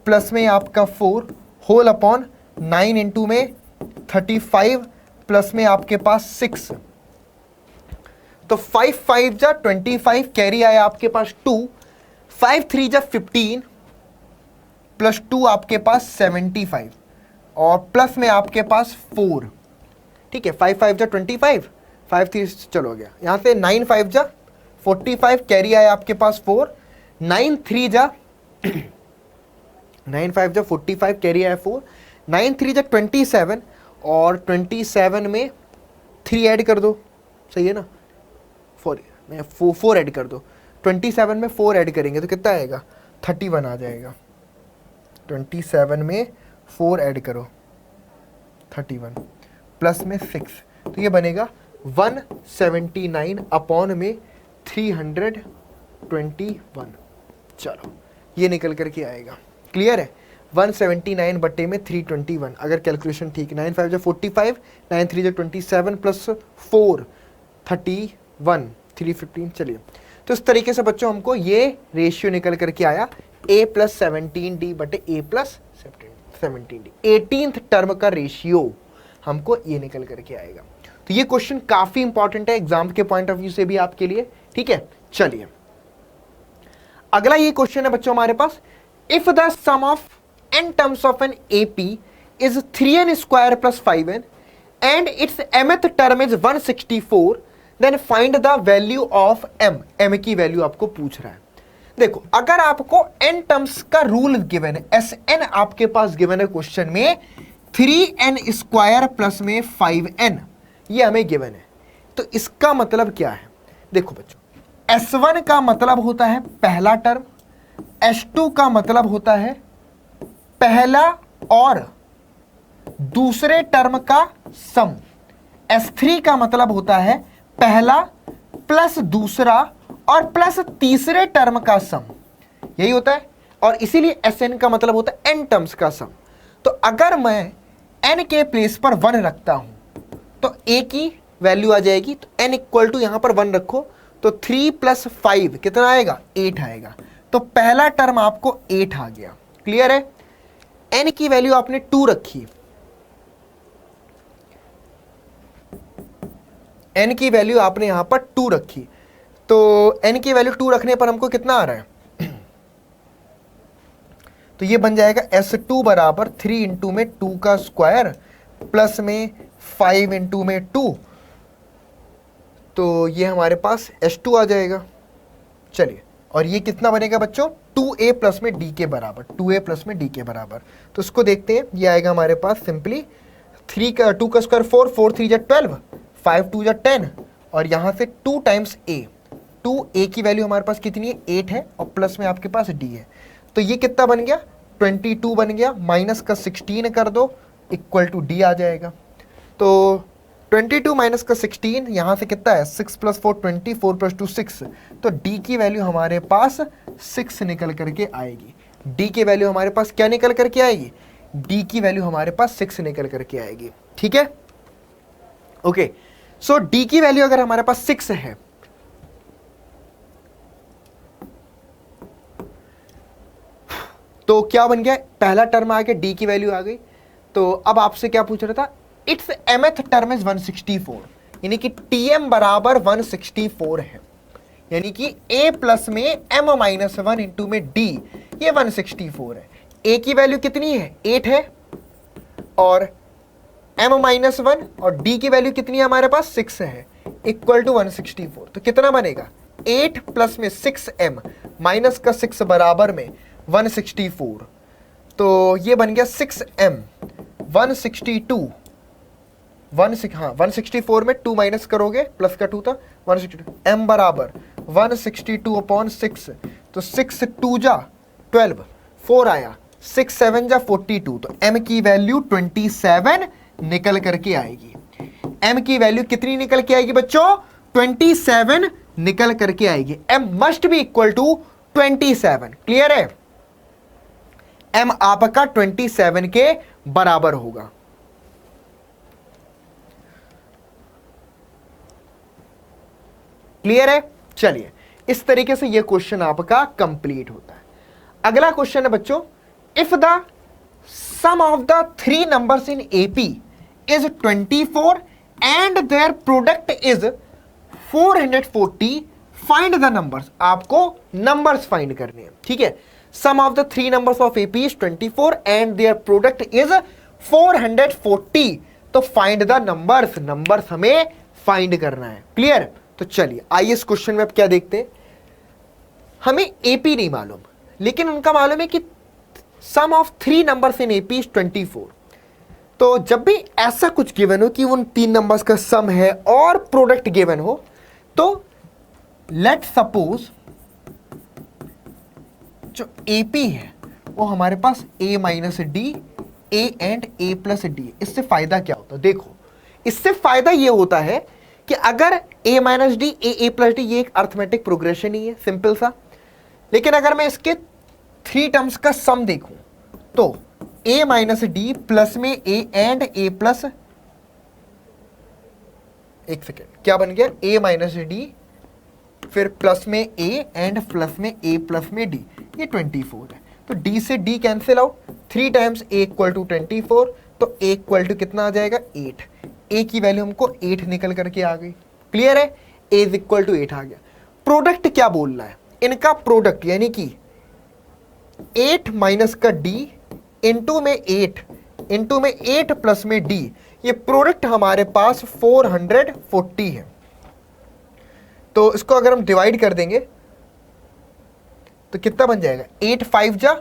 प्लस में आपका 4 होल अपॉन 9 इंटू में 35 प्लस में आपके पास 6, तो 5 5 जा 25, कैरी आया आपके पास 2, 5 3 जा 15 प्लस 2 आपके पास 75 और प्लस में आपके पास 4, ठीक है 5 5 जा 25, 5 3 चलो गया यहाँ से 9 5 जा 45, कैरी आया आपके पास 4, 9 3 जा 9 5 जा 45, कैरी आया 4, 9 3 जा 27 और 27 में 3 ऐड कर दो, सही है ना 4 ऐड कर दो, 27 में 4 ऐड करेंगे तो कितना आएगा 31 आ जाएगा। 27 में 4 ऐड करो 31 प्लस में 6, तो ये बनेगा 179 अपॉन में 321। चलो ये निकल करके आएगा, क्लियर है 179 बटे में 321। अगर कैलकुलेशन ठीक, 9 5 जो 45, 9 3 जो 27 प्लस 4 31 315। चलिए तो इस तरीके से बच्चों हमको ये रेशियो निकल करके आया a प्लस 17d बटे a plus 17d, 18th term का रेशियो हमको ये निकल करके आएगा। तो ये क्वेश्चन काफी इंपॉर्टेंट है एग्जाम के पॉइंट ऑफ व्यू से भी आपके लिए, ठीक है। चलिए अगला ये क्वेश्चन है बच्चों हमारे पास, if the sum of n terms of an AP is 3n square plus 5n and its mth term is 164, then find the value of m की वैल्यू आपको पूछ रहा है। देखो अगर आपको n टर्म्स का रूल गिवन है, Sn आपके पास गिवन है क्वेश्चन में 3n स्क्वायर प्लस में 5n, ये हमें गिवन है, तो इसका मतलब क्या है। देखो बच्चों S1 का मतलब होता है पहला टर्म, S2 का मतलब होता है पहला और दूसरे टर्म का सम, S3 का मतलब होता है पहला प्लस दूसरा और प्लस तीसरे टर्म का सम, यही होता है। और इसीलिए Sn का मतलब होता है n टर्म्स का सम। तो अगर मैं n के प्लेस पर 1 रखता हूं तो a की वैल्यू आ जाएगी, तो n इक्वल टू यहां पर 1 रखो तो 3 प्लस 5 कितना आएगा 8 आएगा, तो पहला टर्म आपको 8 आ गया, क्लियर है। n की वैल्यू आपने 2 रखी, n की वैल्यू आपने यहां पर 2 रखी, तो n की वैल्यू 2 रखने पर हमको कितना आ रहा है तो ये बन जाएगा S2 बराबर 3 इंटू में 2 का स्क्वायर प्लस में 5 इंटू में 2, तो ये हमारे पास S2 आ जाएगा। चलिए और ये कितना बनेगा बच्चों 2a प्लस में d के बराबर, 2a प्लस में d के बराबर। तो इसको देखते हैं, ये आएगा हमारे पास सिंपली 3 का 2 का स्क्वायर 4, 4 3 जा 12, 5 2 जा 10 और यहाँ से 2 टाइम्स a, 2a की वैल्यू हमारे पास कितनी है 8 है और प्लस में आपके पास d है, तो ये कितना बन गया 22 बन गया, माइनस का 16 कर दो इक्वल टू d आ जाएगा। तो 22 माइनस का 16 यहाँ से कितना है 6 प्लस 4 20, 4 प्लस 2 6, तो d की वैल्यू हमारे पास 6 निकल करके आएगी। d की वैल्यू हमारे पास क्या निकल करके आएगी, d की वैल्यू हमारे पास 6 निकल करके आएगी, ठीक है। ओके सो d की वैल्यू अगर हमारे पास 6 है तो क्या बन गया, पहला टर्म आ गया, डी की वैल्यू आ गई। तो अब आपसे क्या पूछ रहा था, इट्स mth टर्म इज 164, यानी कि tm बराबर 164 है, यानी कि a प्लस में m माइनस 1 इंटू में d, ये 164 है। a की वैल्यू कितनी है, 8 है, और m माइनस 1 और d की वैल्यू कितनी है हमारे पास, 6 है, इक्वल टू 164। तो कितना बनेगा, 8 प्लस में 6m माइनस का 6 बराबर में 164, तो ये बन गया 6m 162, 164 में 2 माइनस करोगे, प्लस का 2 था, 162, m बराबर 162 अपॉन 6, तो 6 2 जा 12, 4 आया, 6 7 जा 42, तो m की वैल्यू 27 निकल करके आएगी। m की वैल्यू कितनी निकल के आएगी बच्चों, 27 निकल करके आएगी। m must be equal to 27, clear है, m आपका 27 के बराबर होगा। क्लियर है, चलिए इस तरीके से ये क्वेश्चन आपका कंप्लीट होता है। अगला क्वेश्चन है बच्चों, if the sum of the 3 numbers in AP is 24 and their product is 440, find the numbers. आपको नंबर्स फाइंड करने हैं, ठीक है। Sum of the 3 numbers of AP is 24 and their product is 440, तो फाइंड द नंबर्स, नंबर्स हमें find करना है, clear. तो चलिए आइए इस क्वेश्चन में अब क्या देखते हैं। हमें एपी नहीं मालूम, लेकिन उनका मालूम है कि sum of 3 numbers in AP is 24। तो जब भी ऐसा कुछ गिवन हो कि उन 3 नंबर्स का सम है और प्रोडक्ट गिवन हो, तो लेट सपोज जो एपी है वो हमारे पास a minus D, A and a plus D. इससे फायदा क्या होता है, देखो इससे फायदा ये होता है कि अगर a minus D, A plus D, ये एक अर्थमेटिक प्रोग्रेशन ही है, सिंपल सा। लेकिन अगर मैं इसके 3 टर्म्स का सम देखूं, तो a माइनस डी प्लस में a एंड a प्लस, एक सेकेंड, क्या बन गया, a माइनस डी फिर प्लस में a एंड प्लस में a प्लस में d, ये 24 है। तो d से d cancel out, 3 times a equal to 24, तो a इक्वल टू कितना आ जाएगा, 8। a की वैल्यू हमको 8 निकल करके आ गई, क्लियर है, a इज इक्वल टू 8 आ गया। प्रोडक्ट क्या बोल रहा है, इनका प्रोडक्ट यानी कि 8 माइनस का d इंटू में 8 प्लस में d, ये प्रोडक्ट हमारे पास 440 है। तो इसको अगर हम डिवाइड कर देंगे तो कितना बन जाएगा, 8 5 जा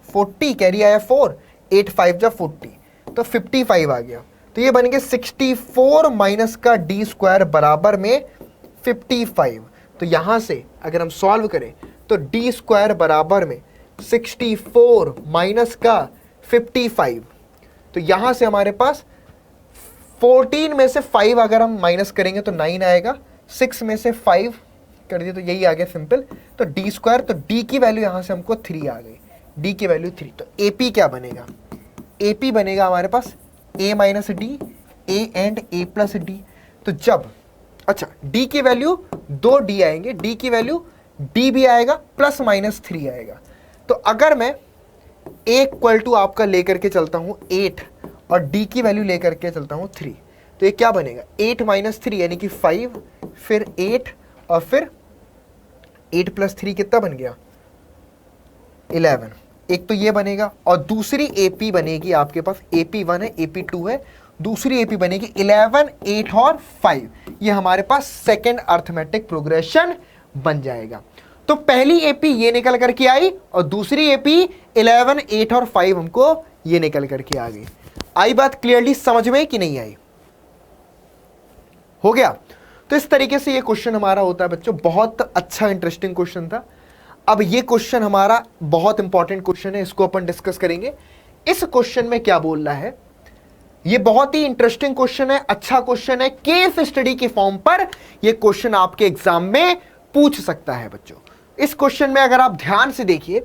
40, कैरी आया 4, 8 5 जा 40, तो 55 आ गया। तो ये बन गया 64 माइनस का डी स्क्वायर बराबर में 55। तो यहां से अगर हम सॉल्व करें तो डी स्क्वायर बराबर में 64 माइनस का 55, तो यहां से हमारे पास 14 में से 5 अगर हम माइनस करेंगे तो 9 आएगा, 6 में से 5 कर दिए तो यही आ गया सिंपल। तो डी स्क्वायर, तो डी की वैल्यू यहां से हमको 3 आ गई, डी की वैल्यू 3। तो एपी क्या बनेगा, एपी बनेगा हमारे पास a minus D, A and a plus D. तो जब, अच्छा d की वैल्यू 2d आएंगे, d की वैल्यू d भी आएगा प्लस माइनस 3 आएगा। तो अगर मैं a इक्वल टू आपका लेकर के चलता हूं 8 और d की वैल्यू लेकर के चलता हूं 3, तो ये क्या बनेगा, 8 माइनस 3 यानी कि 5, फिर 8 और फिर 8 प्लस 3 कितना बन गया, 11। एक तो ये बनेगा और दूसरी AP बनेगी आपके पास, AP1 है, AP2 है, दूसरी AP बनेगी 11, 8 और 5। ये हमारे पास सेकेंड अर्थमेटिक प्रोग्रेशन बन जाएगा। तो पहली AP ये निकल करके आई और दूसरी AP 11, 8 और 5 हमको ये निकल करके आ गई। आई बात क्लियरली समझ में कि नहीं आई, हो गया। तो इस तरीके से ये क्वेश्चन हमारा होता है बच्चों, बहुत अच्छा इंटरेस्टिंग क्वेश्चन था। अब ये क्वेश्चन हमारा बहुत इंपॉर्टेंट क्वेश्चन है, इसको अपन डिस्कस करेंगे। इस क्वेश्चन में क्या बोल रहा है, ये बहुत ही इंटरेस्टिंग क्वेश्चन है, अच्छा क्वेश्चन है, केस स्टडी के फॉर्म पर ये क्वेश्चन आपके एग्जाम में पूछ सकता है बच्चों। इस क्वेश्चन में अगर आप ध्यान से देखिए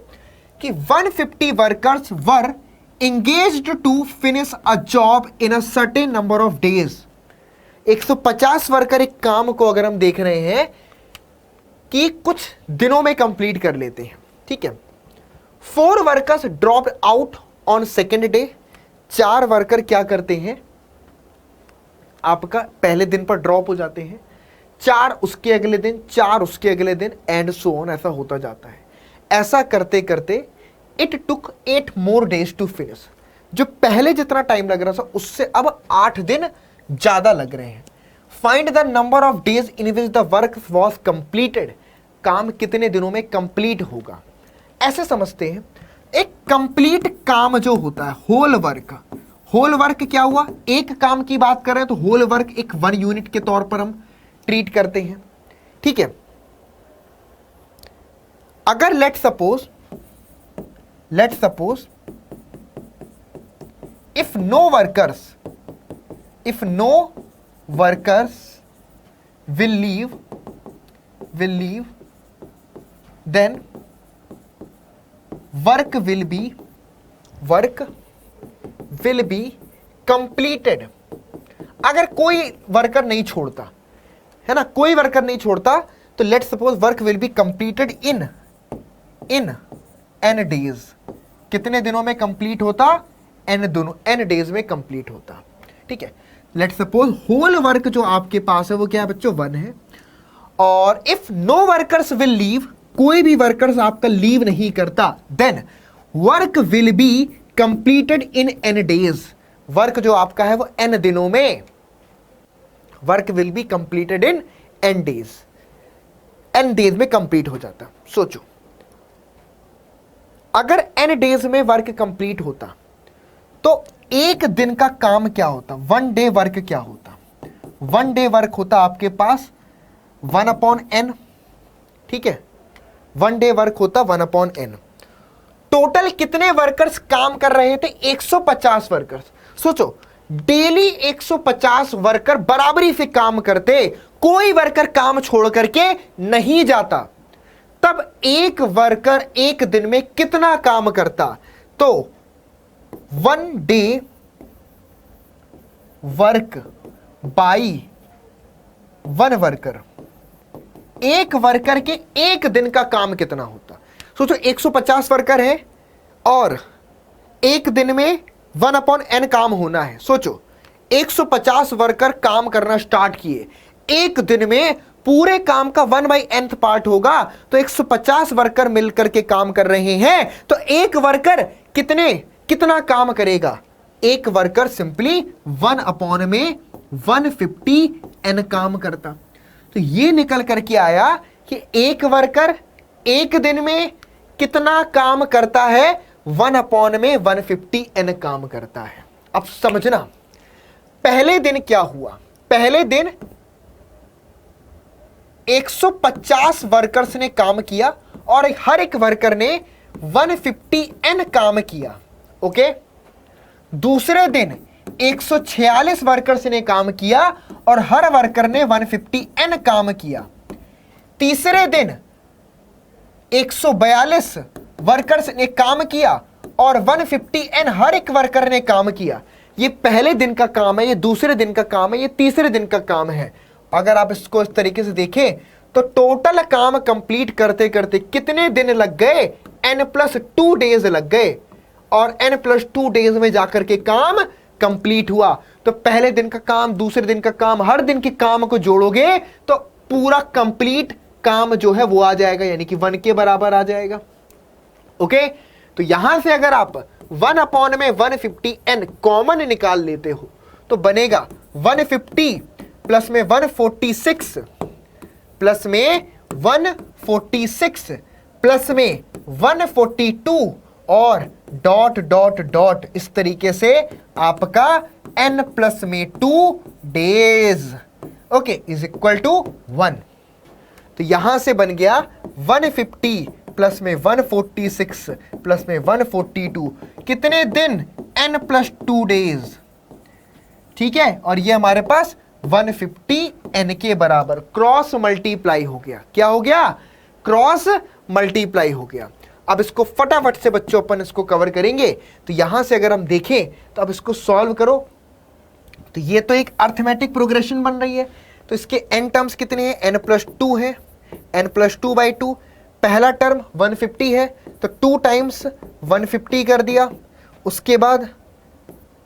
कि 150 workers were engaged to finish a job in a certain number of days. 150 worker एक काम को अगर हम देख रहे हैं कि कुछ दिनों में कंप्लीट कर लेते हैं, ठीक है। 4 workers dropped out on second day, 4 worker क्या करते हैं, आपका पहले दिन पर ड्रॉप हो जाते हैं, 4 उसके अगले दिन, 4 उसके अगले दिन, एंड सो ऑन, ऐसा होता जाता है। ऐसा करते करते it took 8 more days to finish, जो पहले जितना टाइम लग रहा था उससे अब 8 दिन ज्यादा लग रहे हैं। Find the number of days in which the work was completed, काम कितने दिनों में कंप्लीट होगा। ऐसे समझते हैं, एक कंप्लीट काम जो होता है, होल वर्क, होल वर्क क्या हुआ, एक काम की बात कर रहे हैं तो होल वर्क एक 1 यूनिट के तौर पर हम ट्रीट करते हैं, ठीक है। अगर let suppose if no workers will leave then work will be completed। अगर कोई वर्कर नहीं छोड़ता है ना, कोई वर्कर नहीं छोड़ता, तो let suppose work will be completed in n days, कितने दिनों में कंप्लीट होता, n डेज में कंप्लीट होता, ठीक है। लेट सपोज होल वर्क जो आपके पास है वो क्या है बच्चों, 1 है। और if no workers will leave, कोई भी वर्कर्स आपका लीव नहीं करता, then work will be completed in n days, work जो आपका है वो n दिनों में, work will be completed in n days में कंप्लीट हो जाता। सोचो अगर n डेज में वर्क कंप्लीट होता तो एक दिन का काम क्या होता, 1 डे वर्क क्या होता, 1 डे वर्क होता आपके पास 1/n, ठीक है, 1 डे वर्क होता 1/n। टोटल कितने वर्कर्स काम कर रहे थे, 150 वर्कर्स। सोचो डेली 150 वर्कर बराबरी से काम करते, कोई वर्कर काम छोड़ करके नहीं जाता, तब एक वर्कर एक दिन में कितना काम करता, तो 1 डे वर्क बाई 1 वर्कर, एक वर्कर के एक दिन का काम कितना होता। सोचो 150 वर्कर है और एक दिन में 1/n काम होना है। सोचो 150 वर्कर काम करना स्टार्ट किए, एक दिन में पूरे काम का 1/n पार्ट होगा, तो 150 वर्कर मिलकर के काम कर रहे हैं, तो एक वर्कर कितना काम करेगा, एक वर्कर सिंपली 1/n में 150n काम करता। तो ये निकल करके आया कि एक वर्कर एक दिन में कितना काम करता है, 1/n में 150n काम करता है। अब समझना पहले दिन क्या हुआ, पहले दिन 150 वर्कर्स ने काम किया और हर एक वर्कर ने 150n काम किया, ओके। दूसरे दिन 146 वर्कर्स ने काम किया और हर वर्कर ने 150n काम किया। तीसरे दिन 142 वर्कर्स ने काम किया और 150n हर एक वर्कर ने काम किया। ये पहले दिन का काम है, ये दूसरे दिन का काम है, ये तीसरे दिन का काम है। अगर आप इसको इस तरीके से देखें तो टोटल काम कंप्लीट करते करते कितने दिन लग गए, n+2 डेज लग गए, और n+2 डेज में जाकर के काम कंप्लीट हुआ। तो पहले दिन का काम, दूसरे दिन का काम, हर दिन के काम को जोड़ोगे तो पूरा कंप्लीट काम जो है वो आ जाएगा, यानी कि 1 के बराबर आ जाएगा, ओके। तो यहां से अगर आप 1/n में 150n कॉमन निकाल लेते हो तो बनेगा 150 प्लस में 146 प्लस में 146 प्लस में 142 और डॉट डॉट डॉट, इस तरीके से आपका n+2 days, okay, is equal to 1। तो यहां से बन गया 150 प्लस में 146 प्लस में 142, कितने दिन, n+2 डेज, ठीक है। और ये हमारे पास 150n के बराबर क्रॉस मल्टीप्लाई हो गया। क्या हो गया, क्रॉस मल्टीप्लाई हो गया। अब इसको फटाफट से बच्चों अपन इसको कवर करेंगे। तो यहां से अगर हम देखें तो अब इसको सॉल्व करो, तो ये तो एक अर्थमेटिक प्रोग्रेशन बन रही है। तो इसके n टर्म्स कितने हैं, n+2 है, n+2/2। पहला टर्म 150 है, तो 2 टाइम्स 150 कर दिया, उसके बाद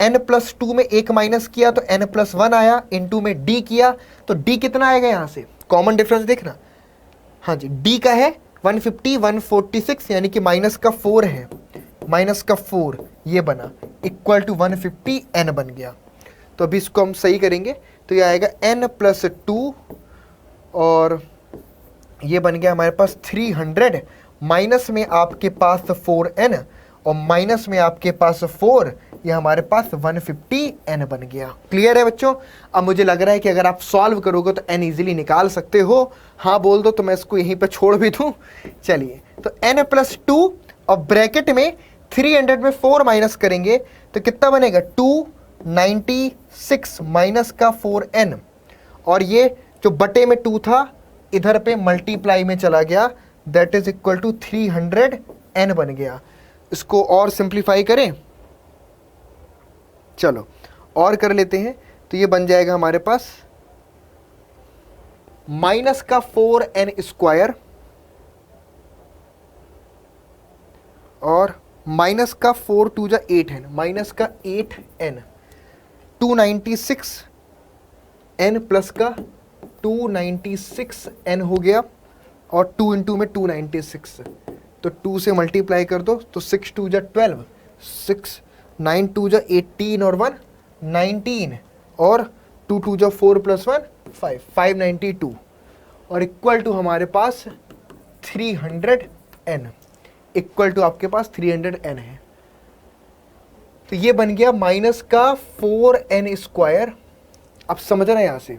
n+2 में 1 माइनस किया तो n+1 आया, इनटू में d किया तो d कितना आएगा यहाँ से, कॉमन डिफरेंस देखना, हाँ जी d का है 150 146 यानी कि माइनस का 4 है, माइनस का 4 ये बना इक्वल टू 150 n बन गया। तो अभी इसको हम सही करेंगे तो ये आएगा n+2 और ये बन गया हमारे पास 300, माइनस में आपके पास 4n और माइनस में आपके पास 4, ये हमारे पास 150n बन गया। क्लियर है बच्चों? अब मुझे लग रहा है कि अगर आप सॉल्व करोगे तो n इजीली निकाल सकते हो, हाँ बोल दो तो मैं इसको यहीं पे छोड़ भी दूं। चलिए तो n+2 और ब्रैकेट में 300 में 4 माइनस करेंगे तो कितना बनेगा 296 माइनस का 4n, और ये जो बटे में 2 था इधर पे मल्टीप्लाई में चला गया, that is equal to 300n बन गया। इसको और सिंप्लीफाई करें, चलो और कर लेते हैं, तो ये बन जाएगा हमारे पास माइनस का 4n² और माइनस का 4 2 जा 8n, माइनस का 8n, 296n प्लस का 296n हो गया, और 2 इंटू में 296, तो 2 से मल्टीप्लाई कर दो तो 6 2 जा 12, 6 9 2 जा 18 और 1 19, और 2 2 जा 4 प्लस 1 5, 592 और इक्वल टू हमारे पास 300n, इक्वल टू आपके पास 300n है। तो ये बन गया माइनस का 4n²। अब समझ रहे हैं यहां से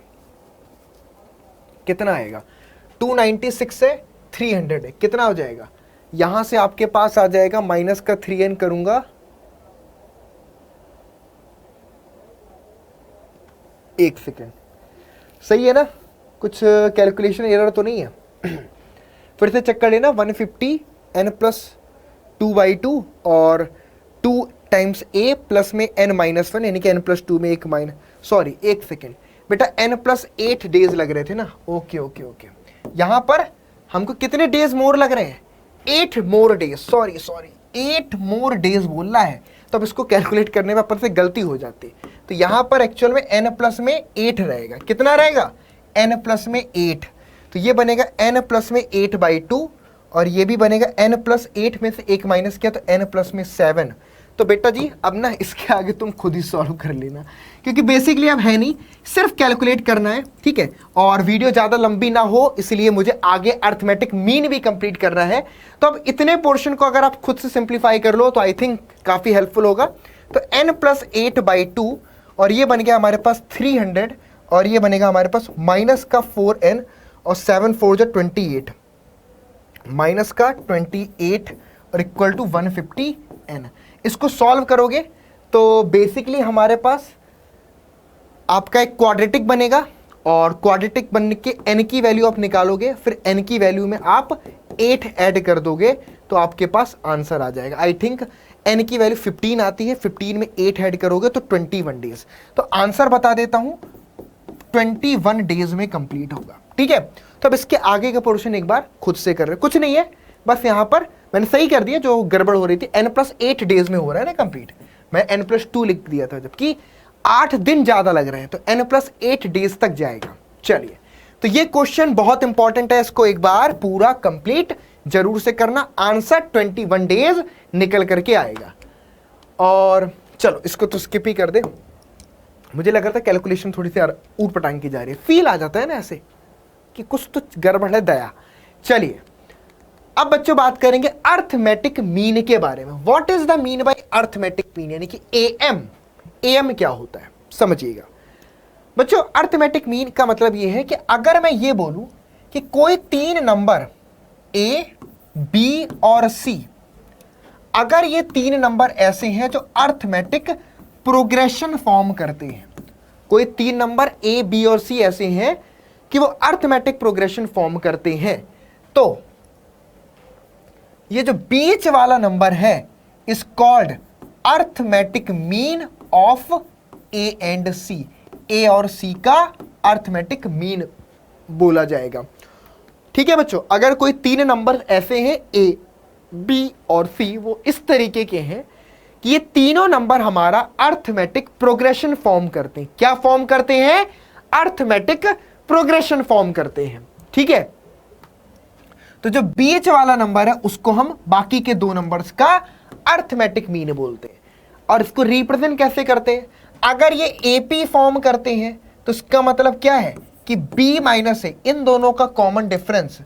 कितना आएगा, 296 है 300 है, कितना हो जाएगा, यहां से आपके पास आ जाएगा माइनस का 3n करूंगा, एक सेकेंड, सही है ना, कुछ कैलकुलेशन एरर तो नहीं है। फिर से चेक कर लेना, 150 n+2/2 और 2 टाइम्स a प्लस में n-1 यानी कि n+2 में एक माइनस, सॉरी एक सेकेंड बेटा, n+8 डेज लग रहे थे ना, ओके ओके ओके, यहां पर हमको कितने डेज मोर लग रहे हैं, 8 more days, sorry 8 more days बोलना है, तो अब इसको कैलकुलेट करने में अपन से गलती हो जाती है। तो यहां पर एक्चुअल में n+8 रहेगा, कितना रहेगा n+8, तो ये बनेगा n+8/2 और ये भी बनेगा n+8 में से एक माइनस किया तो n+7। तो बेटा जी अब ना इसके आगे तुम खुद ही सॉल्व कर लेना, क्योंकि बेसिकली अब है नहीं, सिर्फ कैलकुलेट करना है, ठीक है, और वीडियो ज़्यादा लंबी ना हो इसलिए मुझे आगे अर्थमेटिक मीन भी कंप्लीट करना है। तो अब इतने पोर्शन को अगर आप खुद से सिंप्लीफाई कर लो तो आई थिंक काफ़ी हेल्पफुल होगा। तो n+8/2 और ये बन गया हमारे पास 300 और ये बनेगा हमारे पास माइनस का 4n और 7 4 जा 28, माइनस का 28 और इक्वल टू 150n। इसको सॉल्व करोगे तो बेसिकली हमारे पास आपका एक क्वाड्रेटिक बनेगा, और क्वाड्रेटिक बनने के n की वैल्यू आप निकालोगे, फिर n की वैल्यू में आप 8 ऐड कर दोगे तो आपके पास आंसर आ जाएगा। आई थिंक n की वैल्यू 15 आती है, 15 में 8 ऐड करोगे तो 21 डेज। तो आंसर बता देता हूं 21 डेज में कंप्लीट होगा, ठीक है। तो अब इसके आगे का पोर्शन एक बार खुद से कर रहे, कुछ नहीं है, बस यहां पर मैंने सही कर दिया, जो गड़बड़ हो रही थी n+8 डेज में हो रहा है ना कंप्लीट, मैं n+2 लिख दिया था जबकि 8 दिन ज्यादा लग रहे हैं, तो n+8 डेज तक जाएगा। चलिए तो ये क्वेश्चन बहुत इंपॉर्टेंट है, इसको एक बार पूरा कंप्लीट जरूर से करना, आंसर 21 डेज निकल करके आएगा। और चलो इसको तो स्किप ही कर दे, मुझे लग रहा था कैलकुलेशन थोड़ी सी ऊट पटांग की जा रही है, फील आ जाता है ना ऐसे कि कुछ तो गड़बड़ है दया। चलिए अब बच्चों बात करेंगे अर्थमेटिक मीन के बारे में। What is the mean by arithmetic mean, यानी कि एएम। एएम क्या होता है समझिएगा बच्चों। अर्थमेटिक मीन का मतलब यह है कि अगर मैं ये बोलूं कि कोई 3 नंबर ए, बी और सी, अगर ये 3 नंबर ऐसे हैं जो अर्थमेटिक प्रोग्रेशन फॉर्म करते हैं, कोई 3 नंबर ए, बी और सी ऐसे हैं कि वो अर्थमेटिक प्रोग्रेशन फॉर्म करते हैं, तो ये जो बीच वाला नंबर है is called arithmetic mean of A and C. A और सी का अर्थमेटिक मीन बोला जाएगा, ठीक है बच्चों। अगर कोई 3 नंबर ऐसे हैं ए, बी और सी वो इस तरीके के हैं कि ये तीनों नंबर हमारा अर्थमेटिक प्रोग्रेशन फॉर्म करते हैं। क्या फॉर्म करते हैं? अर्थमेटिक प्रोग्रेशन फॉर्म करते हैं। ठीक है, तो जो बीच वाला नंबर है उसको हम बाकी के दो नंबर्स का अर्थमेटिक मीन बोलते हैं। और इसको रिप्रेजेंट कैसे करते हैं? अगर ये एपी फॉर्म करते हैं तो इसका मतलब क्या है कि b माइनस ए, इन दोनों का कॉमन डिफरेंस,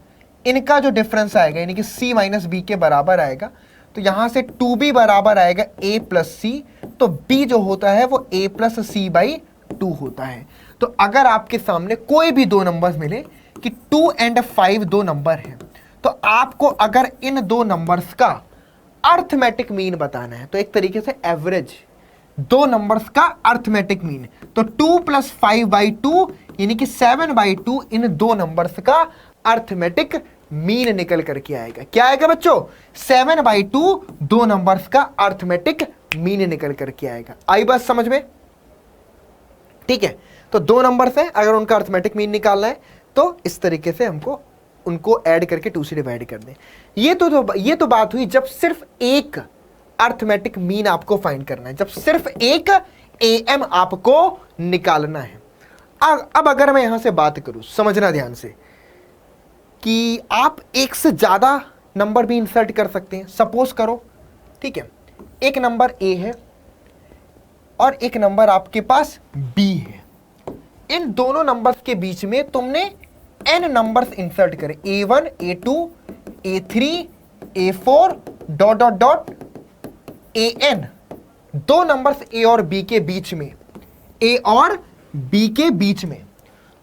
इनका जो डिफरेंस आएगा यानी कि c माइनस बी के बराबर आएगा। तो यहां से 2b बराबर आएगा a प्लस सी, तो b जो होता है वो a प्लस सी बाई 2 होता है। तो अगर आपके सामने कोई भी दो नंबर्स मिले कि 2 एंड 5 दो नंबर हैं, तो आपको अगर इन दो नंबर्स का अर्थमेटिक मीन बताना है, तो एक तरीके से एवरेज दो नंबर्स का अर्थमेटिक मीन, तो 2 प्लस 5 बाई 2 यानी कि 7 बाई 2 इन दो नंबर्स का अर्थमेटिक मीन निकल करके आएगा। क्या आएगा बच्चों? 7 बाई 2 दो नंबर्स का अर्थमेटिक मीन निकल करके आएगा। आई बात समझ में? ठीक है, तो दो नंबर्स हैं, अगर उनका अर्थमेटिक मीन निकालना है तो इस तरीके से हमको उनको ऐड करके 2 से डिवाइड कर दें। ये तो बात हुई जब सिर्फ एक अर्थमेटिक मीन आपको फाइंड करना है, जब सिर्फ एक एम आपको निकालना है। अब अगर मैं यहां से बात करूं, समझना ध्यान से, कि आप एक से ज्यादा नंबर भी इंसर्ट कर सकते हैं। सपोज करो, ठीक है, एक नंबर ए है और एक नंबर आपके पास बी है। इन दोनों नंबर्स के बीच में तुमने n नंबर्स इंसर्ट करें, a1, a2, a3, a4 dot dot dot an। दो नंबर्स a और b के बीच में, a और b के बीच में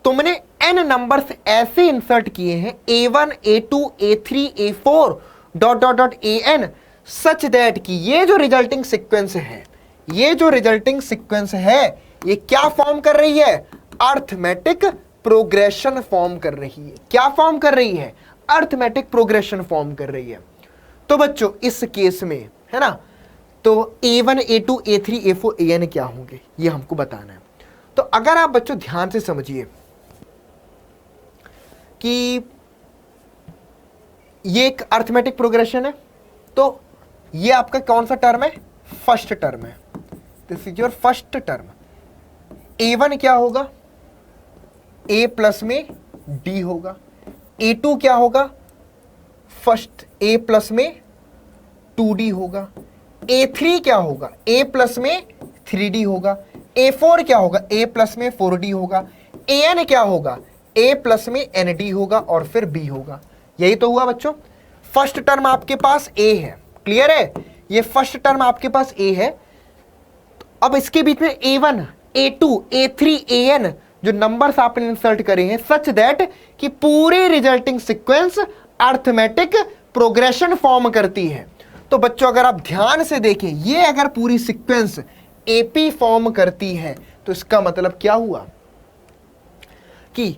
तुमने n नंबर्स ऐसे इंसर्ट किए हैं, a1, a2, a3, a4 dot dot dot an, such that कि ये जो रिजल्टिंग सीक्वेंस है, ये क्या फॉर्म कर रही है? अर्थमेटिक प्रोग्रेशन फॉर्म कर रही है। क्या फॉर्म कर रही है? अर्थमेटिक प्रोग्रेशन फॉर्म कर रही है। तो बच्चों इस केस में, है ना, तो a1, a2, a3, a4, an क्या होंगे ये हमको बताना है। तो अगर आप बच्चों ध्यान से समझिए कि ये एक अर्थमेटिक प्रोग्रेशन है, तो ये आपका कौन सा टर्म है? फर्स्ट टर्म है। This is your first term. a1 क्या होगा? a प्लस में d होगा। a2 क्या होगा? फर्स्ट a प्लस में 2d होगा। a3 क्या होगा? a प्लस में 3d होगा। a4 क्या होगा? a प्लस में 4d होगा। an क्या होगा? a प्लस में nd होगा और फिर b होगा। यही तो हुआ बच्चों। फर्स्ट टर्म आपके पास a है, क्लियर है? ये फर्स्ट टर्म आपके पास a है। तो अब इसके बीच में a1, a2, a3, an जो नंबर्स आपने इंसर्ट करे हैं, सच दैट कि पूरी resulting sequence arithmetic progression form करती है। तो बच्चों अगर आप ध्यान से देखें, ये अगर पूरी सीक्वेंस एपी फॉर्म करती है तो इसका मतलब क्या हुआ कि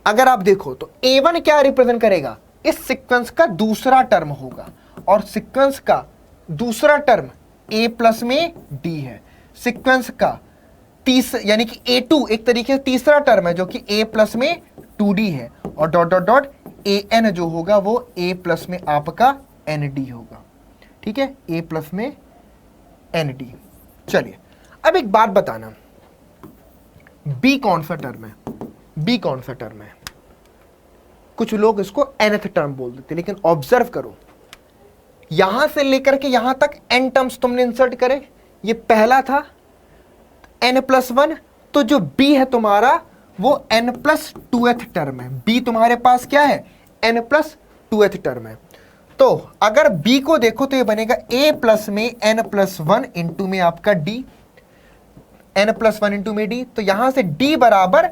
अगर आप देखो तो a1 क्या रिप्रेजेंट करेगा? इस सीक्वेंस का दूसरा टर्म होगा, और सीक्वेंस का दूसरा टर्म a प्लस में d है। सीक्वेंस का यानी कि a2 एक तरीके से तीसरा टर्म है जो कि a प्लस में 2d है, और डॉट डॉट डॉट an जो होगा वो a प्लस में आपका nd होगा। ठीक है, a प्लस में nd। चलिए अब एक बात बताना, b कौन सा टर्म है? b कौन सा टर्म है? कुछ लोग इसको nth टर्म बोल देते, लेकिन ऑब्जर्व करो, यहां से लेकर के यहां तक n टर्म्स तुमने इंसर्ट करे। ये पहला था n+1, तो जो b है तुम्हारा वो n+2th टर्म है। b तुम्हारे पास क्या है? n+2th टर्म है। तो अगर b को देखो तो ये बनेगा a प्लस में n+1 इंटू में आपका d, n+1 इंटू में d। तो यहां से d बराबर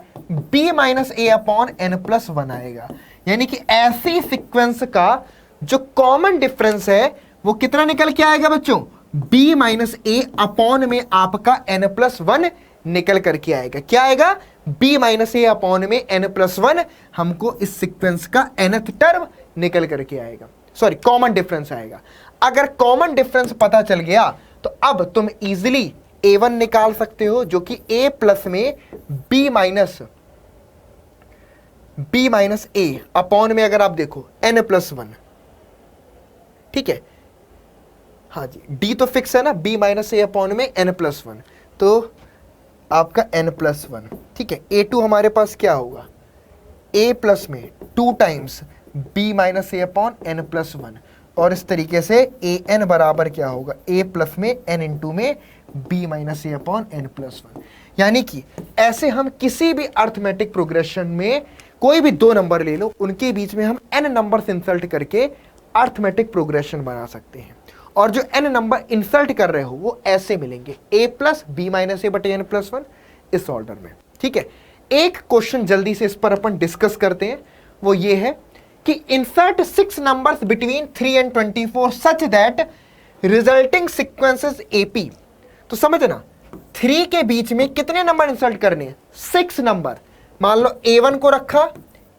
b minus a upon n+1 आएगा। यानी कि ऐसी सीक्वेंस का जो कॉमन डिफरेंस है वो कितना निकल के आएगा बच्चों? b माइनस ए अपॉन में आपका n+1 निकल करके आएगा। क्या आएगा? b माइनस ए अपॉन में n+1 हमको इस सीक्वेंस का nth टर्म निकल करके आएगा, सॉरी कॉमन डिफरेंस आएगा। अगर कॉमन डिफरेंस पता चल गया तो अब तुम इजीली a1 निकाल सकते हो, जो कि a प्लस में b माइनस ए अपॉन में अगर आप देखो n+1, ठीक है, हाँ जी, डी तो फिक्स है ना, बी माइनस ए अपॉन में एन प्लस वन, तो आपका एन प्लस वन, ठीक है। ए टू हमारे पास क्या होगा, ए प्लस में 2 टाइम्स बी माइनस ए अपॉन एन प्लस वन, और इस तरीके से ए एन बराबर क्या होगा, ए प्लस में एन इंटू में बी माइनस ए अपॉन एन प्लस वन। यानी कि ऐसे हम किसी भी अर्थमेटिक प्रोग्रेशन में कोई भी 2 नंबर ले लो, उनके बीच में हम एन नंबर से इंसल्ट करके अर्थमेटिक प्रोग्रेशन बना सकते हैं। और जो एन नंबर इंसल्ट कर रहे हो वो ऐसे मिलेंगे, ए प्लस बी माइनस ए बटे एन प्लस वन, इस ऑर्डर में, ठीक है। एक क्वेश्चन जल्दी से इस पर अपन डिस्कस करते हैं, वो ये है कि insert 6 numbers between 3 and 24 such that resulting sequences AP. तो समझना, 3 के बीच में कितने नंबर इंसर्ट करने हैं, 6 नंबर। मान लो A1 को रखा,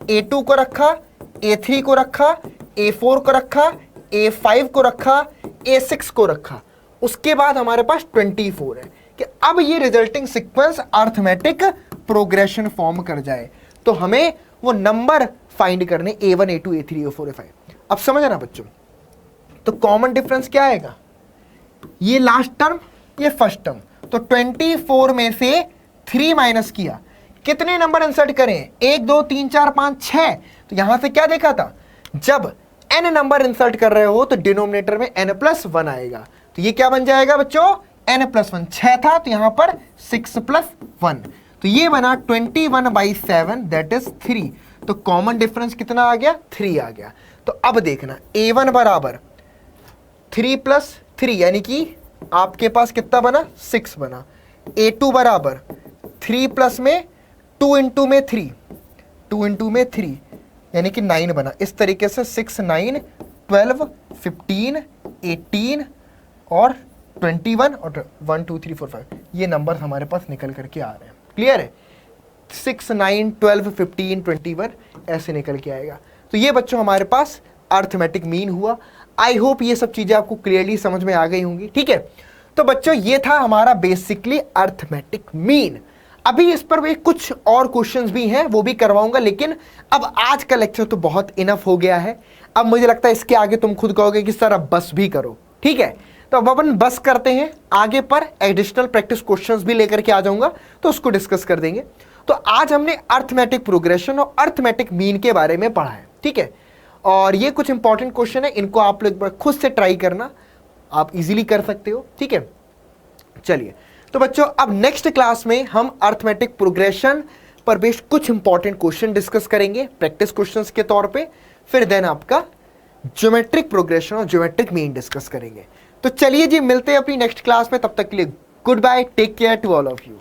A2 को रखा, A3 को रखा, A4 को रखा, A5 को रखा, A6 को रखा, उसके बाद हमारे पास 24 है कि अब ये resulting sequence arithmetic progression form कर जाए, तो हमें वो नंबर फाइंड करने A1 A2 A3 A4 A5। अब समझना बच्चों, तो कॉमन डिफरेंस क्या आएगा, ये लास्ट टर्म, ये फर्स्ट टर्म, तो 24 में से 3 माइनस किया, कितने नंबर इंसर्ट करें, 1 2 3 4 5 6। तो यहां से क्या देखा था, जब n नंबर इंसर्ट कर रहे हो तो डिनोमिनेटर में n प्लस 1 आएगा, तो ये क्या बन जाएगा बच्चों, n प्लस 1, 6 था तो यहां पर 6 प्लस 1, तो ये बना 21/7 दैट इज 3। तो कॉमन डिफरेंस कितना आ गया, 3 आ गया। तो अब देखना, A1 बराबर 3 प्लस 3 यानी कि आपके पास कितना बना, 6 बना। A2 बराबर 3 प्लस में 2 इंटू में 3, 2 इंटू में 3 यानी कि 9 बना। इस तरीके से 6 9 12 15 18 और 21 और 1 2 3 4 5 ये नंबर हमारे पास निकल करके आ रहे हैं। क्लियर है, 6 9 12 15 21 ऐसे निकल के आएगा। तो ये बच्चों हमारे पास अर्थमेटिक मीन हुआ। आई होप ये सब चीजें आपको क्लियरली समझ में आ गई होंगी, ठीक है। तो बच्चों ये था हमारा बेसिकली अर्थमेटिक मीन। अभी इस पर भी कुछ और क्वेश्चंस भी हैं, वो भी करवाऊंगा, लेकिन अब आज का लेक्चर तो बहुत इनफ हो गया है। अब मुझे लगता है इसके आगे तुम खुद कहोगे कि सर अब बस भी करो, ठीक है। तो अब अपन बस करते हैं, आगे पर एडिशनल प्रैक्टिस क्वेश्चंस भी लेकर के आ जाऊंगा, तो उसको डिस्कस कर देंगे। तो आज हमने अर्थमेटिक प्रोग्रेशन और अर्थमेटिक मीन के बारे में पढ़ा है, ठीक है। और ये कुछ इंपॉर्टेंट क्वेश्चन है, इनको आप लोग खुद से ट्राई करना, आप इजीली कर सकते हो, ठीक है। चलिए, तो बच्चों अब नेक्स्ट क्लास में हम अर्थमेटिक प्रोग्रेशन पर बेस्ड कुछ इंपॉर्टेंट क्वेश्चन डिस्कस करेंगे प्रैक्टिस क्वेश्चंस के तौर पे, फिर देन आपका ज्योमेट्रिक प्रोग्रेशन और ज्योमेट्रिक मीन डिस्कस करेंगे। तो चलिए जी, मिलते हैं अपनी नेक्स्ट क्लास में, तब तक के लिए goodbye, take care to all of you.